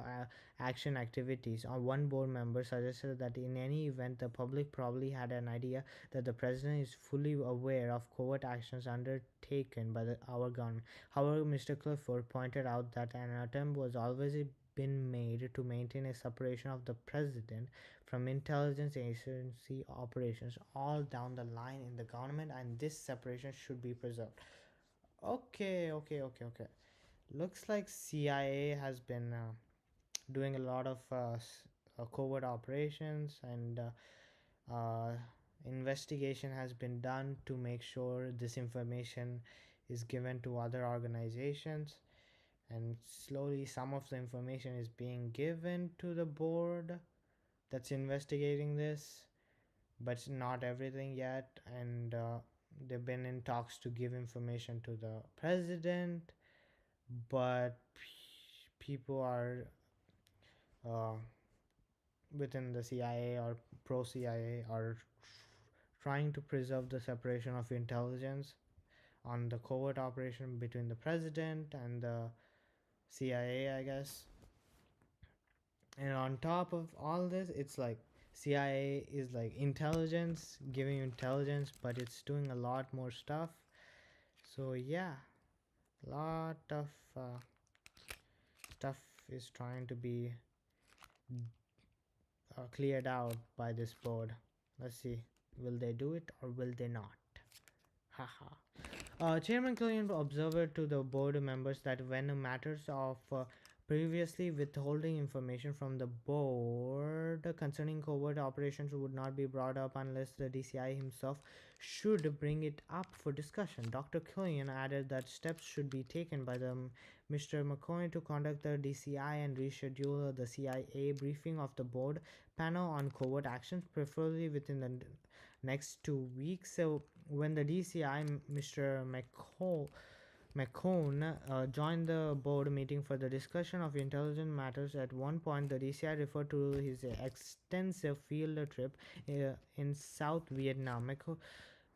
action activities. One board member suggested that in any event, the public probably had an idea that the president is fully aware of covert actions undertaken by our government. However, Mr. Clifford pointed out that an attempt was always been made to maintain a separation of the president from intelligence agency operations all down the line in the government, and this separation should be preserved. Okay. Looks like CIA has been doing a lot of covert operations, and investigation has been done to make sure this information is given to other organizations, and slowly some of the information is being given to the board that's investigating this, but not everything yet. And they've been in talks to give information to the president, but people are uh, within the CIA or pro CIA are trying to preserve the separation of intelligence on the covert operation between the president and the CIA, I guess. And on top of all this, it's like CIA is like intelligence, giving you intelligence, but it's doing a lot more stuff. So yeah, a lot of stuff is trying to be cleared out by this board. Let's see, will they do it or will they not? Haha. Chairman Killian observed to the board members that when matters of previously withholding information from the board concerning covert operations would not be brought up unless the DCI himself should bring it up for discussion. Dr. Killian added that steps should be taken by the Mr. McCoy to conduct the DCI and reschedule the CIA briefing of the board panel on covert actions, preferably within the next 2 weeks. So, when the DCI, Mr. McCone joined the board meeting for the discussion of intelligence matters. At one point, the DCI referred to his extensive field trip in South Vietnam.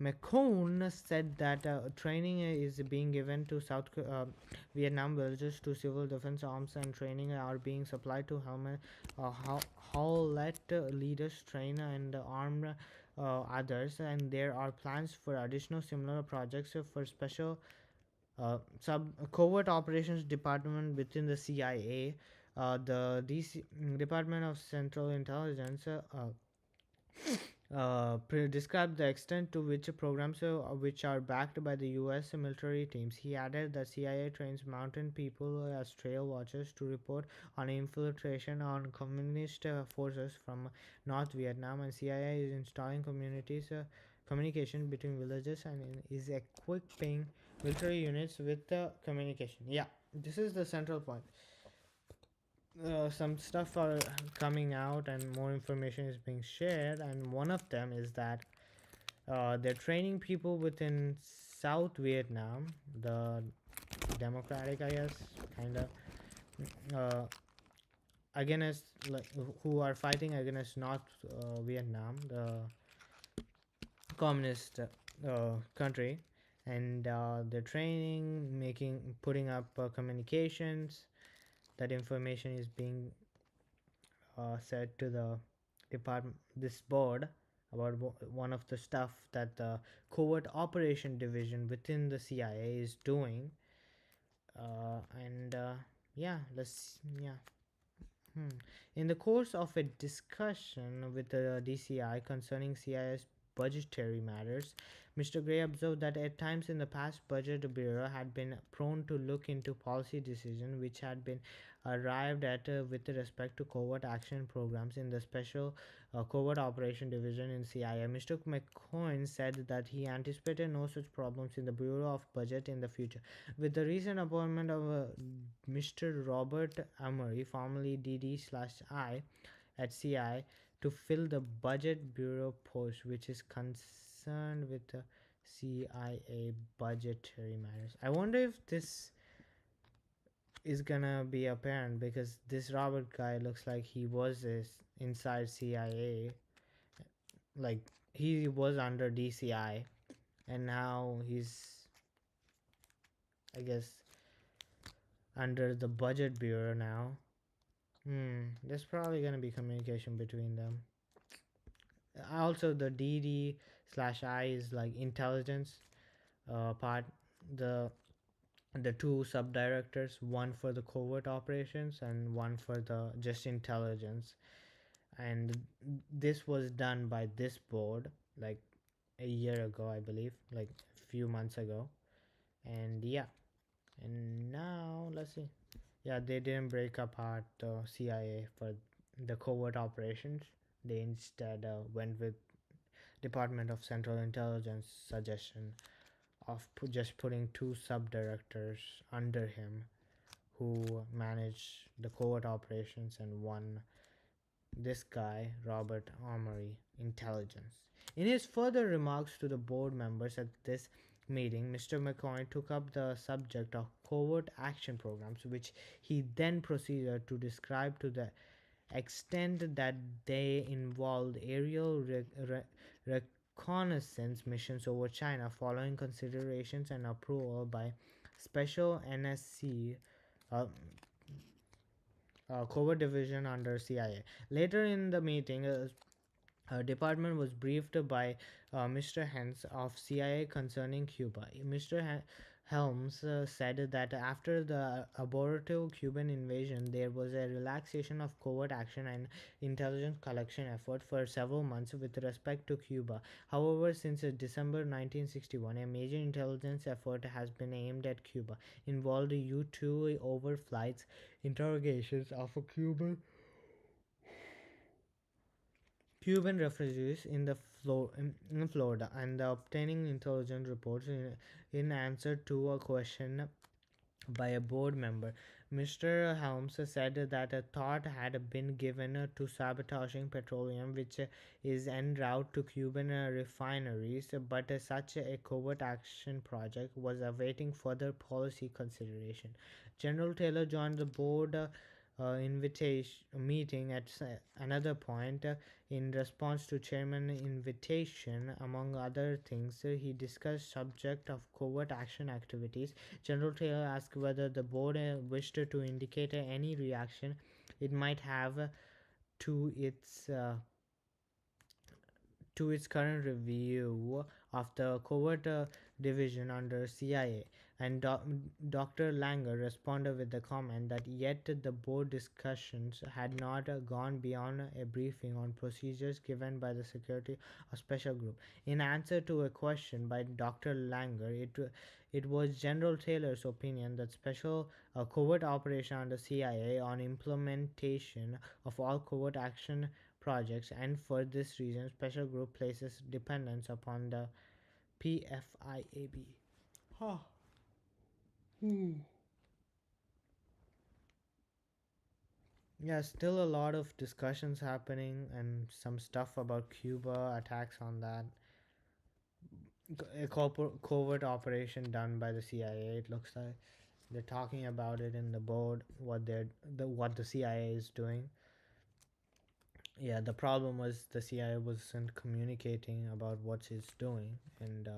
McCone said that training is being given to South Vietnam villages to civil defense arms and training are being supplied to Howlett leaders train and arm others, and there are plans for additional similar projects for special sub covert operations department within the CIA. The Department of Central Intelligence described the extent to which programs which are backed by the U.S. military teams. He added that CIA trains mountain people as trail watchers to report on infiltration on communist forces from North Vietnam, and CIA is installing communication between villages and is equipping military units with the communication. Yeah, this is the central point. Some stuff are coming out and more information is being shared, and one of them is that they're training people within South Vietnam, the democratic, I guess, kind of, uh, against, like, who are fighting against North Vietnam, the communist country, and they're training, putting up communications. That information is being said to the this board about one of the stuff that the covert operation division within the CIA is doing. And yeah, let's yeah. In the course of a discussion with the DCI concerning CIS budgetary matters, Mr. Gray observed that at times in the past, Budget Bureau had been prone to look into policy decisions which had been arrived at with respect to covert action programs in the Special Covert Operation Division in CIA. Mr. McCoy said that he anticipated no such problems in the Bureau of Budget in the future. With the recent appointment of Mr. Robert Amory, formerly DD/I at CI, to fill the Budget Bureau post, which is concerned with the CIA budgetary matters. I wonder if this is gonna be apparent, because this Robert guy looks like he was inside CIA, like he was under DCI, and now he's, I guess, under the Budget Bureau now. There's probably gonna be communication between them. Also, the DD/I is like intelligence part. The two sub directors, one for the covert operations and one for the just intelligence, and this was done by this board like a year ago, I believe, like a few months ago. And yeah, and now let's see. Yeah, they didn't break apart the CIA for the covert operations. They instead went with Department of Central Intelligence suggestion of just putting two sub-directors under him who manage the covert operations, and one, this guy Robert Armory, intelligence. In his further remarks to the board members at this meeting, Mr. McCoy took up the subject of covert action programs, which he then proceeded to describe to the extent that they involved aerial reconnaissance missions over China, following considerations and approval by special NSC uh, covert division under CIA. Later in the meeting, department was briefed by Mr. Hens of CIA concerning Cuba. Mr. Helms said that after the abortive Cuban invasion, there was a relaxation of covert action and intelligence collection effort for several months with respect to Cuba. However, since December 1961, a major intelligence effort has been aimed at Cuba, involved U-2 overflights, interrogations of Cuban refugees in the in Florida, and obtaining intelligence reports in answer to a question by a board member. Mr. Helms said that a thought had been given to sabotaging petroleum, which is en route to Cuban refineries, but such a covert action project was awaiting further policy consideration. General Taylor joined the board invitation meeting at another point. In response to chairman invitation, among other things, he discussed subject of covert action activities. General Taylor asked whether the board wished to indicate any reaction it might have to its uh, to its current review of the covert division under CIA, and Dr. Langer responded with the comment that yet the board discussions had not gone beyond a briefing on procedures given by the security of special group. In answer to a question by Dr. Langer, it was General Taylor's opinion that special covert operation under CIA on implementation of all covert action projects, and for this reason special group places dependence upon the PFIAB. Huh. Yeah, still a lot of discussions happening and some stuff about Cuba attacks on that. A covert operation done by the CIA. It looks like they're talking about it in the board. What the CIA is doing. Yeah, the problem was the CIA wasn't communicating about what it's doing, and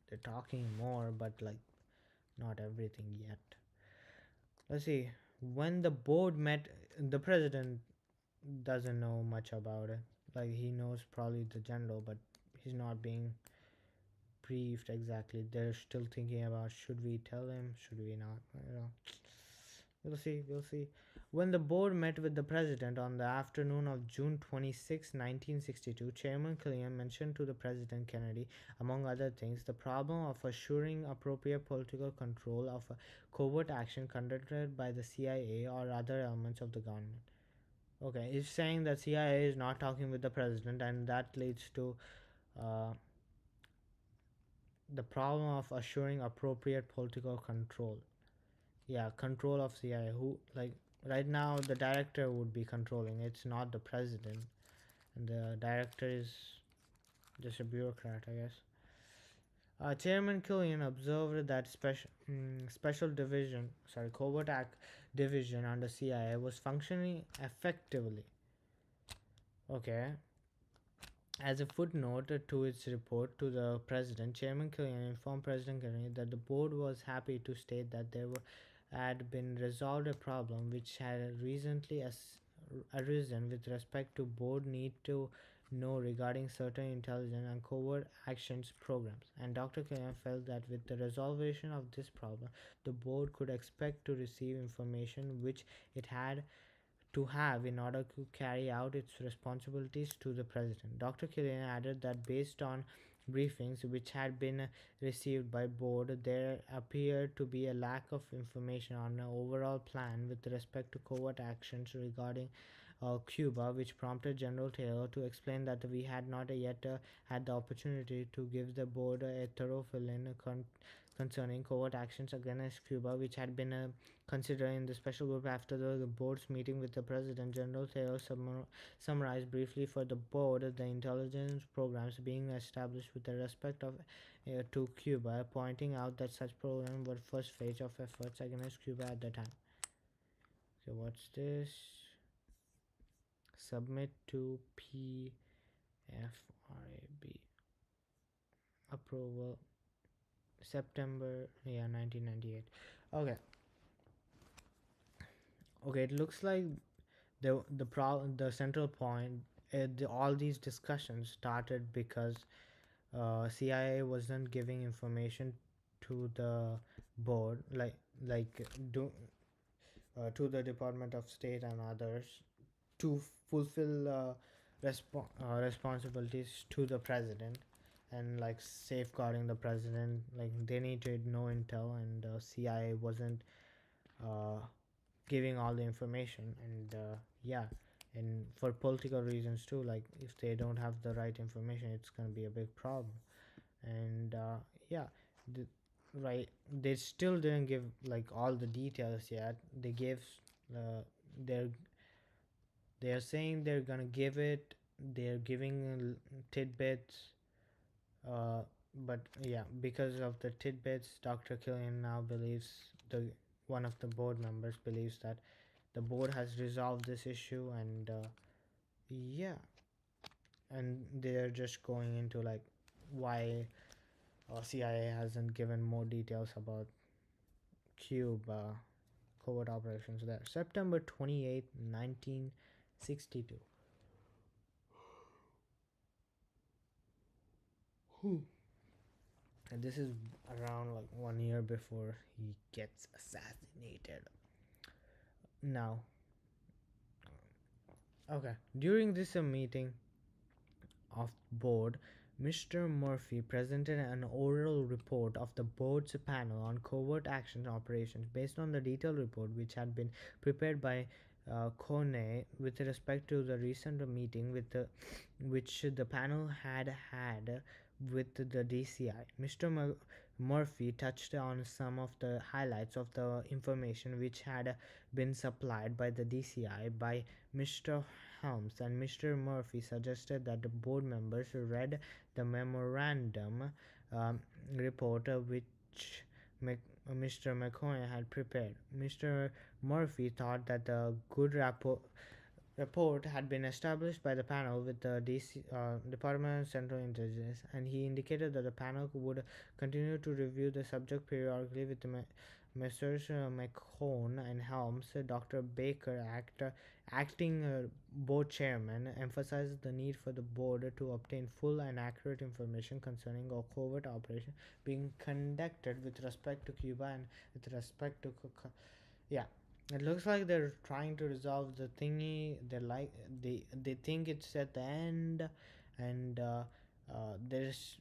they're talking more, but like not everything yet. Let's see. When the board met, the president doesn't know much about it. Like he knows probably the general, but he's not being briefed exactly. They're still thinking about should we tell him, should we not? We'll see, we'll see. When the board met with the president on the afternoon of June 26, 1962, Chairman Killian mentioned to the President Kennedy, among other things, the problem of assuring appropriate political control of covert action conducted by the CIA or other elements of the government. Okay, he's saying that CIA is not talking with the president, and that leads to uh, the problem of assuring appropriate political control. Yeah, control of CIA. Who, like, right now the director would be controlling, it's not the president, and the director is just a bureaucrat, I guess. Chairman Killian observed that special division, sorry, covert act division under CIA was functioning effectively. Okay. As a footnote to its report to the president, Chairman Killian informed President Kennedy that the board was happy to state that had been resolved a problem which had recently arisen with respect to board need to know regarding certain intelligence and covert actions programs, and Dr. Killian felt that with the resolution of this problem, the board could expect to receive information which it had to have in order to carry out its responsibilities to the president. Dr. Killian added that based on briefings which had been received by board, there appeared to be a lack of information on an overall plan with respect to covert actions regarding Cuba, which prompted General Taylor to explain that we had not yet had the opportunity to give the board a thorough fill-in concerning covert actions against Cuba, which had been considered in the special group after the board's meeting with the president. General Taylor summarized briefly for the board the intelligence programs being established with respect of to Cuba, pointing out that such programs were first phase of efforts against Cuba at the time. So what's this? Submit to PFRAB approval September 1998. Okay. Okay, it looks like the central point, all these discussions started because CIA wasn't giving information to the board, like do to the Department of State and others to fulfill responsibilities to the president, and like safeguarding the president. Like they needed no intel, and CIA wasn't uh, giving all the information, and yeah, and for political reasons too, like if they don't have the right information, it's going to be a big problem. And yeah, right, they still didn't give like all the details yet. They gave uh, they're they're saying they're gonna give it. They're giving tidbits. uh, but yeah, because of the tidbits, Dr. Killian now believes, the one of the board members believes that the board has resolved this issue, and yeah, and they're just going into like why CIA hasn't given more details about Cuba covert operations there. September 28, 1962. And this is around like 1 year before he gets assassinated. Now, okay, during this meeting of board, Mr. Murphy presented an oral report of the board's panel on covert action operations based on the detailed report which had been prepared by Kone with respect to the recent meeting with the which the panel had with the DCI. Mr. Murphy touched on some of the highlights of the information which had been supplied by the DCI by Mr. Helms, and Mr. Murphy suggested that the board members read the memorandum um, report which Mr. McCoy had prepared. Mr. Murphy thought that the good report had been established by the panel with the Department of Central Intelligence, and he indicated that the panel would continue to review the subject periodically with the Messrs. McCone and Helms. Dr. Baker, acting board chairman, emphasized the need for the board to obtain full and accurate information concerning a covert operation being conducted with respect to Cuba and with respect to yeah, it looks like they're trying to resolve the thingy. They think it's at the end, and there's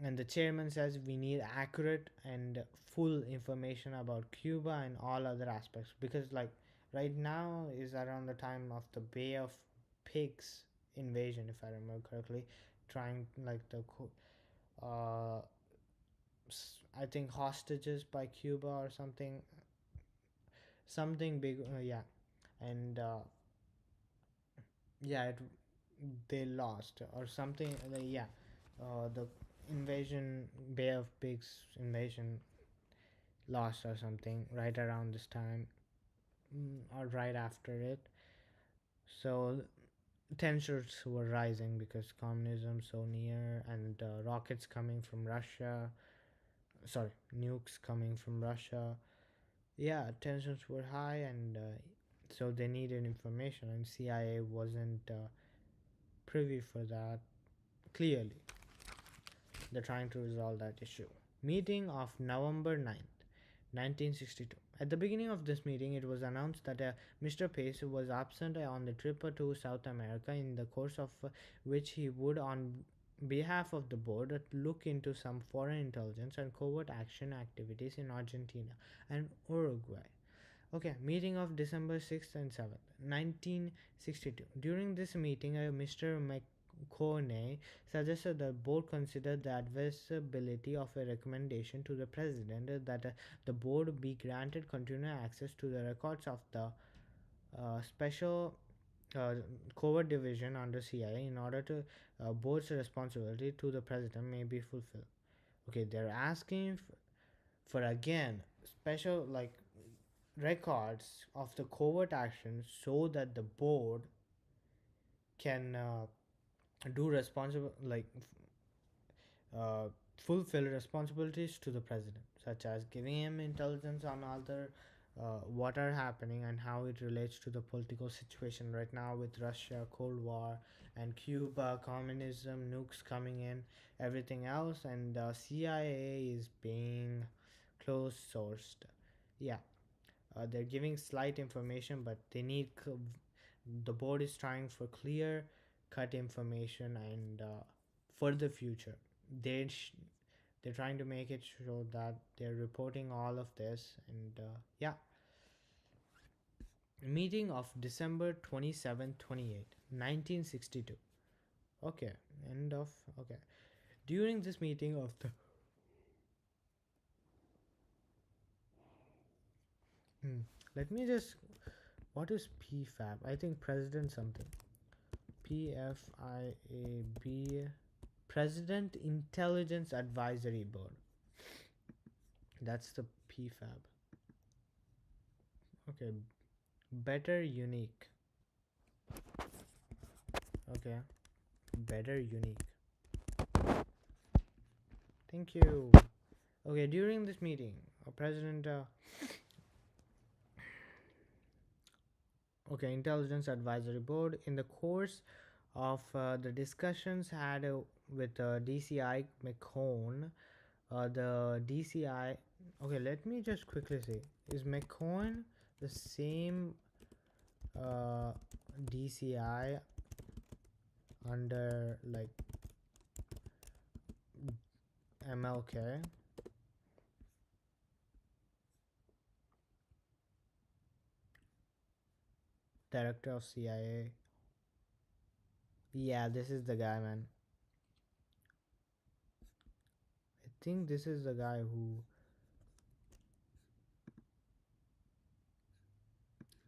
and the chairman says we need accurate and full information about Cuba and all other aspects, because like right now is around the time of the Bay of Pigs invasion, if I remember correctly, trying like uh I think hostages by Cuba or something big, yeah, and yeah, they lost or something, yeah, the invasion, Bay of Pigs invasion lost or something right around this time, or right after it. So tensions were rising because communism so near, and rockets coming from Russia, sorry, nukes coming from Russia. Yeah, tensions were high, and so they needed information, and CIA wasn't privy for that. Clearly, they're trying to resolve that issue. Meeting of November 9th, 1962. At the beginning of this meeting, it was announced that Mr. Pace was absent on the trip to South America, in the course of which he would, on behalf of the board, look into some foreign intelligence and covert action activities in Argentina and Uruguay. Okay, meeting of December 6th and 7th, 1962. During this meeting, Mr. McConey suggested the board consider the advisability of a recommendation to the president that the board be granted continued access to the records of the special uh, covert division under CIA in order to board's responsibility to the president may be fulfilled. Okay, they're asking for again special like records of the covert actions so that the board can do responsible like uh, fulfill responsibilities to the president, such as giving him intelligence on other what are happening and how it relates to the political situation right now with Russia, Cold War, and Cuba, communism, nukes coming in, everything else, and CIA is being close sourced. Yeah, they're giving slight information, but they need the board is trying for clear cut information, and for the future they they're trying to make it show that they're reporting all of this, and yeah. Meeting of December 27th, 1962. Okay, end of, okay. During this meeting of the Let me just. What is PFAB? I think President something. PFIAB. President Intelligence Advisory Board. That's the PFAB. Okay. Better unique. Okay. Better unique. Thank you. Okay, during this meeting, President Intelligence Advisory Board, in the course of the discussions had with DCI McCone, the DCI. Okay, let me just quickly say: is McCone the same DCI under like MLK? Director of CIA. Yeah, this is the guy, man. I think this is the guy who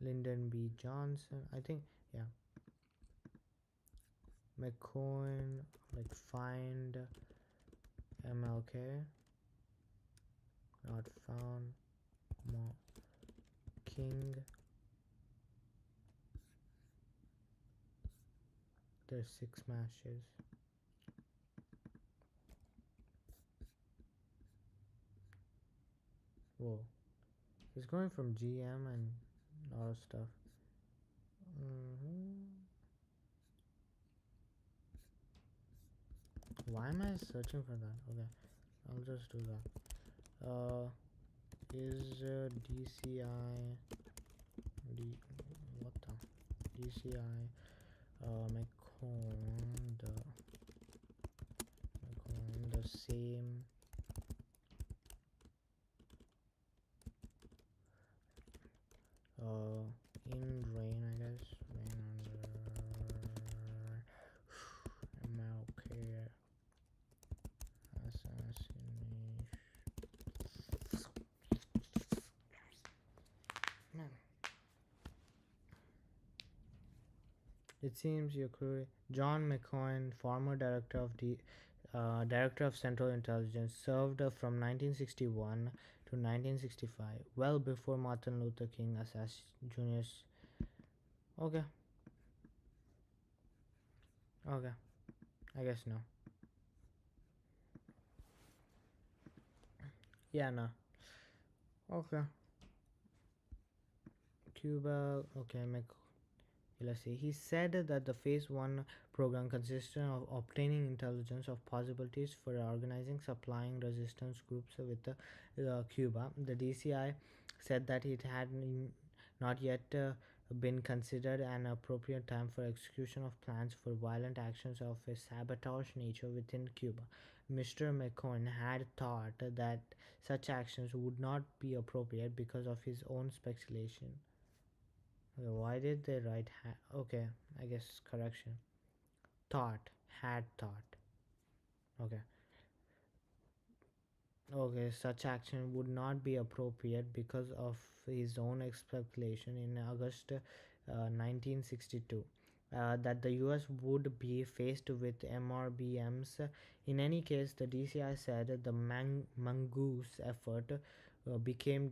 Lyndon B. Johnson. I think, yeah. McCoy, like find MLK. Not found. King. There's 6 matches. Whoa. He's going from GM and all stuff. Why am I searching for that? Okay, I'll just do that. Is DCI what the DCI McCone the same in rain, I guess. Rain under MLK assassination. Man. It seems you're correct. John McCoy, former Director of Central Intelligence, served from 1961 to 1965, well before Martin Luther King Jr. Okay. Okay. I guess no. Yeah, no. Okay. Cuba. Okay, let's see. He said that the Phase 1 program consisted of obtaining intelligence of possibilities for organizing supplying resistance groups with Cuba. The DCI said that it had not yet been considered an appropriate time for execution of plans for violent actions of a sabotage nature within Cuba. Mr. McCoy had thought that such actions would not be appropriate because of his own speculation. Okay, why did they write okay, I guess correction. Had thought. Okay. Okay, such action would not be appropriate because of his own speculation in August 1962 that the US would be faced with MRBMs. In any case, the DCI said the Mongoose effort became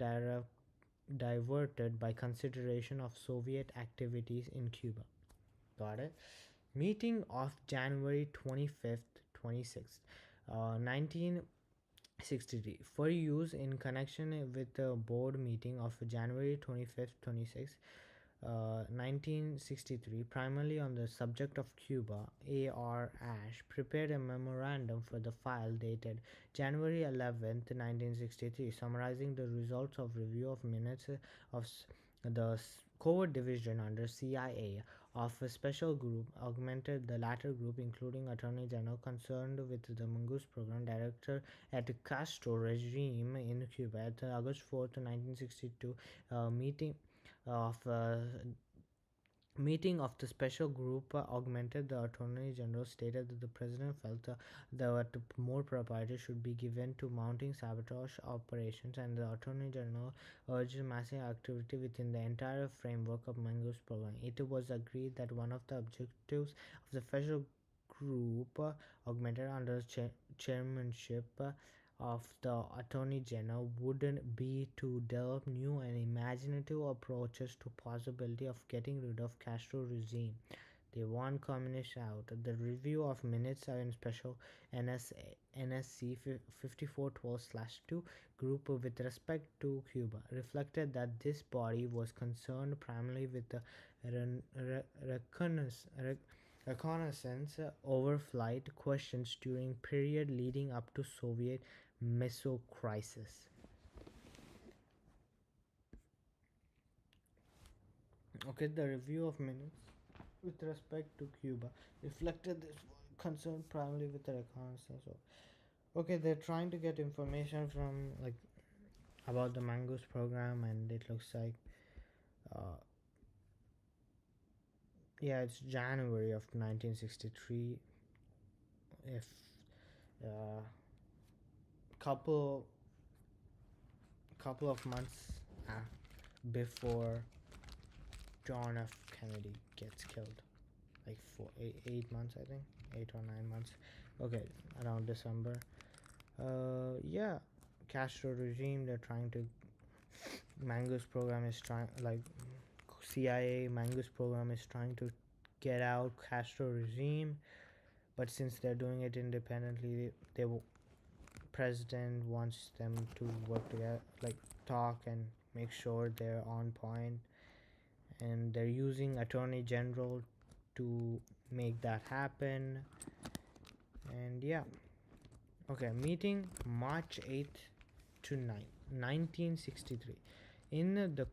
diverted by consideration of Soviet activities in Cuba. Got it? Meeting of January 25th, 26th, 1963 for use in connection with the board meeting of January 25th, 26th, 1963, primarily on the subject of Cuba. A.R. Ashe prepared a memorandum for the file dated January 11th, 1963, summarizing the results of review of minutes of the covert division under CIA of a special group, augmented the latter group, including Attorney General concerned with the Mongoose Program, Director at Castro regime in Cuba. At August 4th, 1962, meeting of Meeting of the special group augmented. The Attorney General stated that the President felt that more priority should be given to mounting sabotage operations, and the Attorney General urged massive activity within the entire framework of Mango's program. It was agreed that one of the objectives of the special group, augmented under chairmanship of the Attorney General, wouldn't be to develop new and imaginative approaches to possibility of getting rid of Castro regime. They want communists out. The review of minutes in special NSC 5412/2 group with respect to Cuba reflected that this body was concerned primarily with the reconnaissance overflight questions during period leading up to Soviet Missile crisis. Okay, the review of minutes with respect to Cuba reflected this concern primarily with the reconnaissance. Okay, they're trying to get information from like about the Mangoes program, and it looks like uh, yeah, it's January of 1963. If uh, couple couple of months before John F. Kennedy gets killed, like 8 months, I think, 8 or 9 months. Okay, around December. Yeah, Castro regime. They're trying to. Mango's program is trying, like CIA. Mango's program is trying to get out Castro regime, but since they're doing it independently, president wants them to work together, like talk and make sure they're on point, and they're using Attorney General to make that happen. And yeah, okay, meeting March 8th to 9th 1963. in the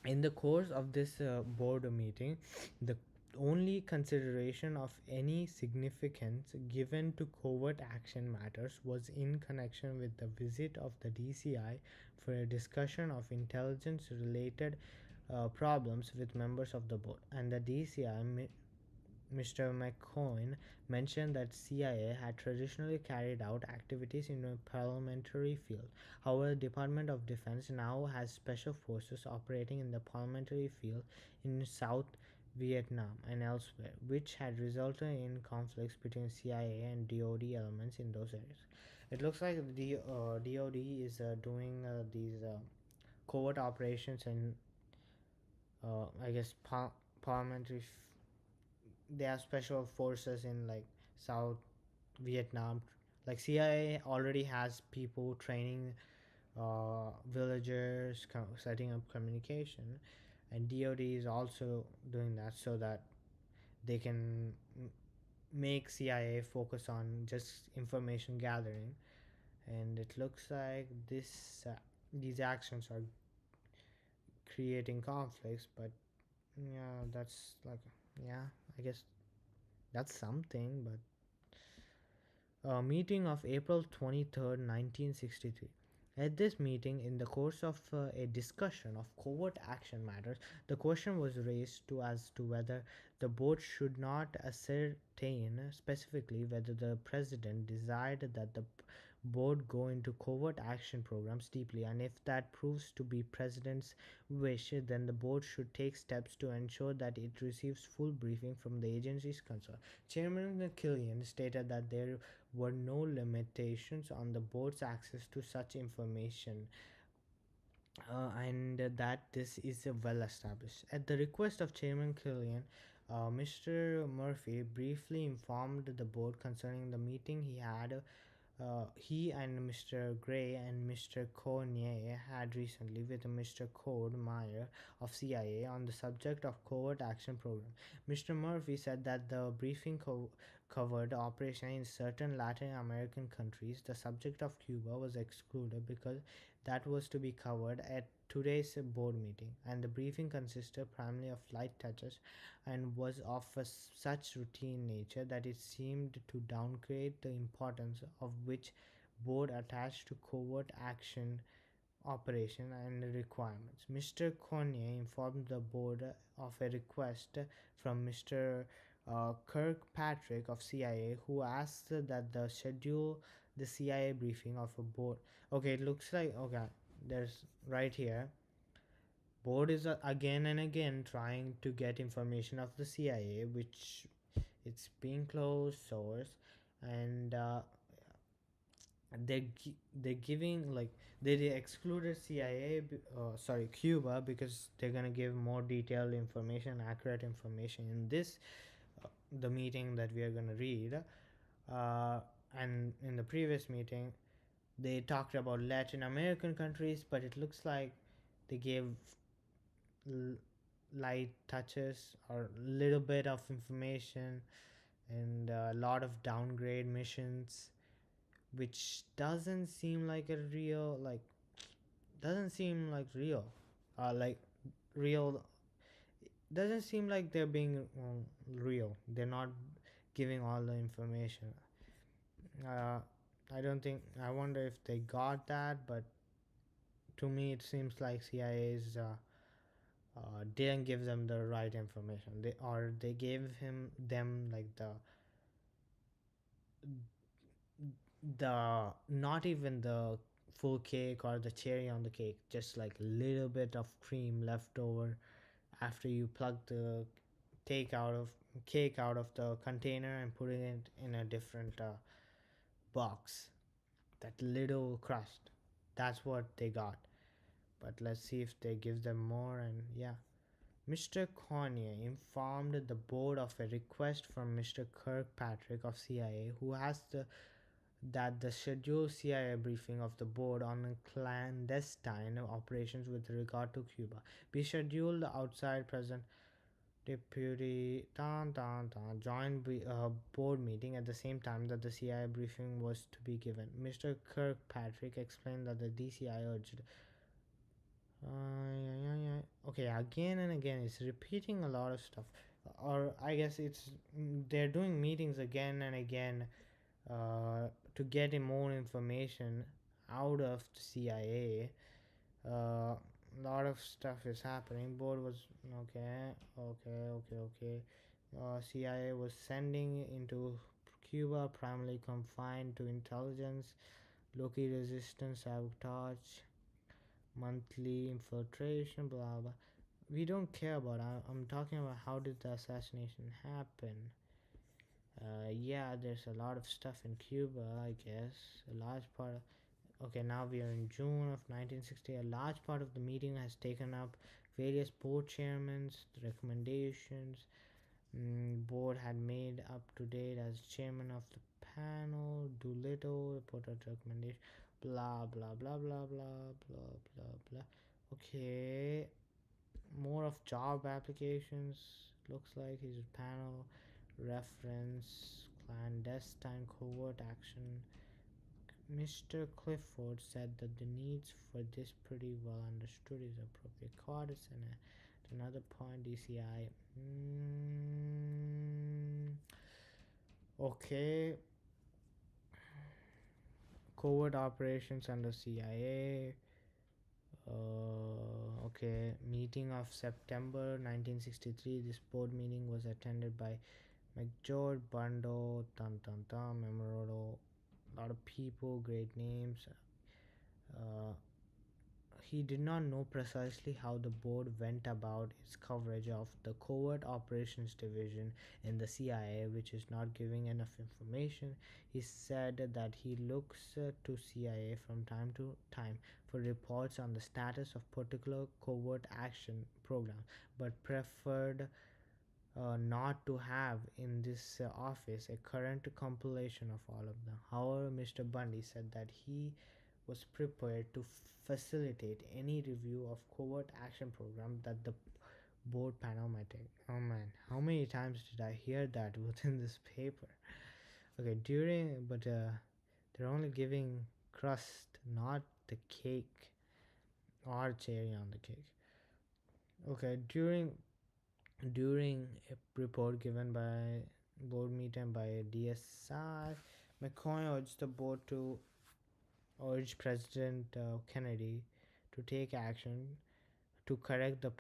in the course of this board meeting, the only consideration of any significance given to covert action matters was in connection with the visit of the DCI for a discussion of intelligence related problems with members of the board, and the DCI. Mr. McCoy mentioned that CIA had traditionally carried out activities in a parliamentary field. However, the Department of Defense now has special forces operating in the parliamentary field in South Vietnam and elsewhere, which had resulted in conflicts between CIA and DoD elements in those areas. It looks like the DoD is doing these covert operations in, I guess, parliamentary. They have special forces in like South Vietnam. Like CIA already has people training villagers, setting up communication, and DoD is also doing that so that they can make CIA focus on just information gathering. And it looks like these actions are creating conflicts, but yeah, that's like, yeah, I guess that's something. But meeting of April 23rd, 1963. At this meeting, in the course of a discussion of covert action matters, the question was raised as to whether the board should not ascertain specifically whether the president desired that the board go into covert action programs deeply, and if that proves to be president's wish, then the board should take steps to ensure that it receives full briefing from the agencies concerned. Chairman Killian stated that there were no limitations on the board's access to such information, and that this is well established. At the request of Chairman Killian, Mr. Murphy briefly informed the board concerning the meeting he and Mr. Gray and Mr. Cornier had recently with Mr. Code Meyer of CIA on the subject of covert action program. Mr. Murphy said that the briefing covered operation in certain Latin American countries. The subject of Cuba was excluded because that was to be covered at today's board meeting, and the briefing consisted primarily of light touches and was of such routine nature that it seemed to downgrade the importance of which board attached to covert action operation and requirements. Mr. Cornier informed the board of a request from Mr. Kirkpatrick of CIA, who asked that the schedule the CIA briefing of a board. Okay, it looks like, okay, there's right here. Board is again and again trying to get information of the CIA, which it's being closed source, and they're giving like they excluded CIA, sorry, Cuba, because they're gonna give more detailed information, accurate information in this the meeting that we are gonna read, uh, and in the previous meeting they talked about Latin American countries, but it looks like they gave l- light touches or little bit of information and a lot of downgrade missions, which doesn't seem like a real like doesn't seem like real like real doesn't seem like they're being real. They're not giving all the information. uh, I don't think, I wonder if they got that, but to me it seems like CIA's didn't give them the right information. They gave them like the not even the full cake or the cherry on the cake, just like a little bit of cream left over after you plug the take out of cake out of the container and putting it in a different box. That little crust, that's what they got. But let's see if they give them more. And yeah, Mr. Cornier informed the board of a request from Mr. Kirkpatrick of CIA, who has the that the scheduled CIA briefing of the board on clandestine operations with regard to Cuba be scheduled outside present deputy joined board meeting at the same time that the CIA briefing was to be given. Mr. Kirkpatrick explained that the DCI urged. Okay, again and again, it's repeating a lot of stuff, or I guess it's they're doing meetings again and again to get more information out of the CIA. A lot of stuff is happening. Board was okay. CIA was sending into Cuba, primarily confined to intelligence, Loki resistance, sabotage, monthly infiltration, blah blah. We don't care about. I'm talking about how did the assassination happen. Yeah, there's a lot of stuff in Cuba, I guess. A large part of, okay, now we are in June of 1960. A large part of the meeting has taken up various board chairmen's recommendations. Board had made up to date as chairman of the panel. Doolittle reported recommendation. Blah blah blah blah blah blah blah blah. Okay, more of job applications. Looks like his panel reference clandestine covert action. Mr. Clifford said that the needs for this pretty well understood is appropriate courtesy and at another point DCI. Okay, covert operations under CIA. Okay, meeting of September 1963. This board meeting was attended by McGeorge, Bando, Memorado, a lot of people, great names. Uh, he did not know precisely how the board went about its coverage of the Covert Operations Division in the CIA, which is not giving enough information. He said that he looks to CIA from time to time for reports on the status of particular covert action programs, but preferred not to have in this office a current compilation of all of them. However, Mr. Bundy said that he was prepared to facilitate any review of covert action program that the board panel might take. Oh man, how many times did I hear that within this paper? Okay, they're only giving crust, not the cake or cherry on the cake. Okay, during a report given by board meeting by DSI, McCoy urged the board to urge President Kennedy to take action to correct the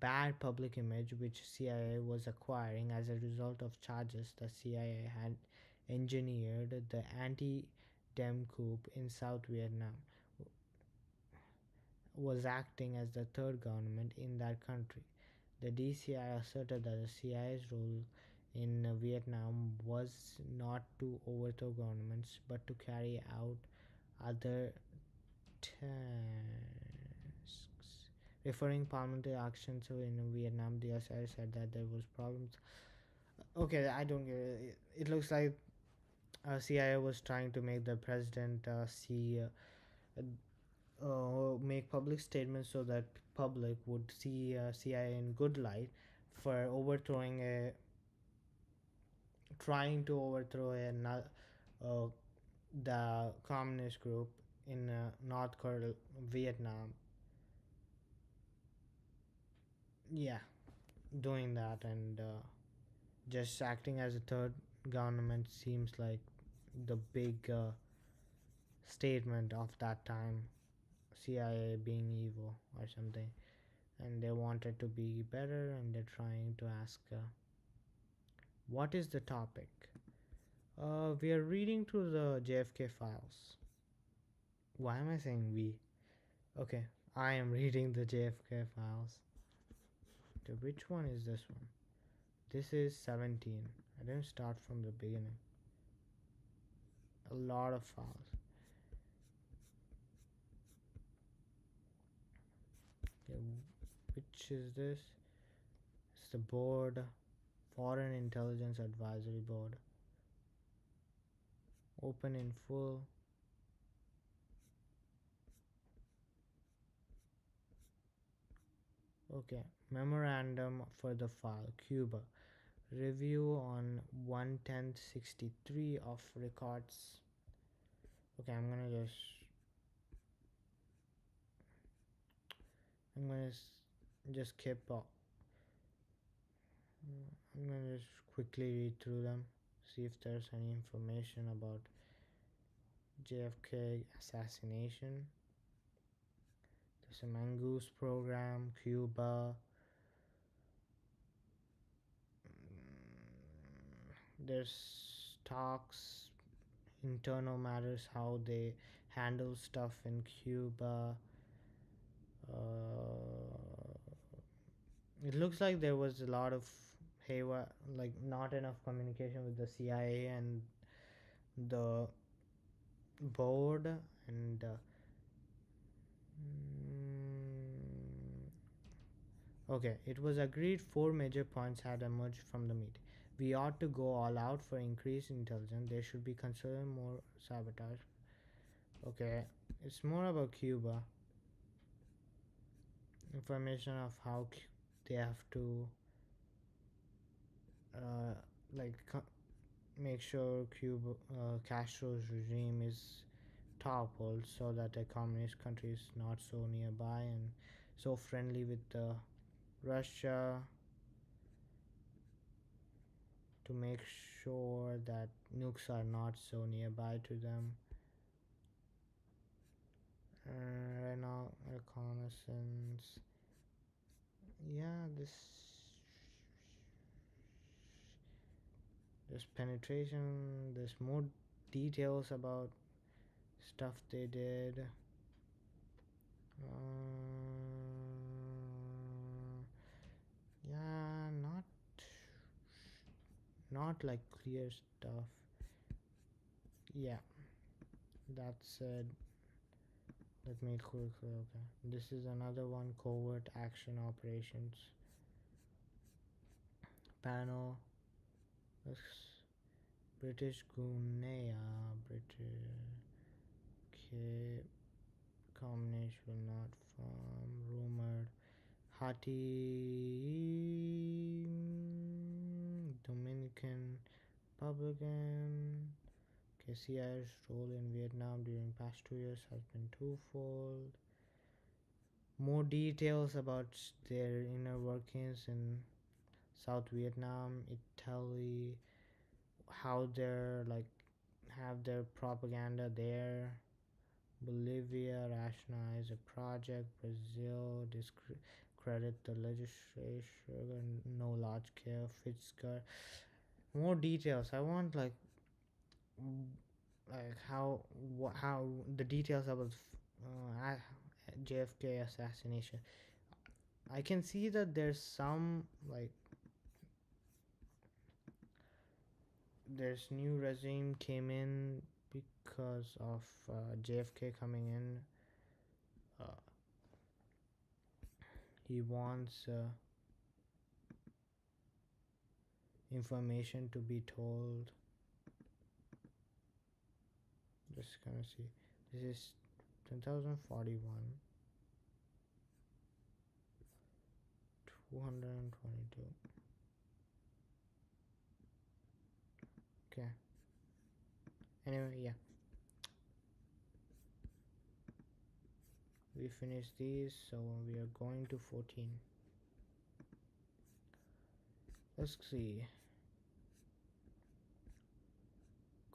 bad public image which CIA was acquiring as a result of charges the CIA had engineered the anti-Dem coup in South Vietnam, was acting as the third government in that country. The DCI asserted that the CIA's role in Vietnam was not to overthrow governments but to carry out other tasks. Referring parliamentary actions in Vietnam, the DSI said that there was problems. Okay, I don't get it. It looks like CIA was trying to make the president make public statements so that public would see CIA in good light for trying to overthrow uh, the communist group in North Korea, Vietnam. Yeah, doing that and just acting as a third government seems like the big statement of that time. CIA being evil or something, and they wanted to be better, and they're trying to ask, what is the topic? We are reading through the JFK files. Why am I saying we? Okay, I am reading the JFK files. Okay, which one is this one? This is 17. I didn't start from the beginning. A lot of files. Okay, which is this? It's the board, Foreign Intelligence Advisory Board. Open in full. Okay, memorandum for the file Cuba. Review on 11063 of records. Okay, I'm gonna just skip. I'm gonna just quickly read through them, see if there's any information about JFK assassination. There's a Mongoose program, Cuba. There's talks, internal matters, how they handle stuff in Cuba. It looks like there was a lot of haywire, like not enough communication with the CIA and the board, and okay, it was agreed 4 major points had emerged from the meeting. We ought to go all out for increased intelligence. There should be considerable more sabotage. Okay, it's more about Cuba. Information of how they have to uh, like make sure Cuba Castro's regime is toppled so that a communist country is not so nearby and so friendly with Russia, to make sure that nukes are not so nearby to them. Right now, reconnaissance. Yeah, this penetration. There's more details about stuff they did. Yeah, not like clear stuff. Yeah, that said, let me quickly. Okay, this is another one: covert action operations panel. British Guinea, British. Okay, combination will not form. Rumored Haiti, Dominican Republican. Okay, CIA's role in Vietnam during past 2 years has been twofold. More details about their inner workings in South Vietnam, Italy, how they're like have their propaganda there, Bolivia rationalized a project. Brazil discredit the legislation. No large scale fiscal. More details. I want like how the details about JFK assassination. I can see that there's some there's new regime came in because of JFK coming in. Uh, he wants information to be told. Just gonna see. This is 1041. 222. Okay. Anyway, yeah. We finished these, so we are going to 14. Let's see.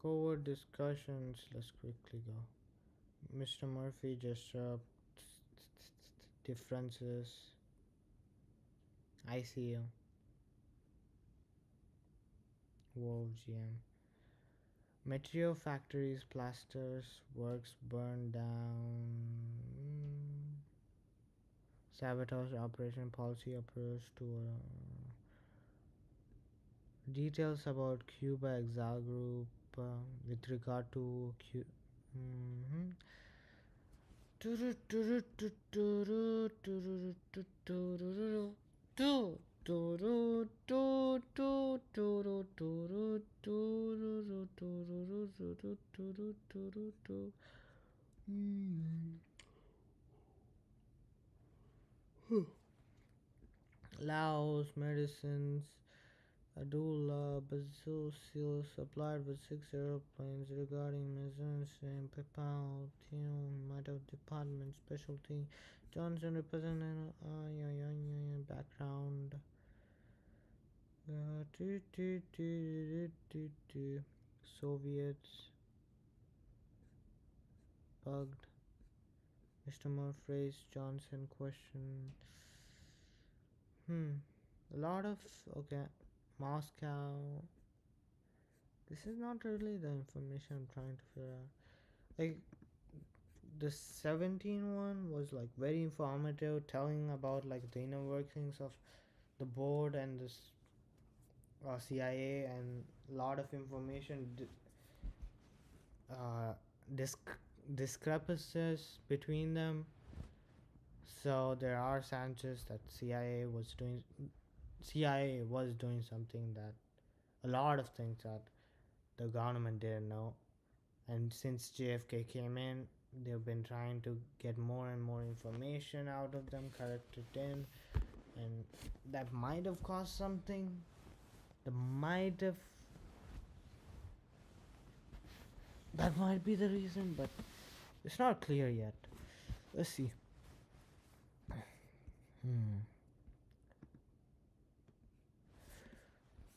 Covert discussions. Let's quickly go. Mr. Murphy just differences. I see you. Wolf GM. Material factories, plasters, works burned down. Sabotage operation policy approach to details about Cuba Exile Group with regard to Laos medicines. Adula Basil Seal supplied with 6 aeroplanes regarding measures in PayPal Tune Might of Department Specialty Johnson represented background Soviets bugged Mr. Murphy's Johnson question a lot of okay Moscow. This is not really the information I'm trying to figure out. Like the 17 one was like very informative, telling about like the inner workings of the board and this CIA and a lot of information discrepancies between them. So there are chances that CIA was doing something that a lot of things that the government didn't know. And since JFK came in, they've been trying to get more and more information out of them, correct it in, and that might have caused something. That might be the reason, but it's not clear yet. Let's see.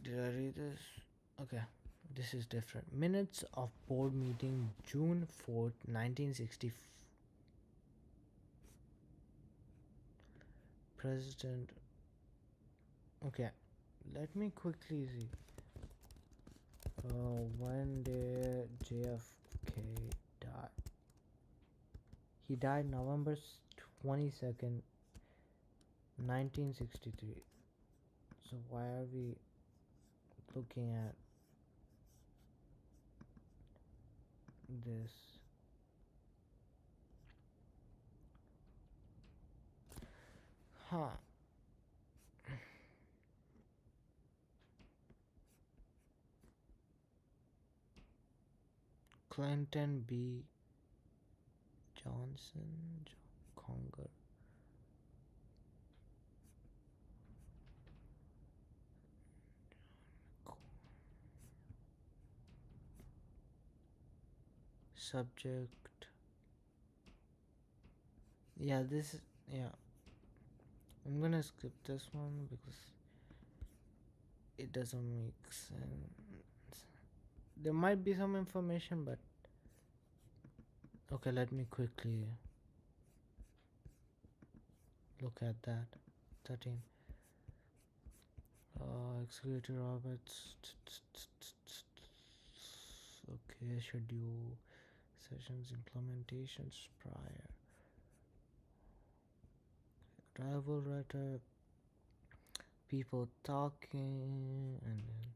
Did I read this? Okay, this is different. Minutes of board meeting June 4th, 1960. President. Okay, let me quickly see. When did JFK die? He died November 22nd, 1963. So why are we looking at this? Huh. Clinton B. Johnson, Conger. Subject. Yeah, this is. Yeah. I'm gonna skip this one because it doesn't make sense. There might be some information, but Okay, let me quickly look at that. 13. Accelerator orbits. Okay, schedule sessions, implementations prior. Arrival writer, people talking, and then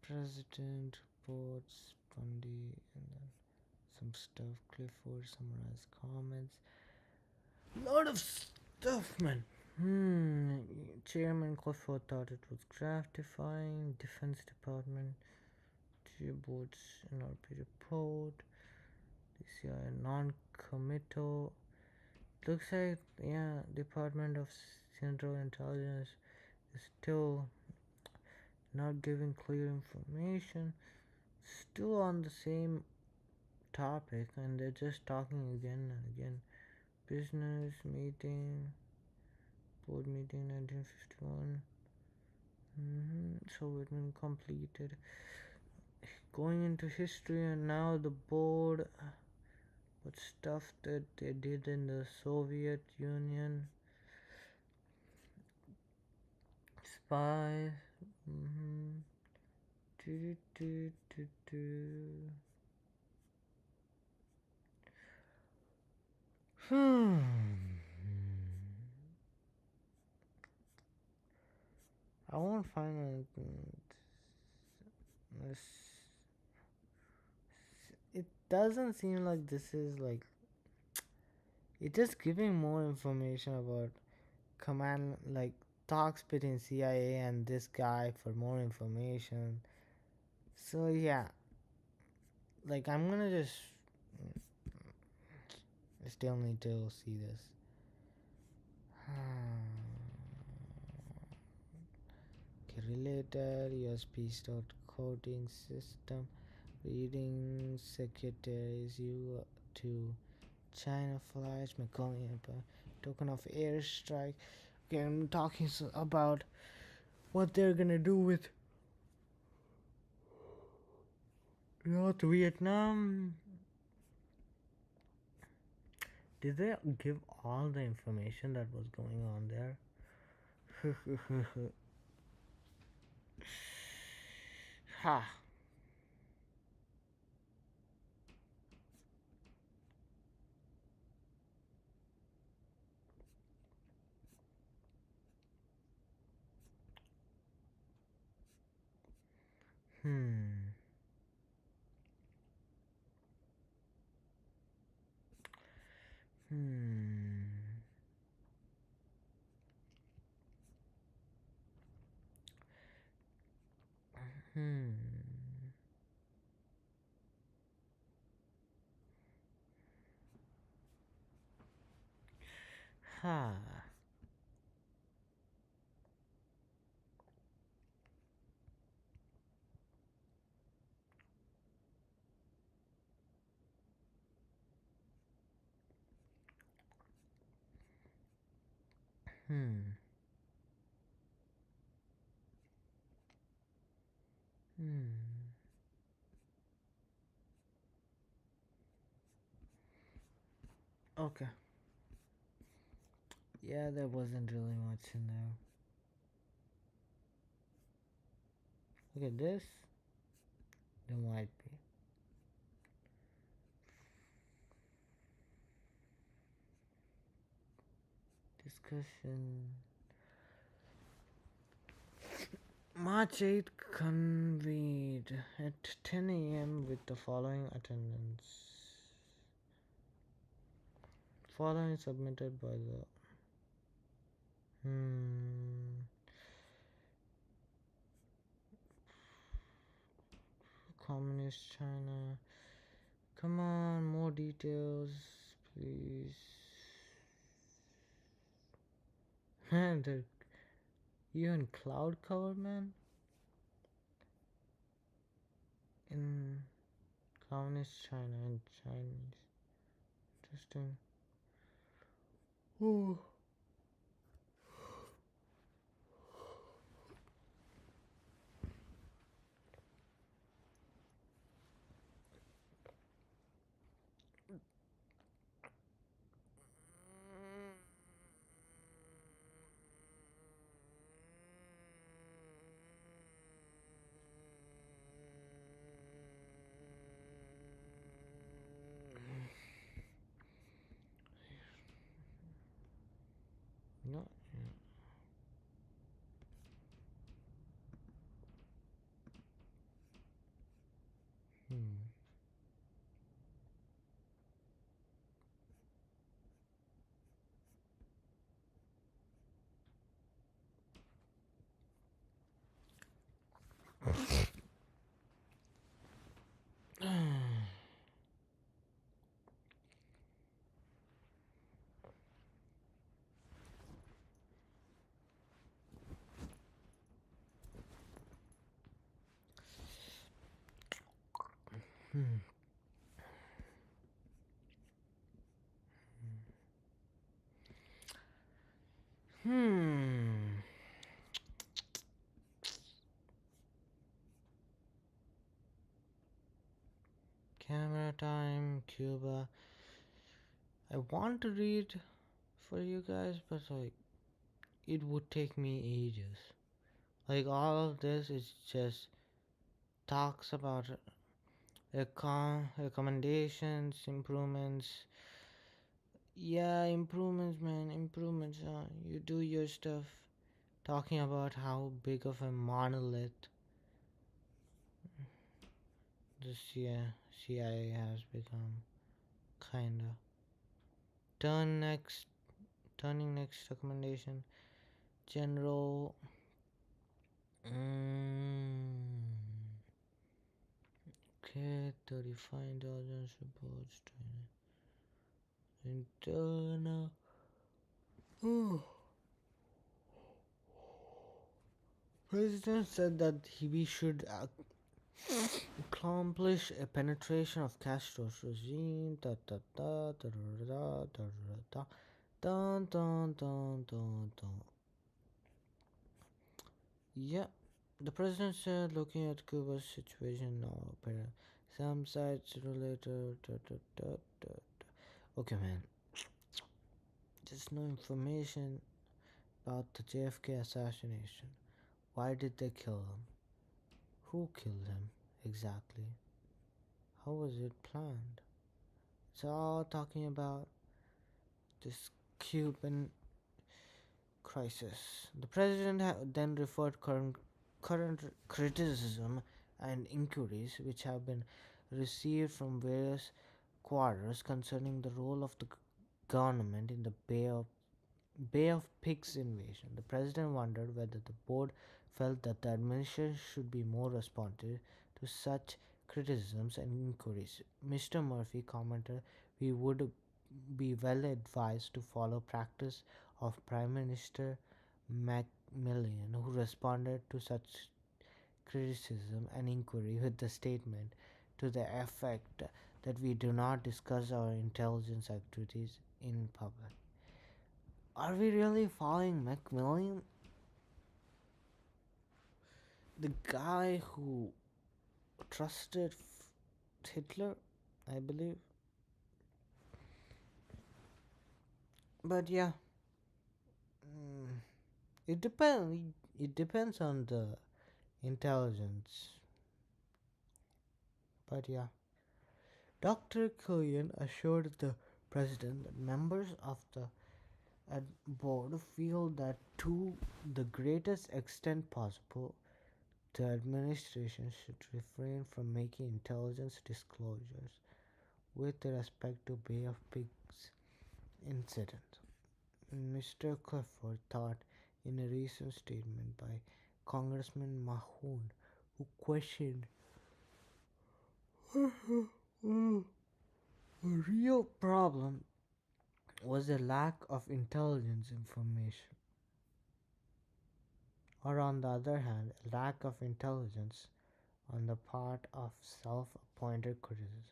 president reports, Bundy, and then some stuff. Clifford summarized comments. Lot of stuff, man. Chairman Clifford thought it was gratifying. Defense Department boards NRP report. DCI non-committal. Looks like, yeah, Department of Central Intelligence is still not giving clear information. Still on the same topic, and they're just talking again and again. Business meeting, board meeting 1951. So it been completed. Going into history, and now the board, what stuff that they did in the Soviet Union. Spies. Do, do, do, do. I won't find anything. It doesn't seem like this is like. It's just giving more information about command, like talks between CIA and this guy for more information. So yeah, like I'm gonna just. I still need to see this. Okay, related USB start coding system. Reading secretaries you to China flights, Mekong Empire, token of airstrike. Okay, I'm talking about what they're gonna do with North Vietnam. Did they give all the information that was going on there? Ha. Hmm. Hmm. Hmm. Ha. Hmm. Hmm. Okay. Yeah, there wasn't really much in there. Look at this. There might be. Discussion. March 8th convened at 10 a.m. with the following attendance. Following submitted by the Communist China. Come on, more details, please. They're even cloud cover, man. In Communist China and Chinese. Interesting. Ooh. Hmm. Camera time, Cuba. I want to read for you guys, but like it would take me ages. Like all of this is just talks about recommendations, improvements. Yeah, improvements, man, improvements. You do your stuff. Talking about how big of a monolith the CIA has become, kinda. Turn next, turning next recommendation, General. Okay, 35 intelligence reports. Internal. President said that we should accomplish a penetration of Castro's regime. Da, da, da, da, da, da, da, da, dun, dun, dun, dun, dun. Yeah, the president said, looking at Cuba's situation now, some sites related. Da, da, da, da, da. Okay, man. There's no information about the JFK assassination. Why did they kill him? Who killed him exactly? How was it planned? It's all talking about this Cuban crisis. The president then referred current criticism and inquiries which have been received from various quarters concerning the role of the government in the Bay of Pigs invasion. The president wondered whether the board felt that the administration should be more responsive to such criticisms and inquiries. Mr. Murphy commented, "We would be well advised to follow practice of Prime Minister Macmillan, who responded to such criticism and inquiry with the statement to the effect that we do not discuss our intelligence activities in public." Are we really following Macmillan? The guy who trusted Hitler, I believe. But yeah, mm, it depends. It depends on the intelligence. But yeah, Dr. Killian assured the president that members of the board feel that to the greatest extent possible, the administration should refrain from making intelligence disclosures with respect to Bay of Pigs incident. Mr. Clifford thought in a recent statement by Congressman Mahoon, who questioned a real problem was a lack of intelligence information, or on the other hand, a lack of intelligence on the part of self appointed criticism.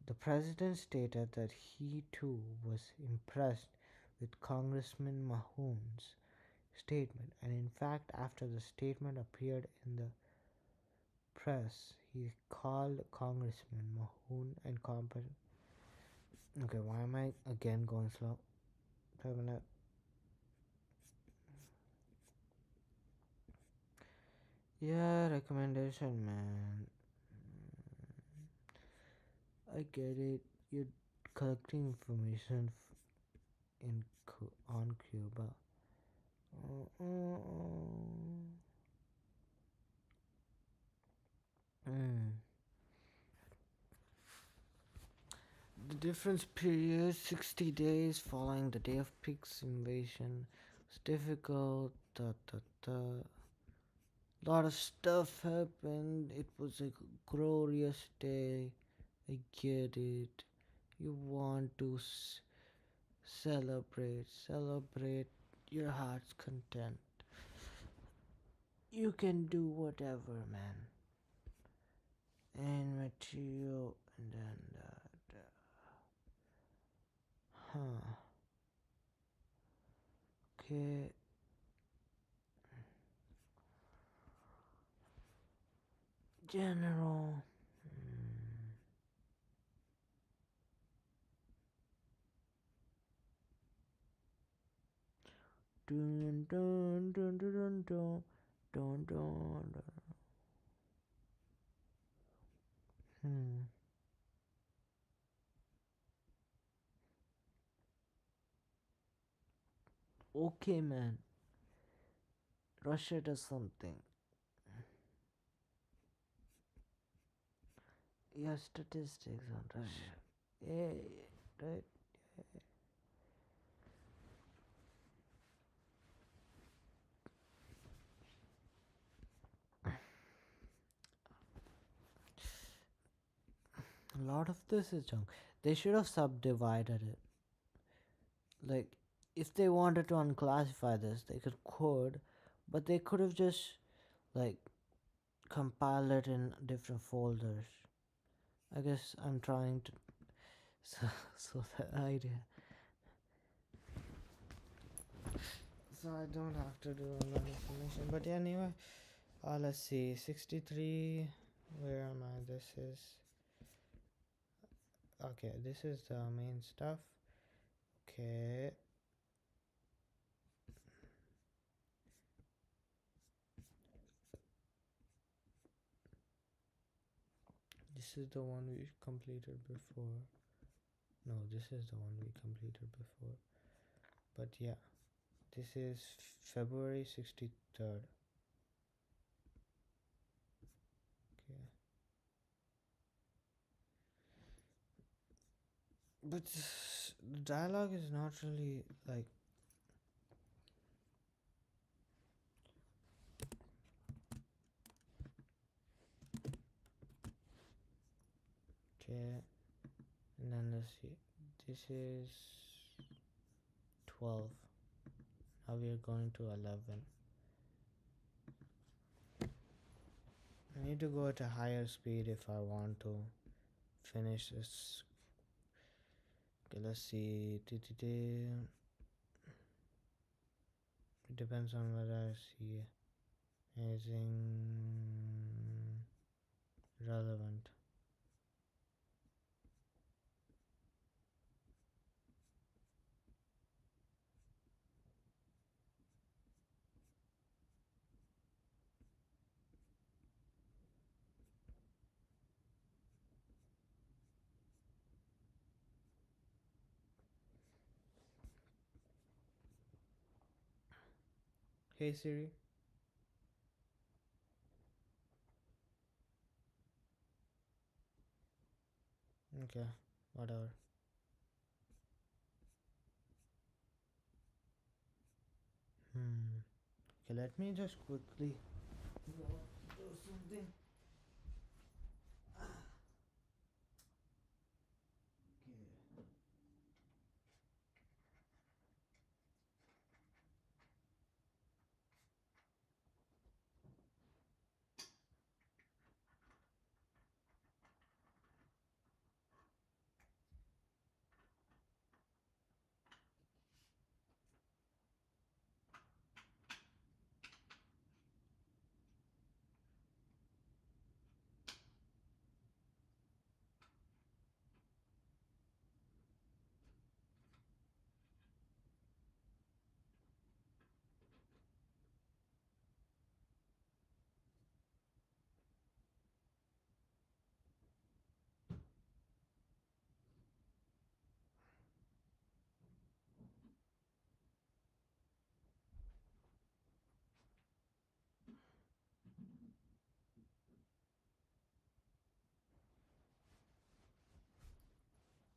The president stated that he too was impressed with Congressman Mahoon's statement, and in fact, after the statement appeared in the press, he called Congressman Mahoon incompetent. Okay, why am I again going slow? 5 minutes. Yeah, recommendation, man. I get it. You're collecting information on Cuba. Mm. The difference period, 60 days following the Day of Pigs invasion, was difficult. lot of stuff happened. It was a glorious day. I get it. You want to celebrate your heart's content. You can do whatever, man. And material, and then okay. General. Dun dun dun dun dun dun dun dun. Okay, man. Russia does something. Yeah, statistics on Russia. Yeah, right. A lot of this is junk. They should have subdivided it. Like, if they wanted to unclassify this, they could, but they could have just like compiled it in different folders. I guess I'm trying to. So the idea. So I don't have to do all that information. But yeah, anyway, let's see. 63. Where am I? This is. Okay, this is the main stuff. Okay. This is the one we completed before. No, this is the one we completed before. But yeah, this is February 63rd. Okay. But the dialogue is not really like. Okay. And then let's see. This is 12. Now we are going to 11. I need to go at a higher speed if I want to finish this. Okay, let's see. It depends on whether I see anything relevant. Hey Siri. Okay, whatever. Okay, let me just quickly do something.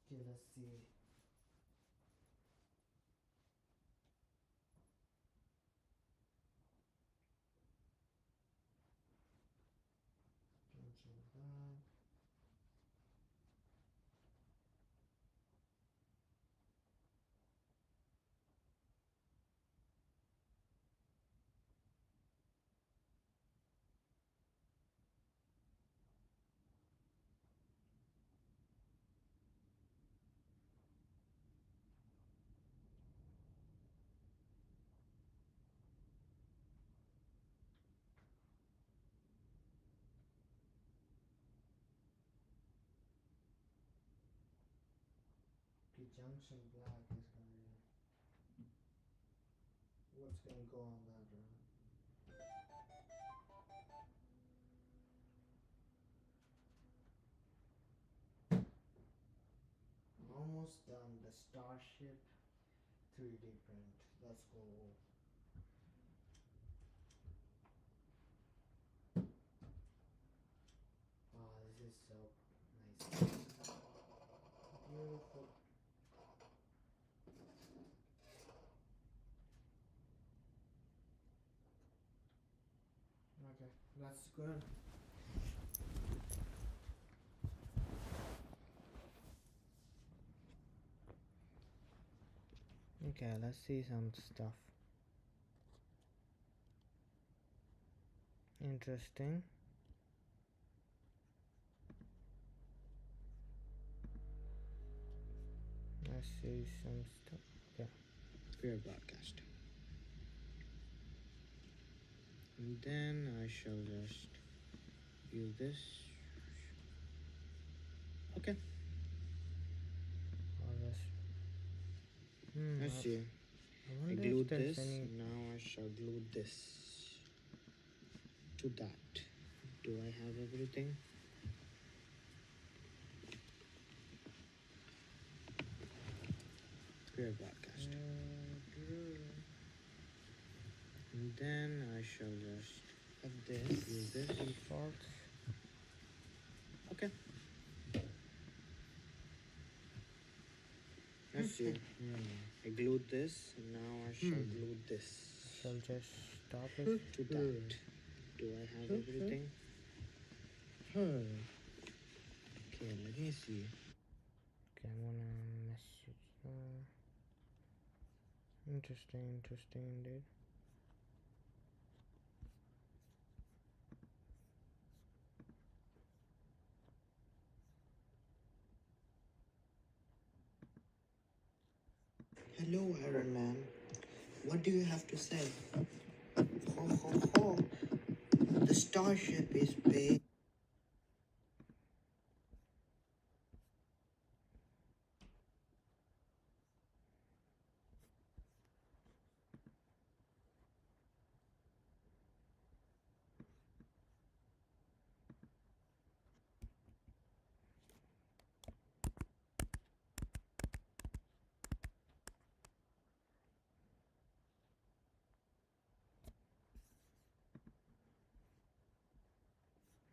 Okay, let's see. cancel that. The junction black is gonna be what's gonna go on that road. Almost done. The Starship 3D print. Let's go. Wow, this is so nice. Beautiful. Okay, that's good. Okay, let's see some stuff. Interesting. Let's see some stuff. Okay. We are broadcast. And then I shall just use this. Okay. I'll just. Let's see. I glued this. Now I shall glue this to that. Do I have everything? Clear broadcast. And then I shall just have this. Use this default. Okay. Let's see. I glued this. Now I shall glue this. Shall just stop it to that. Do I have everything? Okay, let me see. Okay, I'm gonna message. Interesting indeed.
Hello, Iron Man. What do you have to say? Ho ho ho. The Starship is big.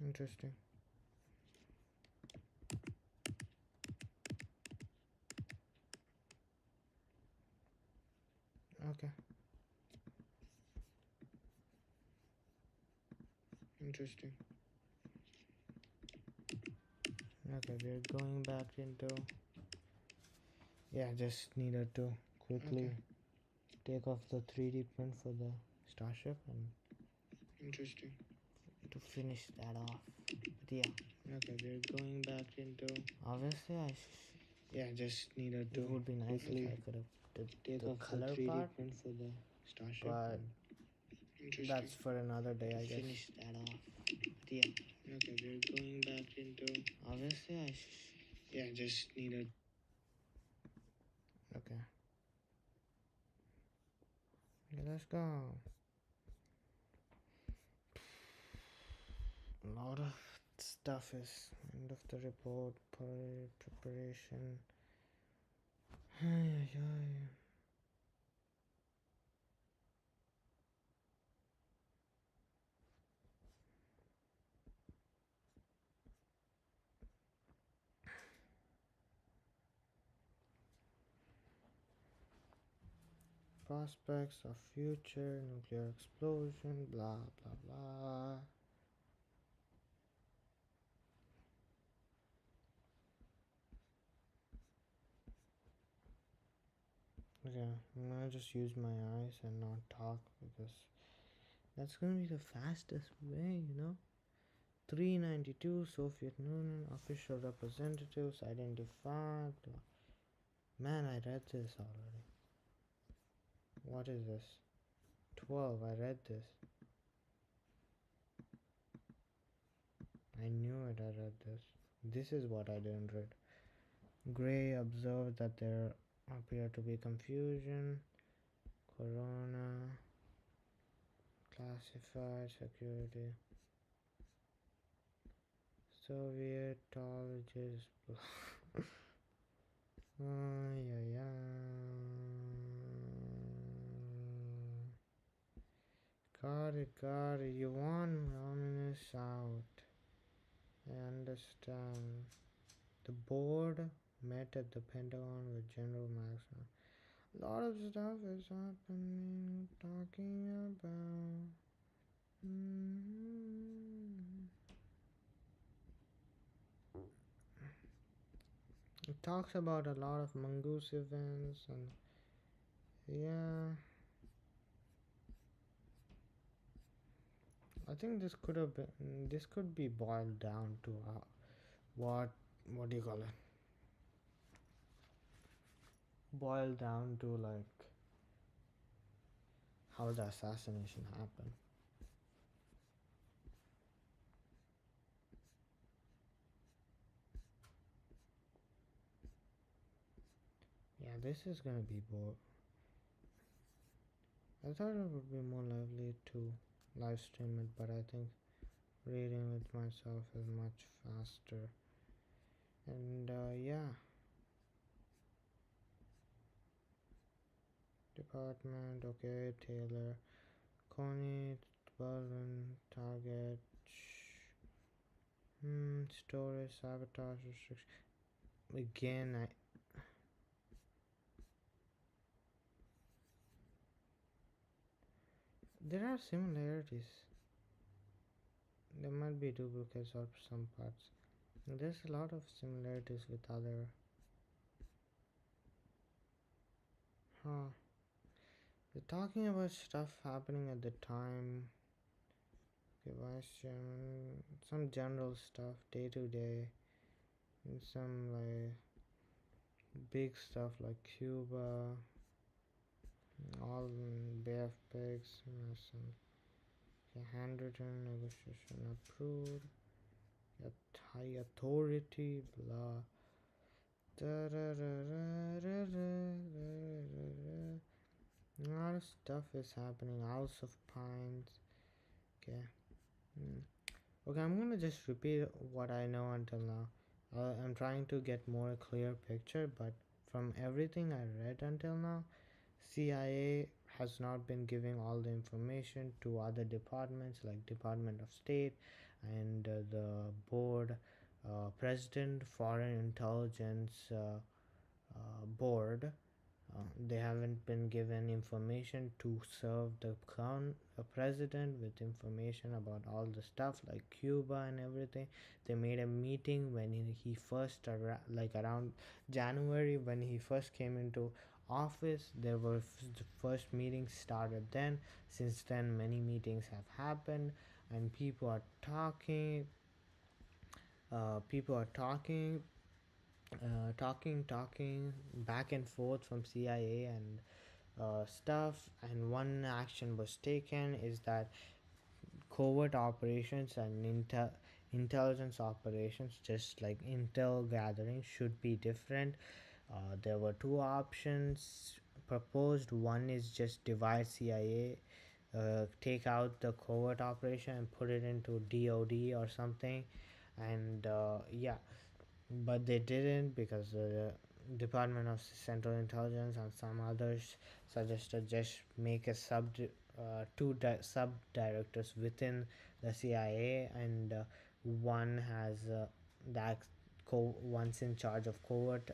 Interesting. Okay. Interesting. Okay, we're going back into. Yeah, just needed to quickly take off the 3D print for the Starship and. Interesting. To finish that off. But yeah. Okay, we're going back into. Obviously, yeah, just needed to. It would be nice if I could have take the off color the 3D part print for the Starship. But that's for another day, I guess. Finish that off. But yeah. Okay, we're going back into. Obviously, yeah, just needed. Okay. Yeah, let's go. A lot of stuff is end of the report, preparation. Prospects of future nuclear explosion, blah blah blah. Okay, I'm gonna just use my eyes and not talk because that's gonna be the fastest way, 392 Soviet Union official representatives identified. Man, I read this already. What is this? 12. I read this. I knew it. I read this. This is what I didn't read. Gray observed that there appeared to be confusion. Corona. Classified security. Sovietologist. Yeah. Got it. You want ominous out. I understand. The board met at the Pentagon with General Maxwell. A lot of stuff is happening, talking about. It talks about a lot of mongoose events and yeah. I think this could have been. This could be boiled down to what what do you call it? Boiled down to like how the assassination happened. Yeah, this is gonna be bored. I thought it would be more lively to live stream it, but I think reading it myself is much faster. And yeah, department, okay, Taylor, Coney, Berlin, Target, storage, sabotage, restriction. Again, there are similarities. There might be duplicates of some parts. There's a lot of similarities with other. Huh. They're talking about stuff happening at the time. Okay, vice chairman, some general stuff, day to day, and some like big stuff like Cuba, all Bay of Pigs, some handwritten negotiation approved, high authority, blah. A lot of stuff is happening. House of Pines. Okay. Okay, I'm gonna just repeat what I know until now. I'm trying to get more clear picture, but from everything I read until now, CIA has not been giving all the information to other departments like Department of State and the board, President, Foreign Intelligence Board. They haven't been given information to serve the president with information about all the stuff like Cuba and everything. They made a meeting when he first like around January when he first came into office. There were the first meeting started then. Since then, many meetings have happened, and people are talking. People are talking back and forth from CIA and stuff, and one action was taken is that covert operations and intelligence operations, just like intel gathering, should be different. There were two options proposed. One is just divide CIA, take out the covert operation and put it into DOD or something, and yeah, but they didn't because the Department of Central Intelligence and some others suggested just make a sub directors within the CIA, and one has that one's in charge of covert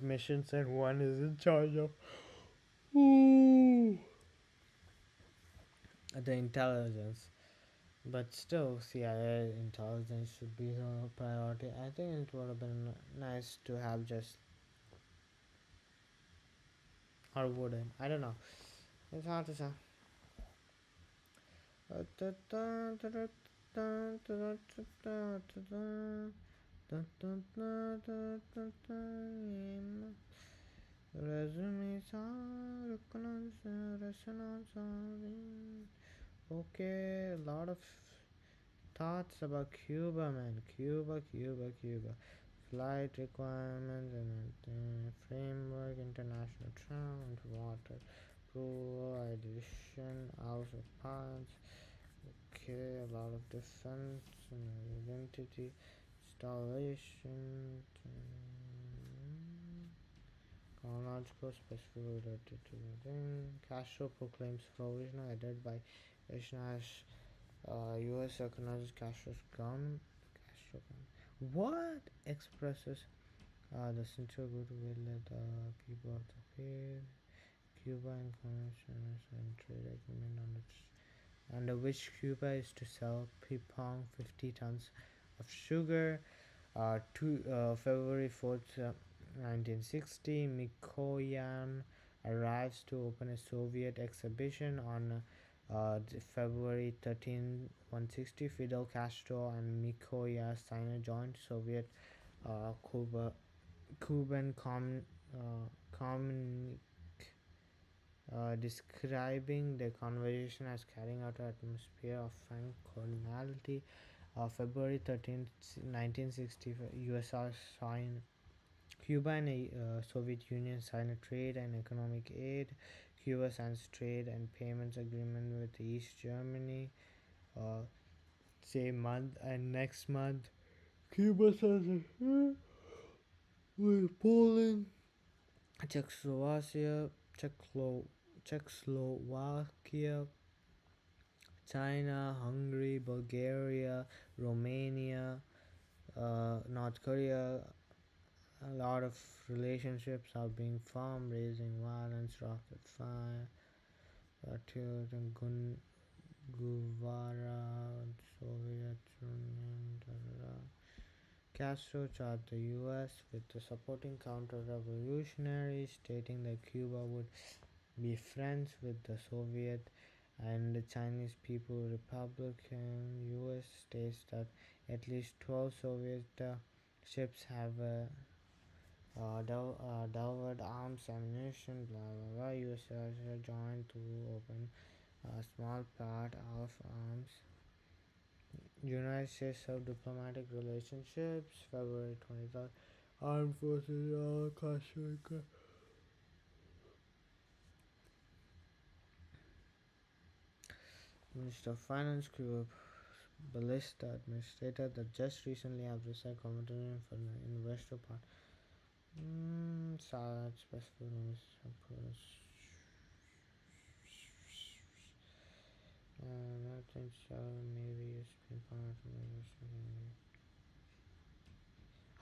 missions, and one is in charge of the intelligence. But still, CIA intelligence should be the priority. I think it would have been nice to have just, or wouldn't. I don't know. It's hard to say. Okay, a lot of thoughts about Cuba, man. Cuba. Flight requirements and framework, international travel, into water, prohibition, house of parts. Okay, a lot of defense and identity, installation, chronological specifically related to the thing. Castro proclaims provisional headed by Nash. U.S. recognizes Castro's government. What expresses the sincere goodwill of the people of the faith. Cuba and conventions and trade agreement on its under which Cuba is to sell Pipong 50 tons of sugar. February 4th, 1960, Mikoyan arrives to open a Soviet exhibition on February 13, 160. Fidel Castro and Mikoyan sign a joint Soviet Cuban communique describing the conversation as carrying out an atmosphere of frank cordiality. February 13th, 1960, USSR signed Cuba and Soviet Union signed a trade and economic aid. Cuba signs trade and payments agreement with East Germany. Uh, Same month and next month, Cuba signs a with Poland, Czechoslovakia, Czechoslovakia, China, Hungary, Bulgaria, Romania, North Korea. A lot of relationships are being formed, raising violence, rocket fire, Patriot and Guevara, Soviet Union, da, da, da. Castro charged the US with the supporting counter-revolutionaries, stating that Cuba would be friends with the Soviet and the Chinese People Republic. US states that at least 12 Soviet ships have delivered arms, ammunition, blah blah blah. US joined to open a small part of arms. United States served diplomatic relationships. February 23rd, Armed Forces Costa Rica. Minister of Finance Cuba Ballista administrator that just recently have resigned commentary for the investor part. Sad specific nothing so maybe it's been part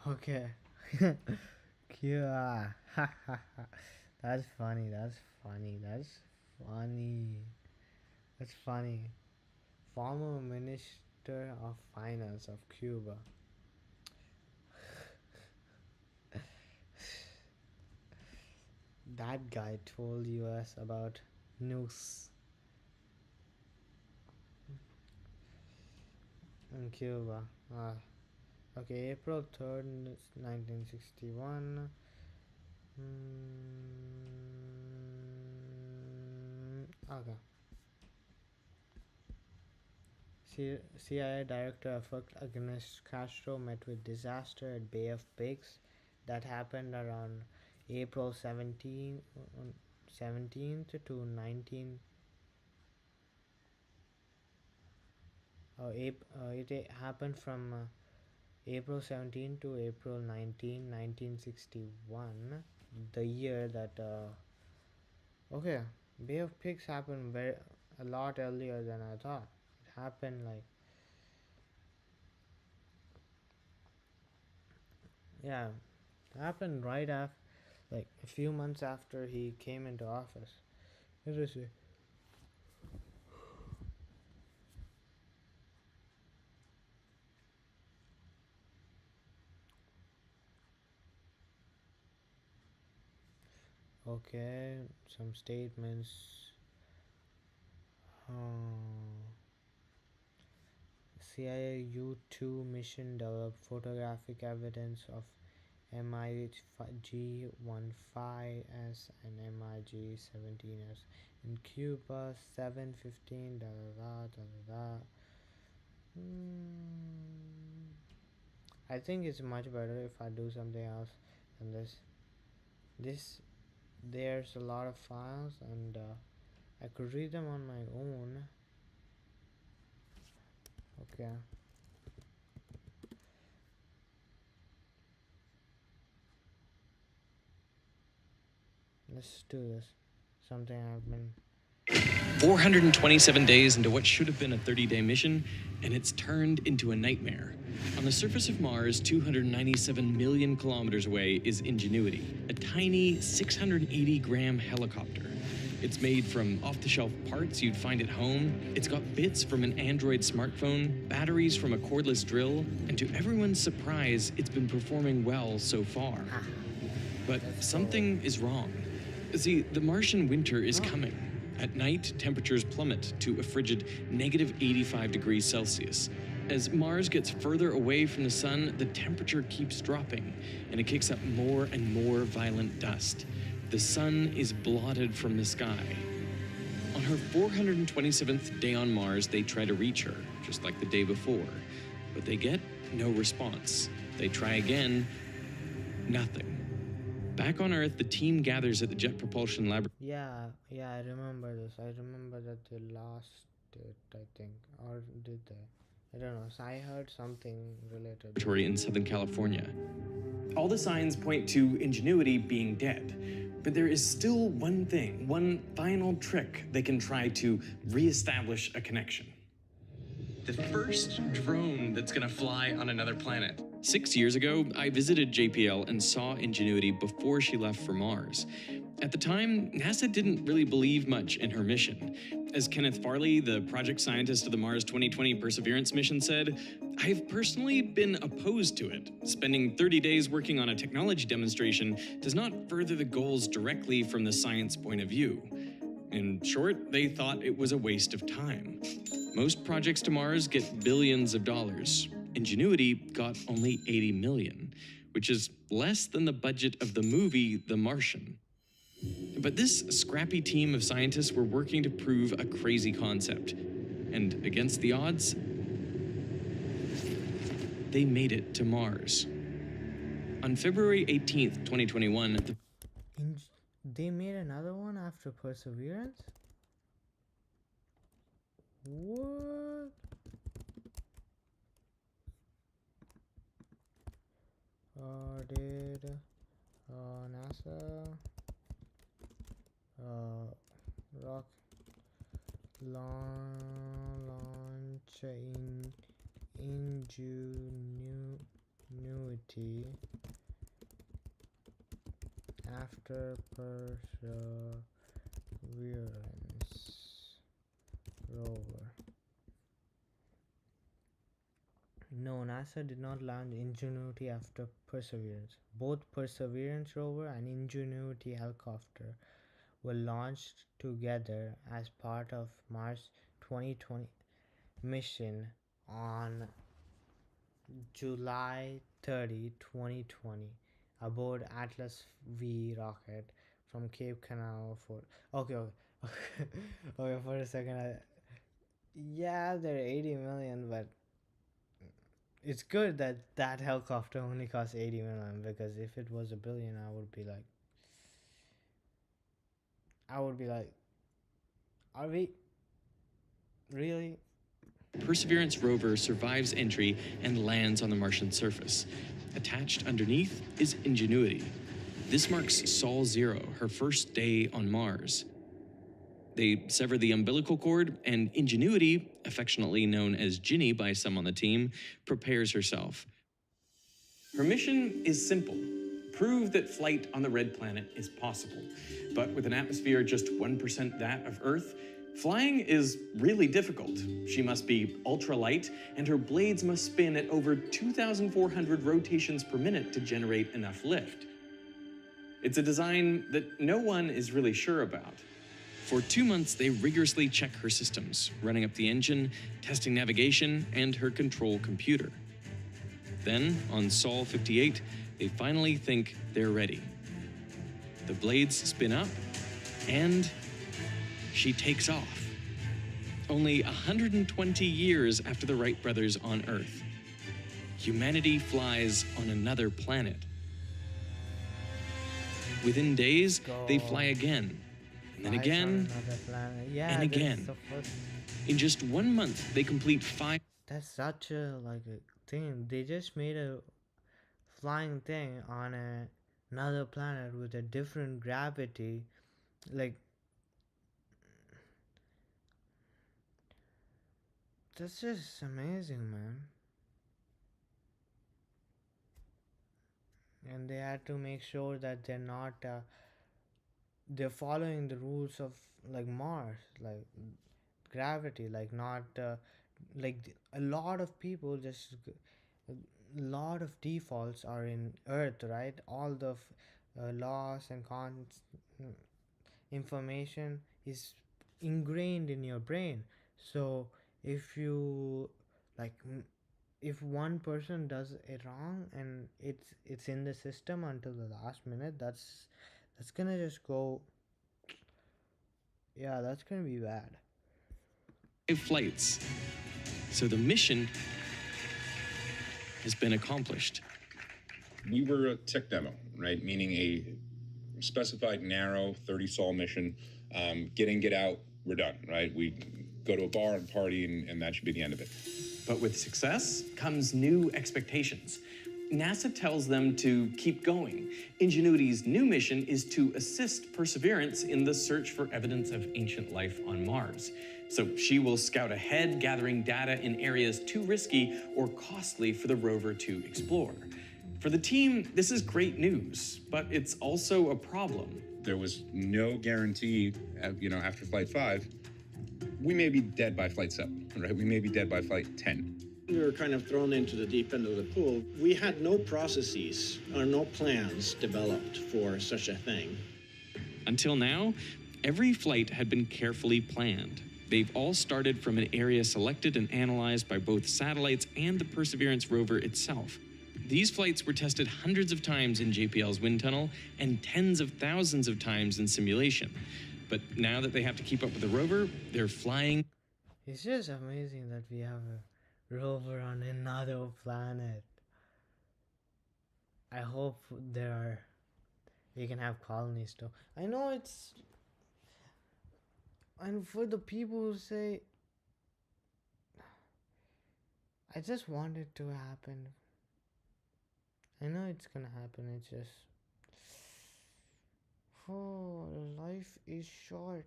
of okay. Cuba. That's funny. That's funny. Former Minister of Finance of Cuba. That guy told US about nukes in Cuba. Okay, April 3rd, 1961. Okay. CIA Director effort against Castro met with disaster at Bay of Pigs. That happened around April 17th to 19. It happened from April 17 to April 19, 1961. The year that okay, Bay of Pigs happened a lot earlier than I thought. It happened like, yeah, it happened right after, like a few months after he came into office. Interesting. Okay, some statements. CIA U-2 mission developed photographic evidence of MiG-15S and MiG-17S in Cuba 715 da da da da da. I think it's much better if I do something else than this. There's a lot of files and I could read them on my own. Okay. Let's do this. Something I've been
427 days into what should have been a 30-day mission, and it's turned into a nightmare. On the surface of Mars, 297 million kilometers away, is Ingenuity, a tiny 680-gram helicopter. It's made from off-the-shelf parts you'd find at home. It's got bits from an Android smartphone, batteries from a cordless drill, and to everyone's surprise, it's been performing well so far. But something is wrong. See, the Martian winter is coming. At night, temperatures plummet to a frigid -85 degrees Celsius. As Mars gets further away from the sun, the temperature keeps dropping, and it kicks up more and more violent dust. The sun is blotted from the sky. On her 427th day on Mars, they try to reach her, just like the day before. But they get no response. They try again, nothing. Back on Earth, the team gathers at the Jet Propulsion Laboratory.
Yeah, I remember this. I remember that they lost it, I think. Or did they? I don't know. So I heard something related.
In Southern California. All the signs point to Ingenuity being dead. But there is still one thing, one final trick they can try to reestablish a connection. The first drone that's gonna fly on another planet. 6 years ago, I visited JPL and saw Ingenuity before she left for Mars. At the time, NASA didn't really believe much in her mission. As Kenneth Farley, the project scientist of the Mars 2020 Perseverance mission, said, "I've personally been opposed to it. Spending 30 days working on a technology demonstration does not further the goals directly from the science point of view." In short, they thought it was a waste of time. Most projects to Mars get billions of dollars. Ingenuity got only 80 million, which is less than the budget of the movie The Martian. But this scrappy team of scientists were working to prove a crazy concept. And against the odds, they made it to Mars. On February 18th, 2021,
They made another one after Perseverance? What? Did NASA rock launch Ingenuity after Perseverance rover? No, NASA did not launch Ingenuity after Perseverance. Both Perseverance rover and Ingenuity helicopter were launched together as part of Mars 2020 mission on July 30, 2020, aboard Atlas V rocket from Cape Canaveral. Okay. Okay, for a second, yeah, they're 80 million, but it's good that that helicopter only costs 80 million, because if it was a billion, I would be like, are we really?
Perseverance rover survives entry and lands on the Martian surface. Attached underneath is Ingenuity. This marks Sol 0, her first day on Mars. They sever the umbilical cord, and Ingenuity, affectionately known as Ginny by some on the team, prepares herself. Her mission is simple: prove that flight on the Red Planet is possible. But with an atmosphere just 1% that of Earth, flying is really difficult. She must be ultralight, and her blades must spin at over 2,400 rotations per minute to generate enough lift. It's a design that no one is really sure about. For 2 months, they rigorously check her systems, running up the engine, testing navigation, and her control computer. Then, on Sol 58, they finally think they're ready. The blades spin up, and she takes off. Only 120 years after the Wright brothers on Earth, humanity flies on another planet. Within days, they fly again, and then again, and again. In just 1 month, they complete 5.
That's such a thing. They just made a flying thing on another planet with a different gravity. That's just amazing, man. And they had to make sure that they're not they're following the rules of Mars, gravity, not a lot of people just a lot of defaults are in Earth, right? All the laws and information is ingrained in your brain. So if you if one person does it wrong and it's in the system until the last minute, that's gonna just go, yeah, that's gonna be bad.
5 flights. So the mission has been accomplished.
We were a tech demo, right? Meaning a specified narrow 30 sol mission. Get in, get out, we're done, right? We go to a bar and party, and that should be the end of it.
But with success comes new expectations. NASA tells them to keep going. Ingenuity's new mission is to assist Perseverance in the search for evidence of ancient life on Mars. So she will scout ahead, gathering data in areas too risky or costly for the rover to explore. For the team, this is great news, but it's also a problem.
There was no guarantee, after Flight 5, we may be dead by Flight 7, right? We may be dead by Flight 10.
We were kind of thrown into the deep end of the pool. We had no processes or no plans developed for such a thing.
Until now, every flight had been carefully planned. They've all started from an area selected and analyzed by both satellites and the Perseverance rover itself. These flights were tested hundreds of times in JPL's wind tunnel and tens of thousands of times in simulation. But now that they have to keep up with the rover, they're flying.
It's just amazing that we have a rover on another planet. I hope we can have colonies too. I know it's, and for the people who say, I just want it to happen. I know it's gonna happen, it's just, life is short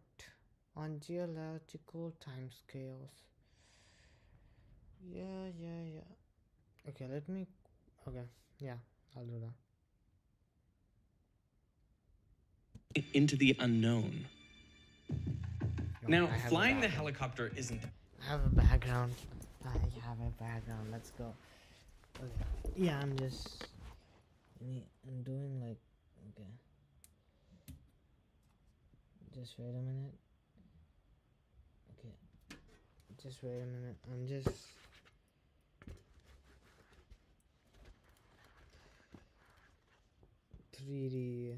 on geological timescales. Yeah. Okay, yeah, I'll do that.
Into the unknown.
No,
Now, flying the helicopter isn't...
I have a background. Let's go. Okay. Yeah, I'm doing okay. Just wait a minute. Okay. Just wait a minute. I'm just... I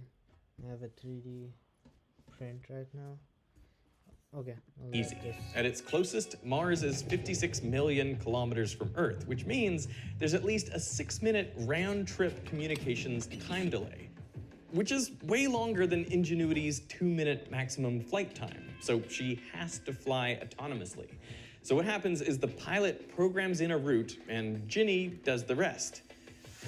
have a 3D print right now. Okay.
Easy. At its closest, Mars is 56 million kilometers from Earth, which means there's at least a 6-minute round-trip communications time delay, which is way longer than Ingenuity's 2-minute maximum flight time. So she has to fly autonomously. So what happens is the pilot programs in a route and Ginny does the rest.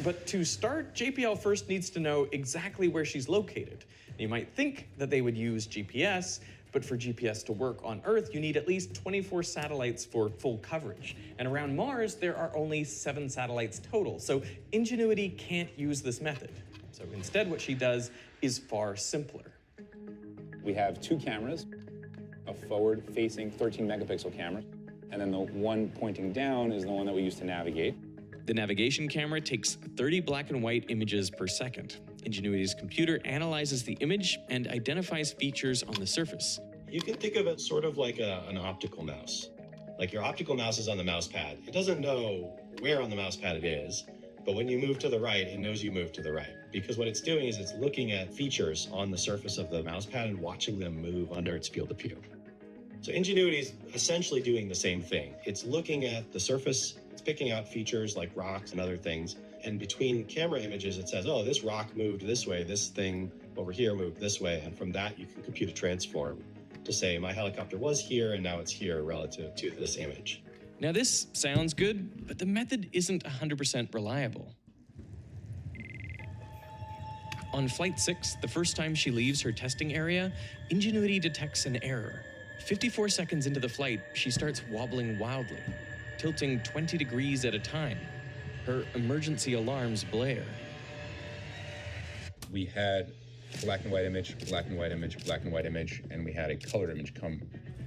But to start, JPL first needs to know exactly where she's located. You might think that they would use GPS, but for GPS to work on Earth, you need at least 24 satellites for full coverage. And around Mars, there are only 7 satellites total. So Ingenuity can't use this method. So instead, what she does is far simpler.
We have 2 cameras, a forward-facing 13-megapixel camera, and then the one pointing down is the one that we use to navigate.
The navigation camera takes 30 black and white images per second. Ingenuity's computer analyzes the image and identifies features on the surface.
You can think of it sort of like an optical mouse. Like your optical mouse is on the mouse pad. It doesn't know where on the mouse pad it is, but when you move to the right, it knows you move to the right. Because what it's doing is it's looking at features on the surface of the mouse pad and watching them move under its field of view. So Ingenuity is essentially doing the same thing. It's looking at the surface, it's picking out features like rocks and other things, and between camera images, it says, oh, this rock moved this way, this thing over here moved this way, and from that you can compute a transform to say my helicopter was here and now it's here relative to this image.
Now this sounds good, but the method isn't 100% reliable. On Flight 6, the first time she leaves her testing area, Ingenuity detects an error. 54 seconds into the flight, she starts wobbling wildly, tilting 20 degrees at a time. Her emergency alarms blare.
We had black and white image, black and white image, black and white image, and we had a color image come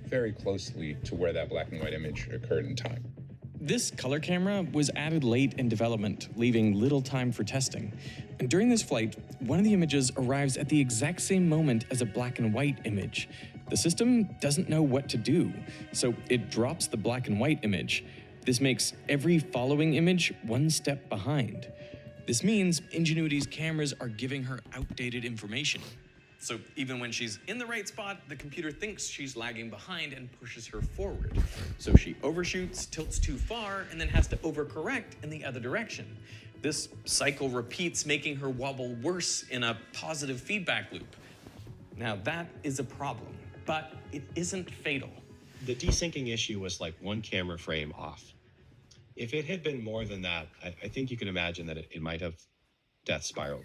very closely to where that black and white image occurred in time.
This color camera was added late in development, leaving little time for testing. And during this flight, one of the images arrives at the exact same moment as a black and white image. The system doesn't know what to do, so it drops the black and white image. This makes every following image one step behind. This means Ingenuity's cameras are giving her outdated information. So even when she's in the right spot, the computer thinks she's lagging behind and pushes her forward. So she overshoots, tilts too far, and then has to overcorrect in the other direction. This cycle repeats, making her wobble worse in a positive feedback loop. Now that is a problem, but it isn't fatal.
The desyncing issue was like one camera frame off. If it had been more than that, I think you can imagine that it might have death spiraled.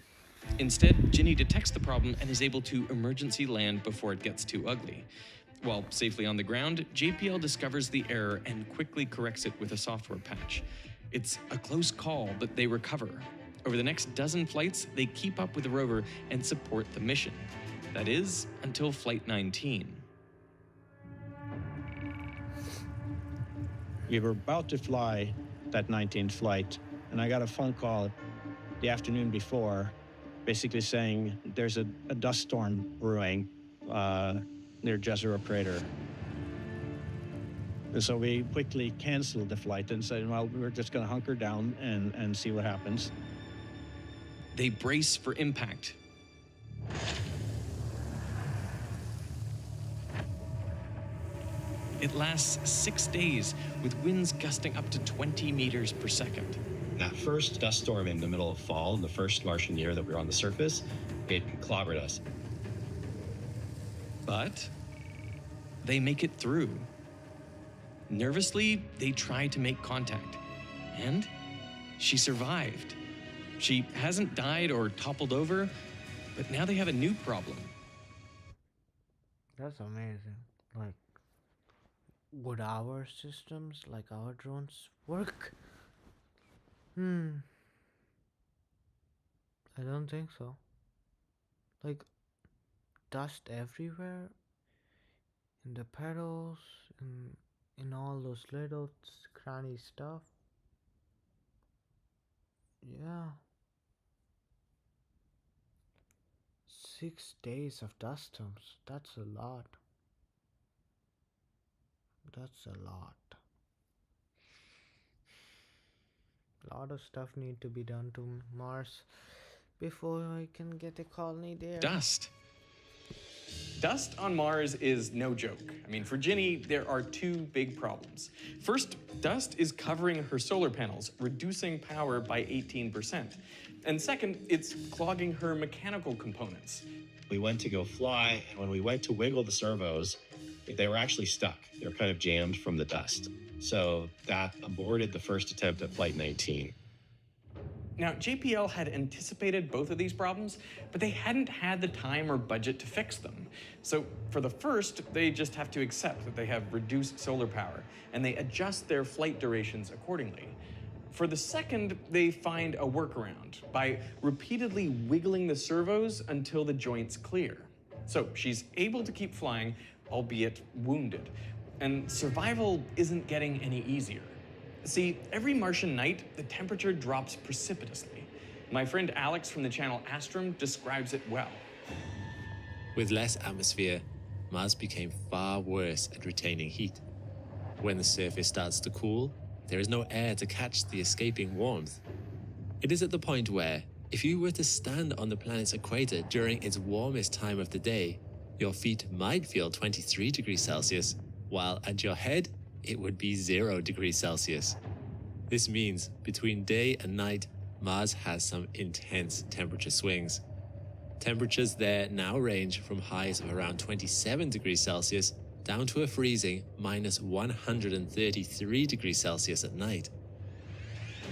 Instead, Ginny detects the problem and is able to emergency land before it gets too ugly. While safely on the ground, JPL discovers the error and quickly corrects it with a software patch. It's a close call, but they recover. Over the next dozen flights, they keep up with the rover and support the mission. That is, until Flight 19.
We were about to fly that 19th flight, and I got a phone call the afternoon before, basically saying there's a dust storm brewing near Jezero Crater. And so we quickly canceled the flight and said, well, we're just going to hunker down and see what happens.
They brace for impact. It lasts 6 days, with winds gusting up to 20 meters per second.
That first dust storm in the middle of fall, in the first Martian year that we were on the surface, it clobbered us.
But they make it through. Nervously, they try to make contact. And she survived. She hasn't died or toppled over, but now they have a new problem.
That's amazing. Like, would our systems, like our drones, work? I don't think so. Like, dust everywhere, in the pedals, in all those little cranny stuff. Yeah. 6 days of dust storms. That's a lot. That's a lot. A lot of stuff need to be done to Mars before I can get a colony there.
Dust. Dust on Mars is no joke. I mean, for Ginny, there are two big problems. First, dust is covering her solar panels, reducing power by 18%. And second, it's clogging her mechanical components.
We went to go fly, and when we went to wiggle the servos, they were actually stuck. They were kind of jammed from the dust. So that aborted the first attempt at Flight 19.
Now, JPL had anticipated both of these problems, but they hadn't had the time or budget to fix them. So for the first, they just have to accept that they have reduced solar power, and they adjust their flight durations accordingly. For the second, they find a workaround by repeatedly wiggling the servos until the joints clear. So she's able to keep flying, albeit wounded. And survival isn't getting any easier. See, every Martian night, the temperature drops precipitously. My friend Alex from the channel Astrum describes it well.
With less atmosphere, Mars became far worse at retaining heat. When the surface starts to cool, there is no air to catch the escaping warmth. It is at the point where, if you were to stand on the planet's equator during its warmest time of the day, your feet might feel 23 degrees Celsius, while at your head, it would be 0 degrees Celsius. This means between day and night, Mars has some intense temperature swings. Temperatures there now range from highs of around 27 degrees Celsius down to a freezing minus 133 degrees Celsius at night.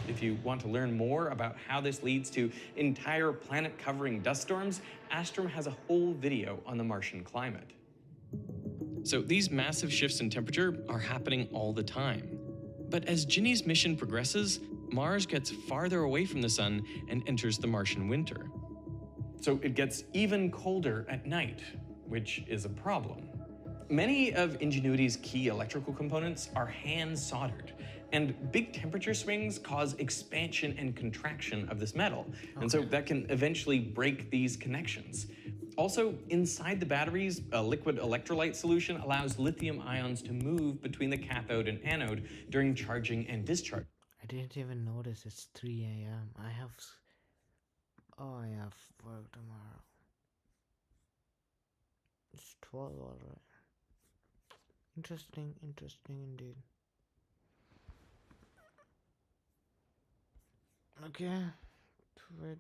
If you want to learn more about how this leads to entire planet-covering dust storms, Astrum has a whole video on the Martian climate. So these massive shifts in temperature are happening all the time. But as Ginny's mission progresses, Mars gets farther away from the sun and enters the Martian winter. So it gets even colder at night, which is a problem. Many of Ingenuity's key electrical components are hand soldered, and big temperature swings cause expansion and contraction of this metal, and so that can eventually break these connections. Also, inside the batteries, a liquid electrolyte solution allows lithium ions to move between the cathode and anode during charging and discharge.
I didn't even notice it's 3 a.m. I have work tomorrow. It's 12 already. Interesting indeed. Okay, Twitch,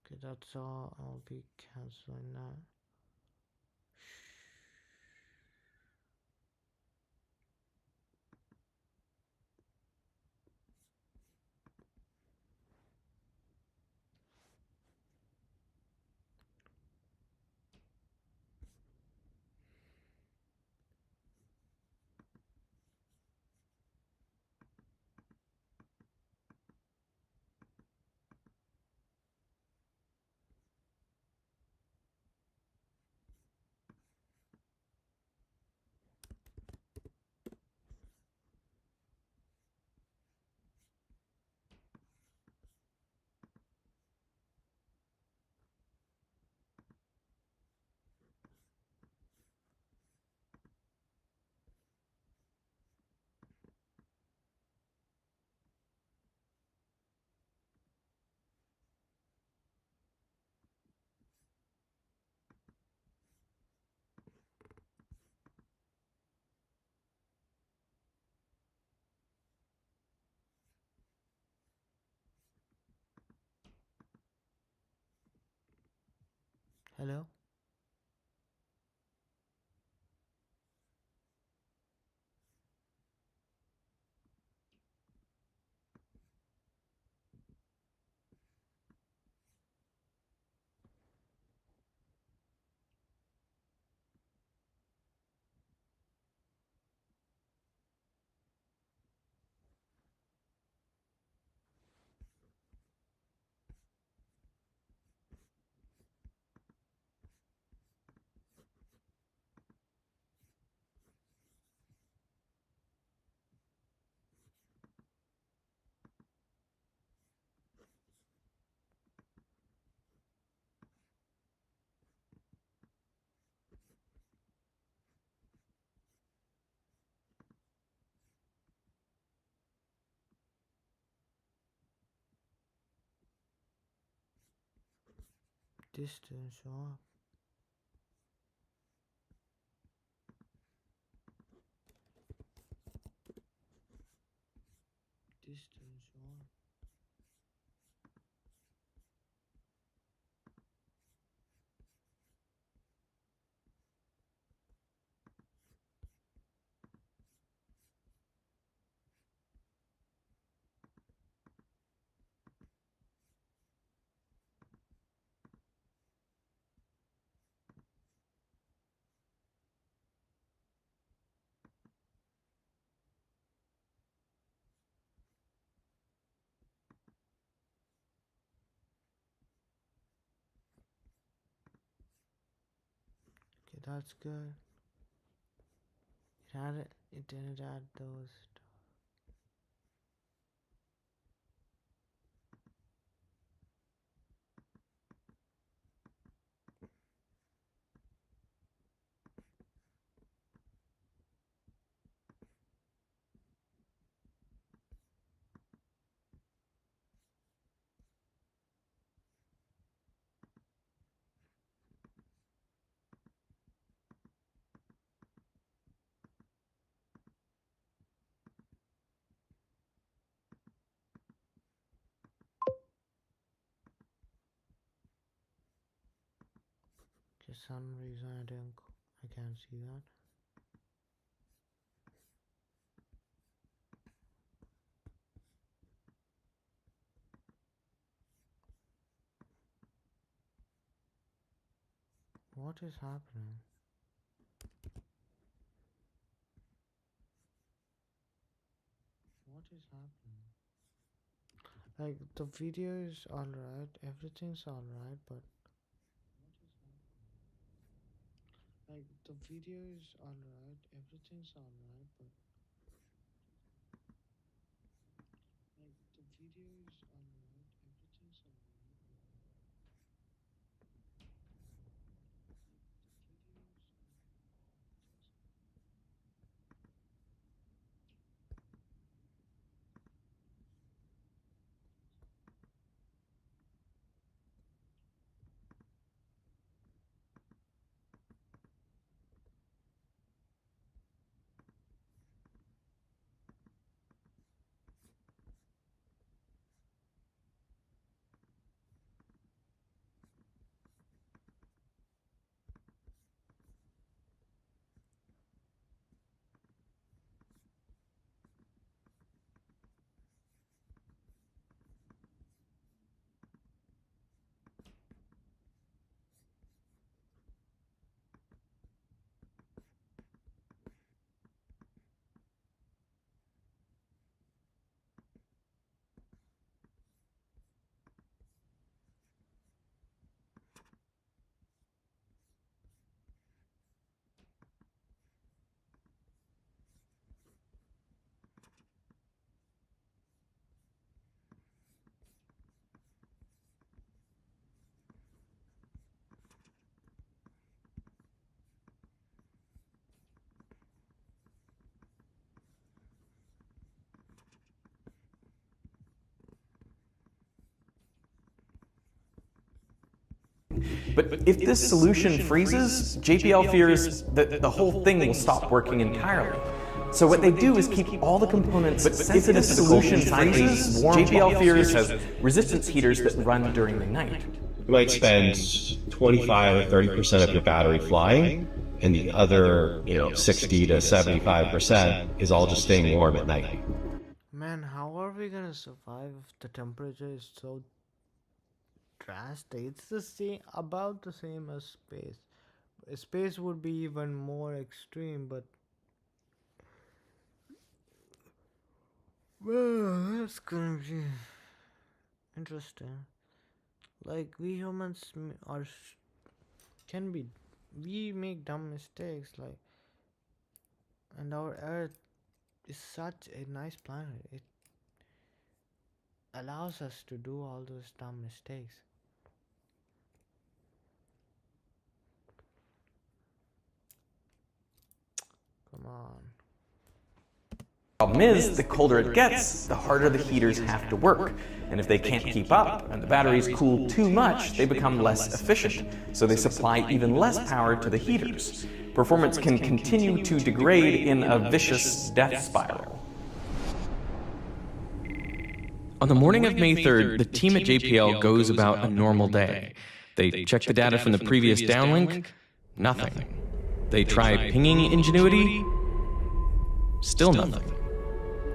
Okay, that's all. I'll be canceling that. Hello? Distance off. Distance off. Okay, that's good. It didn't add those. For some reason I can't see that. What is happening? What is happening? Like, the video is alright, everything's alright, but like, the video is alright, everything's alright, but like, the video is alright, everything's alright.
But if this solution freezes, JPL fears that the whole thing will stop working entirely. So what they do is keep all the components sensitive to the solution freezes. JPL fears has resistance heaters that run during the night.
You might spend 25 or 30% of your battery flying, and the other, 60 to 75% is all just staying warm at night.
Man, how are we gonna survive if the temperature is so drastic? It's about the same as space. Space would be even more extreme, but well, that's gonna be interesting. Like, we humans we make dumb mistakes, like, and our Earth is such a nice planet. It allows us to do all those dumb mistakes. Come on.
Problem is, the colder it gets, the harder the heaters have to work. And if they can't keep up, and the batteries cool too much, they become less efficient, so they supply even less power to the heaters. Performance can continue to degrade in a vicious death spiral. On the morning of May 3rd, the team at JPL goes about a normal day. They check the data from the previous downlink, nothing. They try pinging Ingenuity, still nothing.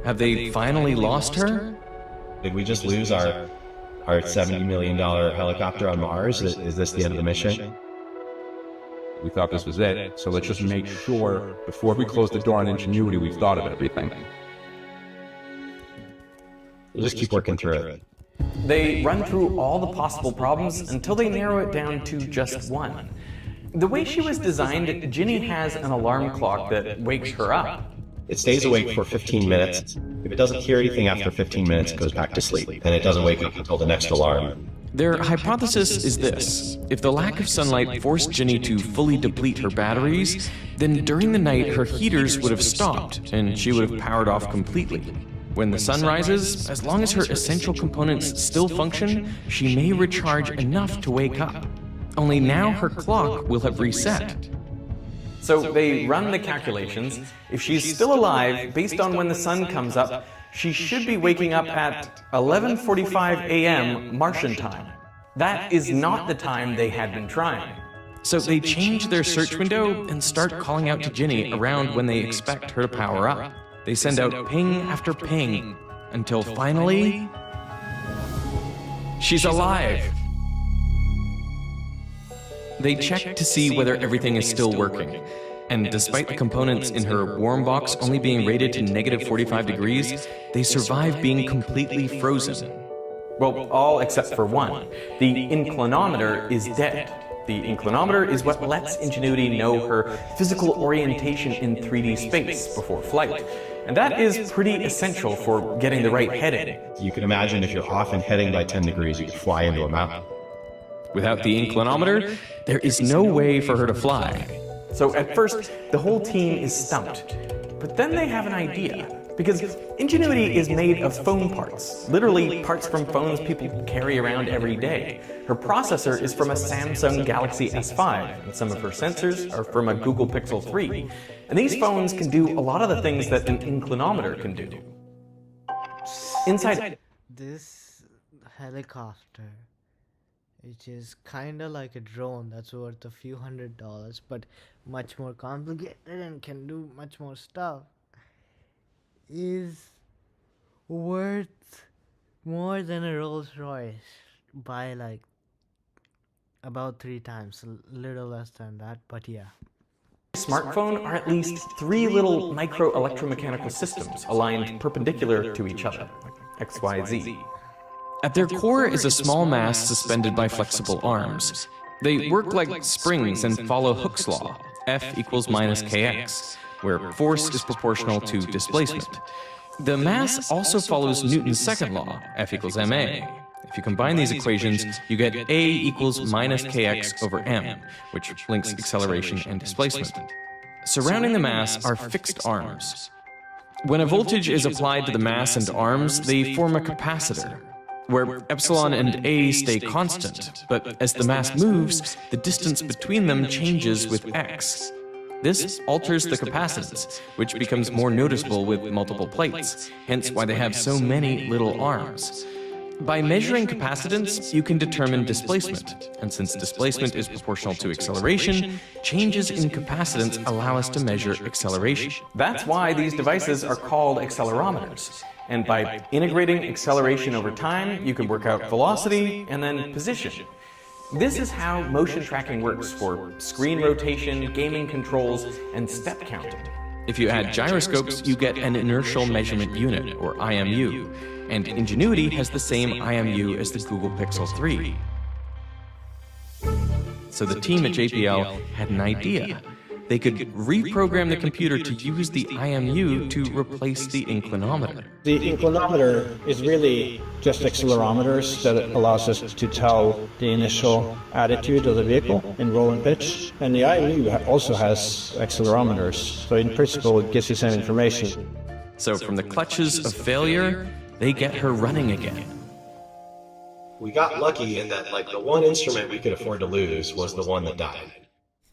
Have they finally lost her?
Did we just lose our $70 million helicopter on Mars? Is this the end of the mission?
We thought this was it, so let's just make sure before we close the door on Ingenuity we've thought of everything.
We'll just keep working through it.
They run through all the possible problems until they narrow it down to just one. The way she was designed, Ginny has an alarm clock that wakes her up.
It stays awake for 15 minutes. If it doesn't hear anything after 15 minutes, it goes back to sleep, and it doesn't wake up until the next alarm.
Their hypothesis is this: if the lack of sunlight forced Ginny to fully deplete her batteries, then during the night her heaters would have stopped and she would have powered off completely. When the sun rises, as long as her essential components still function, she may recharge enough to wake up. Only now her clock will have reset. So they run the calculations. If she's still alive, based on when the sun comes up, she should be waking up at 11:45 a.m. Martian time. That is not the time they had been trying. So they change their search window and start calling out to Ginny around when they expect her to power up. They send out ping after ping until finally, she's alive. They check to see whether everything is still working. And despite the components in her warm box only being rated to -45 degrees, they survive being completely frozen. Well, all except for one. The inclinometer is dead. The inclinometer is what lets Ingenuity know her physical orientation in 3D space before flight. And that is pretty essential for getting the right heading.
You can imagine if you're off and heading by 10 degrees, you could fly into a mountain.
Without the inclinometer, there is no way for her to fly. So at first, the whole team is stumped. But then they have an idea. Because Ingenuity is made of phone parts, literally parts from phones people carry around every day. Her processor is from a Samsung Galaxy S5, and some of her sensors are from a Google Pixel 3. And these phones can do a lot of the things that an inclinometer can do. Inside
this helicopter, which is kind of like a drone that's worth a few $100s, but much more complicated and can do much more stuff, is worth more than a Rolls Royce by like about 3 times, a little less than that, but yeah.
smartphone are at least 3 little micro electromechanical systems aligned perpendicular to each other, X, Y, Z. At their core is a small mass suspended by flexible arms. They work like springs and follow Hooke's law, F equals minus kx, where force is proportional to displacement. The mass also follows Newton's second law, F equals ma. If you combine these equations, you get A equals minus kx over m, which links acceleration and displacement. Surrounding the mass are fixed arms. When a voltage is applied to the mass and arms, they form a capacitor, where epsilon and A stay constant, but as the mass moves, the distance between them changes with x. This alters the capacitance, which becomes more noticeable with multiple plates, hence why they have so many little arms. By measuring capacitance, you can determine displacement, and since displacement is proportional to acceleration, changes in capacitance allow us to measure acceleration. That's why these devices are called accelerometers. And by integrating acceleration over time, you can work out velocity and then position. This is how motion tracking works for screen rotation, gaming controls, and step counting. If you add gyroscopes, you get an inertial measurement unit, or IMU, and Ingenuity has the same IMU as the Google Pixel 3. So the team at JPL had an idea. They could reprogram the computer to use the IMU to replace the inclinometer.
The inclinometer is really just accelerometers that allows us to tell the initial attitude of the vehicle in roll and pitch. And the IMU also has accelerometers, so in principle it gives you some information.
So from the clutches of failure, they get her running again.
We got lucky in that, like, the one instrument we could afford to lose was the one that died.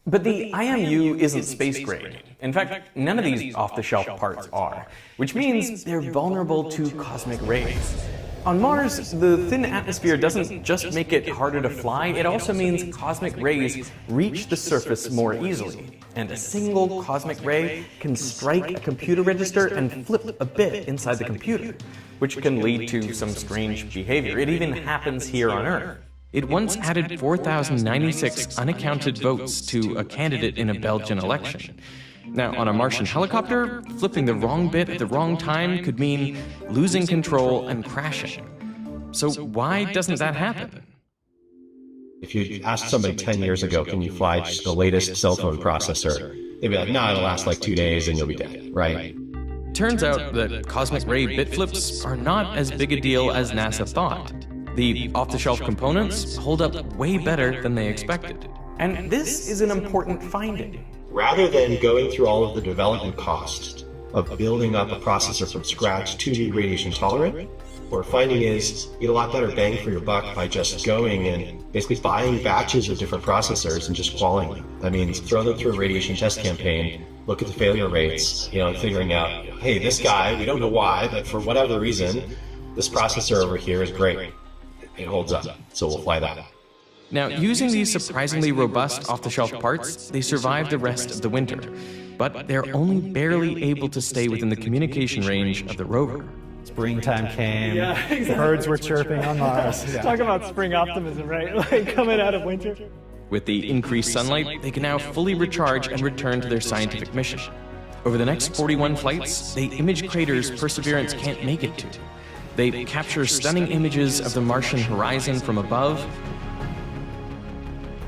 But the IMU isn't space grade. In fact, none of these off-the-shelf parts are, which means they're vulnerable to cosmic rays. On Mars, the thin atmosphere doesn't just make it harder to fly, it also means cosmic rays reach the surface more easily. And a single cosmic ray can strike a computer register and flip a bit inside the computer, which can lead to some strange behavior. It even happens here on Earth. It once added 4,096 unaccounted votes to a candidate in a Belgian election. Now, on a Martian helicopter, flipping the wrong bit at the wrong time could mean losing control and crashing. So why doesn't that happen?
If you asked somebody 10 years ago, can you fly just the latest cell phone processor? They'd be like, no, it'll last like 2 days and you'll be dead, right?
turns out that cosmic ray bit flips are not as big a deal as NASA thought. The off-the-shelf components hold up way better than they expected.
And this is an important finding.
Rather than going through all of the development cost of building up a processor from scratch to be radiation tolerant, what we're finding is you get a lot better bang for your buck by just going and basically buying batches of different processors and just qualing them. That means throw them through a radiation test campaign, look at the failure rates, and figuring out, hey, this guy, we don't know why, but for whatever reason, this processor over here is great. It holds up, so we'll fly that.
Now, using these surprisingly robust off-the-shelf parts, they survive the rest of the winter. But they're only barely able to stay within the communication range of the rover.
Springtime came, birds were chirping on Mars.
Talk about spring optimism, right? Like coming out of winter.
With the increased sunlight, they can now fully recharge and return to their scientific mission. Over the next 41 flights, they image craters Perseverance can't make it to. They capture stunning images of the Martian horizon from above.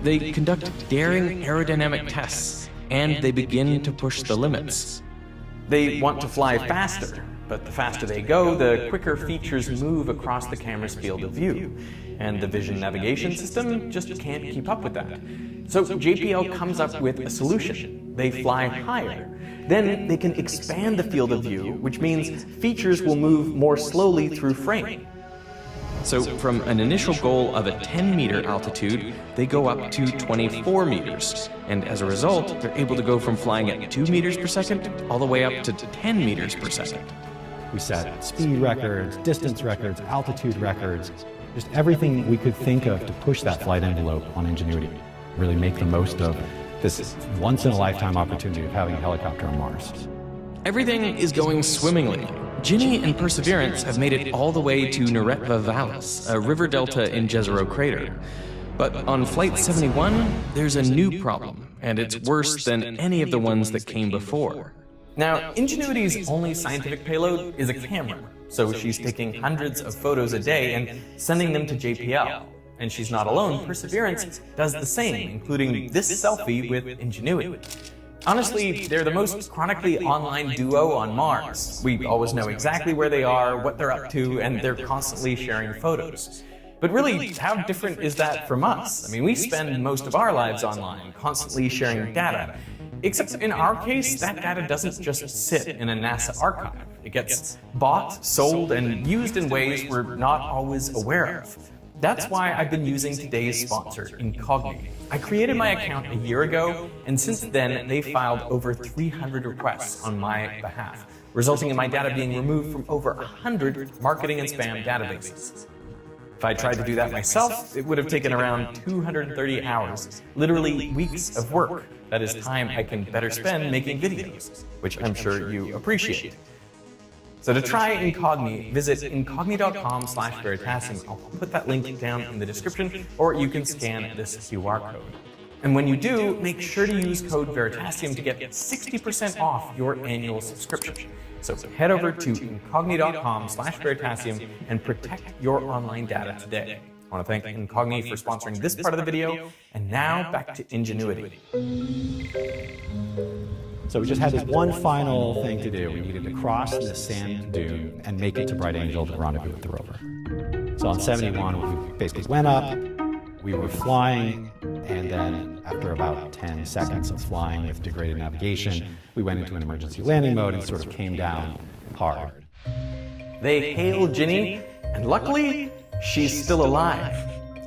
They conduct daring aerodynamic tests, and they begin to push the limits.
They want to fly faster, but the faster they go, the quicker features move across the camera's field of view. And the vision navigation system just can't keep up with that. So JPL comes up with a solution. They fly higher. Then they can expand the field of view, which means features will move more slowly through frame.
So from an initial goal of a 10-meter altitude, they go up to 24 meters. And as a result, they're able to go from flying at 2 meters per second all the way up to 10 meters per second.
We set speed records, distance records, altitude records, just everything we could think of to push that flight envelope on Ingenuity. Really make the most of this once-in-a-lifetime opportunity of having a helicopter on Mars.
Everything is going swimmingly. Ginny and Perseverance have made it all the way to Neretva Vallis, a river delta in Jezero Crater. But on Flight 71, there's a new problem, and it's worse than any of the ones that came before.
Now, Ingenuity's only scientific payload is a camera, so she's taking hundreds of photos a day and sending them to JPL. And she's not alone. Perseverance does the same, including this selfie with Ingenuity. Honestly, they're the most chronically online duo on Mars. We always know exactly where they are, what they're up to, and they're constantly sharing photos. But really, how different is that from us? I mean, we spend most of our lives online, constantly sharing data. Except in our case, that data doesn't just sit in a NASA archive. It gets bought, sold, and used in ways we're not always aware of. That's why I've been using today's sponsor, Incogni. I created my account a year ago, and since then, they filed over 300 requests on my behalf, resulting in my data being removed from over 100 marketing and spam databases. If I tried to do that myself, it would have taken around 230 hours, literally weeks of work. That is time I can better spend making videos, which I'm sure you appreciate. So to try Incogni, visit incogni.com/Veritasium. I'll put that link down in the description, or you can scan this QR code. And when you do, make sure to use code Veritasium to get 60% off your annual subscription. So head over to incogni.com/Veritasium and protect your online data today. I want to thank Incogni for sponsoring this part of the video, and now back to Ingenuity.
So we just had this one final thing to do. We needed to cross the sand dune and make it to Bright Angel to rendezvous with the rover. So on 71, we basically went up, we were flying, and then after about 10 seconds of flying with degraded navigation, we went into an emergency landing mode and sort of came down hard.
They hail Ginny, and luckily, she's still alive.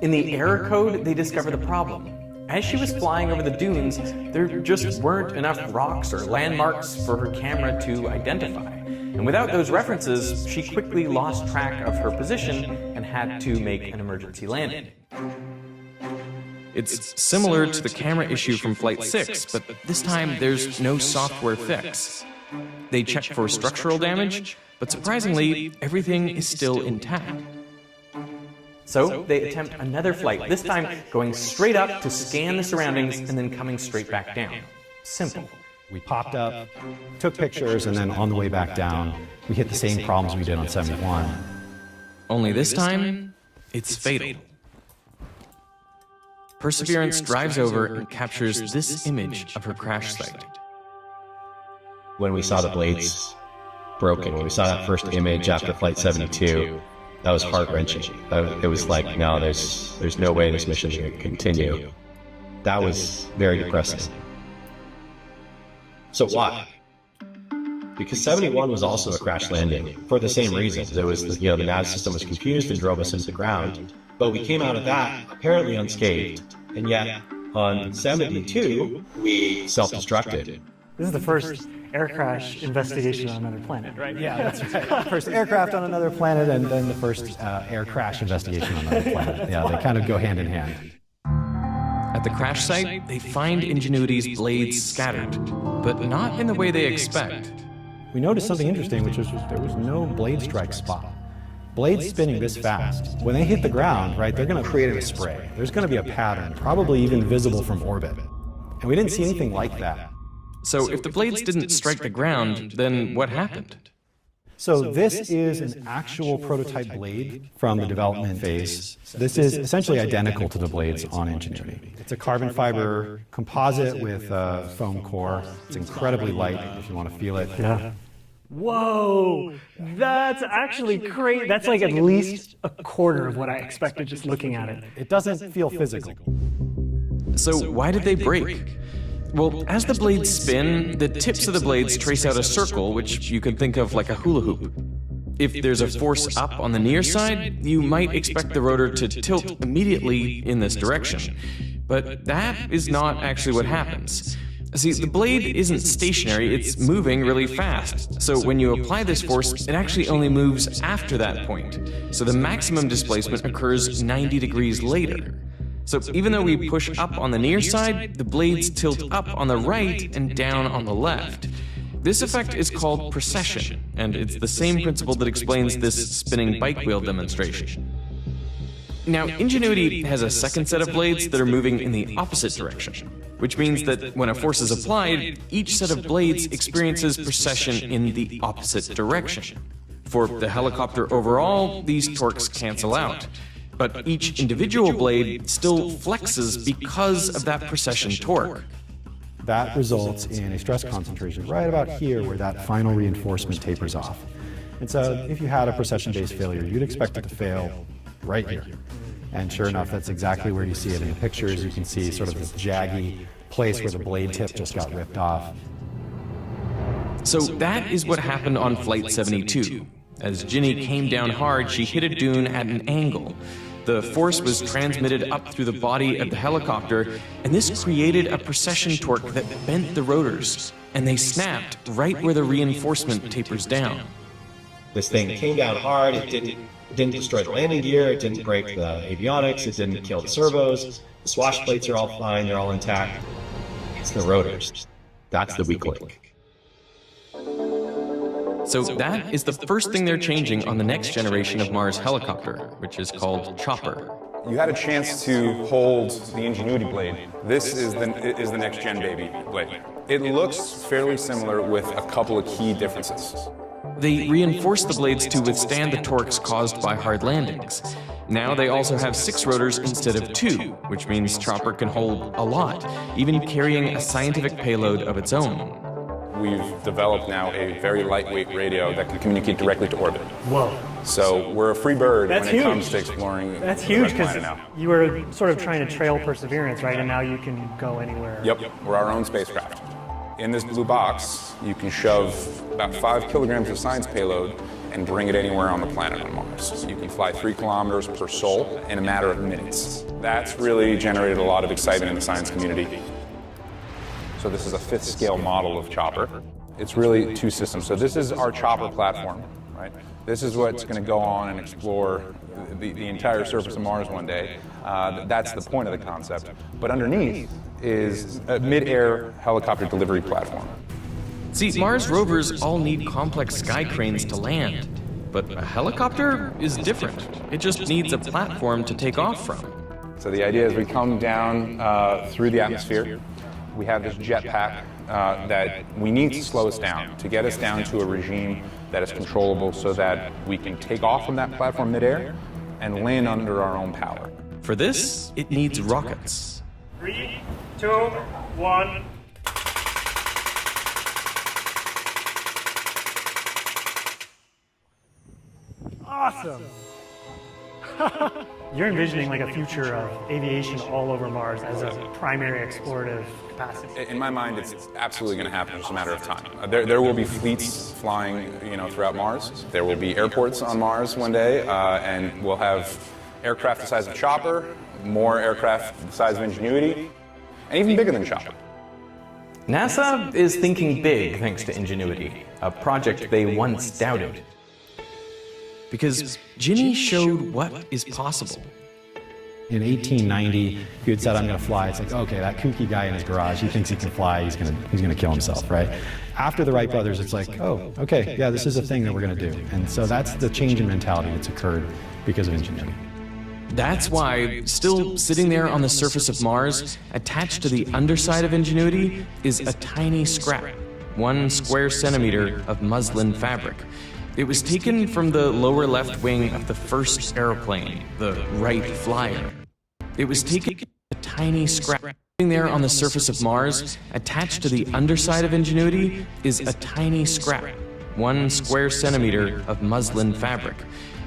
In the error code, they discover the problem. As she was flying over the dunes, there just weren't enough rocks or landmarks for her camera to identify. And without those references, she quickly lost track of her position and had to make an emergency landing.
It's similar to the camera issue from Flight 6, but this time there's no software fix. They check for structural damage, but surprisingly, everything is still intact.
So they attempt another flight, this time going straight up to scan the surroundings and then coming straight back down. Simple.
We popped up, took pictures, and then on the way back down, we hit the same problems we did on 71.
Only this time, it's fatal. Perseverance drives over and captures this image of her crash site.
When we saw the blades broken. When we saw that first image after Flight 72, that was heart-wrenching. It was like, no, there's no way this mission can continue. That was very depressing. So why? Because 71 was also a crash landing for the same reasons. It was, the nav system was confused and drove us into the ground. But we came out of that apparently unscathed, and yet on 72, we self-destructed.
This is the first air crash investigation on another planet, right?
Yeah, that's right. First aircraft on another planet, and then the first air crash investigation on another planet. Yeah, they kind of go hand in hand.
At the crash site, they find Ingenuity's blades scattered, but not in the way they expect.
We noticed something interesting, which was there was no blade strike spot. Blades spinning this fast, when they hit the ground, right, they're going to create a spray. There's going to be a pattern, probably even visible from orbit. And we didn't see anything like that.
So if the blades didn't strike the ground, then what happened?
So this is an actual prototype blade from the development phase. This is essentially identical to the blades on Ingenuity. It's a carbon fiber composite with a foam core. It's incredibly light if you want to feel it.
Yeah. Whoa, that's actually great. That's like at least a quarter of what I expected just looking at it.
It doesn't feel physical.
So why did they break? Well, as the blades spin, the tips of the blades trace out a circle, which you can think of like a hula hoop. If there's a force up on the near side, you might expect the rotor to tilt immediately in this direction. But that is not actually what happens. See, the blade isn't stationary, it's moving really fast. So when you apply this force, it actually only moves after that point. So the maximum displacement occurs 90 degrees later. So even though we push up on the near side, the blades tilt up on the right and down on the left. This effect is called precession, and it's the same principle that explains this spinning bike wheel demonstration. Now, Ingenuity has a second set of blades that are moving in the opposite direction, which means that when a force is applied, each set of blades experiences precession in the opposite direction. For the helicopter overall, these torques cancel out. But each individual blade still flexes because of that precession torque.
That results in a stress concentration right about here where that final reinforcement tapers off. And so if you had a precession-based failure, you'd expect it to fail right here. And sure enough, that's exactly where you see it in the pictures. You can see sort of this jaggy place where the blade tip just got ripped off.
So that is what happened on Flight 72. As Ginny came down hard, she hit a dune at an angle. The force was transmitted up through the body of the helicopter, and this created a precession torque that bent the rotors, and they snapped right where the reinforcement tapers down.
This thing came down hard, it didn't destroy the landing gear, it didn't break the avionics, it didn't kill the servos, the swash plates are all fine, they're all intact. It's the rotors. That's the weak link.
So that is the first thing they're changing on the next generation of Mars helicopter, which is called Chopper.
You had a chance to hold the Ingenuity blade. This is the next gen baby blade. It looks fairly similar with a couple of key differences.
They reinforced the blades to withstand the torques caused by hard landings. Now they also have 6 rotors instead of 2, which means Chopper can hold a lot, even carrying a scientific payload of its own.
We've developed now a very lightweight radio that can communicate directly to orbit.
Whoa.
So we're a free bird
That's
when it
huge.
comes to exploring
That's
the
huge
red planet
because
now.
you were sort of trying to trail Perseverance, right? And now you can go anywhere.
Yep, we're our own spacecraft. In this blue box, you can shove about 5 kilograms of science payload and bring it anywhere on the planet on Mars. You can fly 3 kilometers per sol in a matter of minutes. That's really generated a lot of excitement in the science community. So this is a 5th scale model of Chopper. It's really 2 systems. So this is our Chopper platform, right? This is what's going to go on and explore the entire surface of Mars one day. That's the point of the concept. But underneath is a mid-air helicopter delivery platform.
See, Mars rovers all need complex sky cranes to land, but a helicopter is different. It just needs a platform to take off from.
So the idea is we come down through the atmosphere. We have this jetpack that we need to slow us down, to get us down to a regime that is controllable so that we can take off from that platform midair and land under our own power.
For this, it needs rockets.
3, 2, 1. awesome. You're envisioning like a future of aviation all over Mars as a primary explorative capacity.
In my mind, it's absolutely going to happen. It's just a matter of time. There will be fleets flying, throughout Mars. There will be airports on Mars one day, and we'll have aircraft the size of Chopper, more aircraft the size of Ingenuity, and even bigger than Chopper.
NASA is thinking big thanks to Ingenuity, a project they once doubted. Because Ginny showed what is possible.
In 1890, he had said, "I'm going to fly." It's like, okay, that kooky guy in his garage, he thinks he can fly, he's going to kill himself, right? After the Wright brothers, it's like, oh, okay, yeah, this is a thing that we're going to do. And so that's the change in mentality that's occurred because of Ingenuity.
That's why, still sitting there on the surface of Mars, attached to the underside of Ingenuity, is a tiny scrap, 1 square centimeter of muslin fabric. It was taken from the lower left wing of the first airplane, the Wright Flyer. It was taken a tiny scrap. Sitting there on the surface of Mars, attached to the underside of Ingenuity, is a tiny scrap, 1 square centimeter of muslin fabric.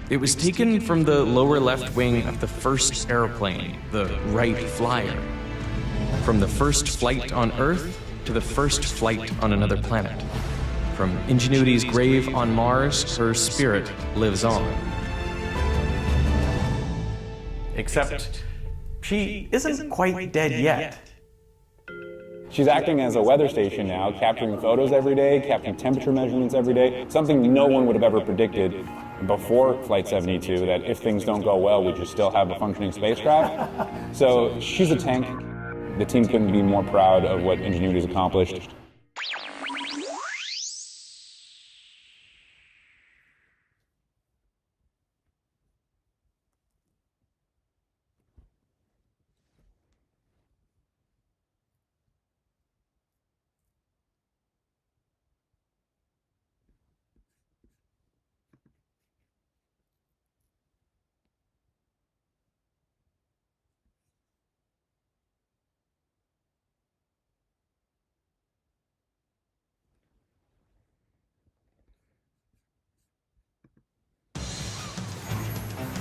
It was taken from the lower left wing of the first airplane, the Wright Flyer. From the first flight on Earth to the first flight on another planet. From Ingenuity's grave on Mars, her spirit lives on. Except, she isn't quite dead yet.
She's acting as a weather station now, capturing photos every day, capturing temperature measurements every day, something no one would have ever predicted before Flight 72, that if things don't go well, we'd just still have a functioning spacecraft. So she's a tank. The team couldn't be more proud of what Ingenuity's accomplished.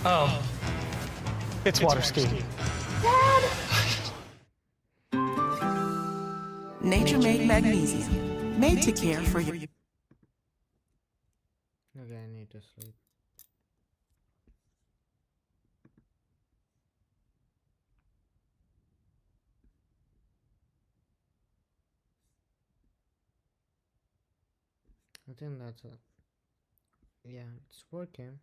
Oh, it's water skiing.
Nature-made magnesium, made to care for your...
Okay, I need to sleep. I think that's it. Yeah, it's working.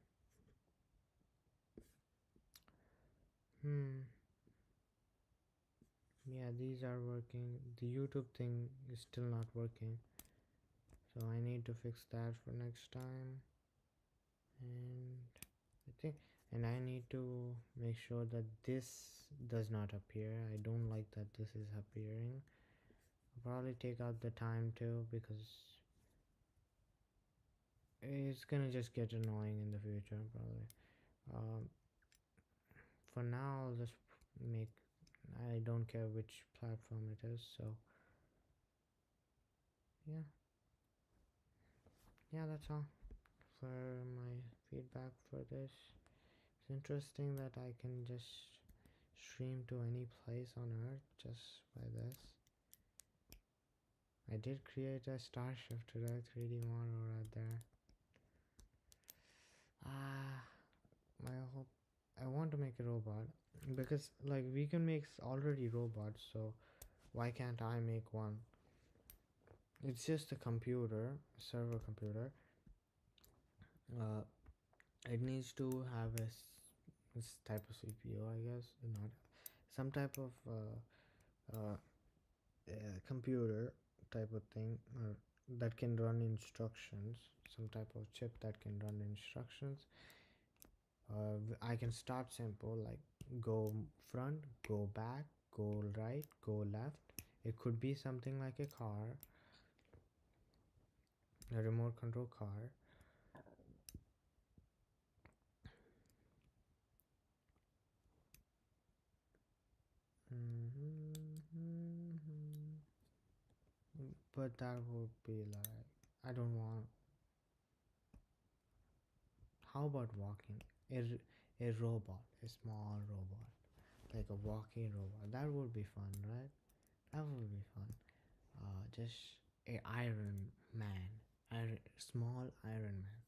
Yeah, these are working. The YouTube thing is still not working, so I need to fix that for next time. And I need to make sure that this does not appear. I don't like that this is appearing. I'll probably take out the time too, because it's gonna just get annoying in the future probably. For now, I'll just make, I don't care which platform it is, so yeah, that's all for my feedback for this. It's interesting that I can just stream to any place on Earth just by this. I did create a Starship today, 3D model right there. I want to make a robot, because like we can make already robots, so why can't I make one? It's just a computer, server computer. It needs to have this type of CPU, I guess, not some type of computer type of thing, or that can run instructions, some type of chip that can run instructions. I can start simple, like go front, go back, go right, go left. It could be something like a car, a remote control car. But that would be like, I don't want. how about walking? A robot, a small robot, like a walking robot. That would be fun, right? That would be fun. Just a Iron Man, small Iron Man.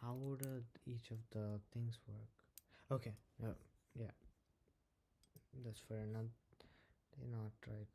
How would each of the things work? Okay, yeah, that's for another. Not right now.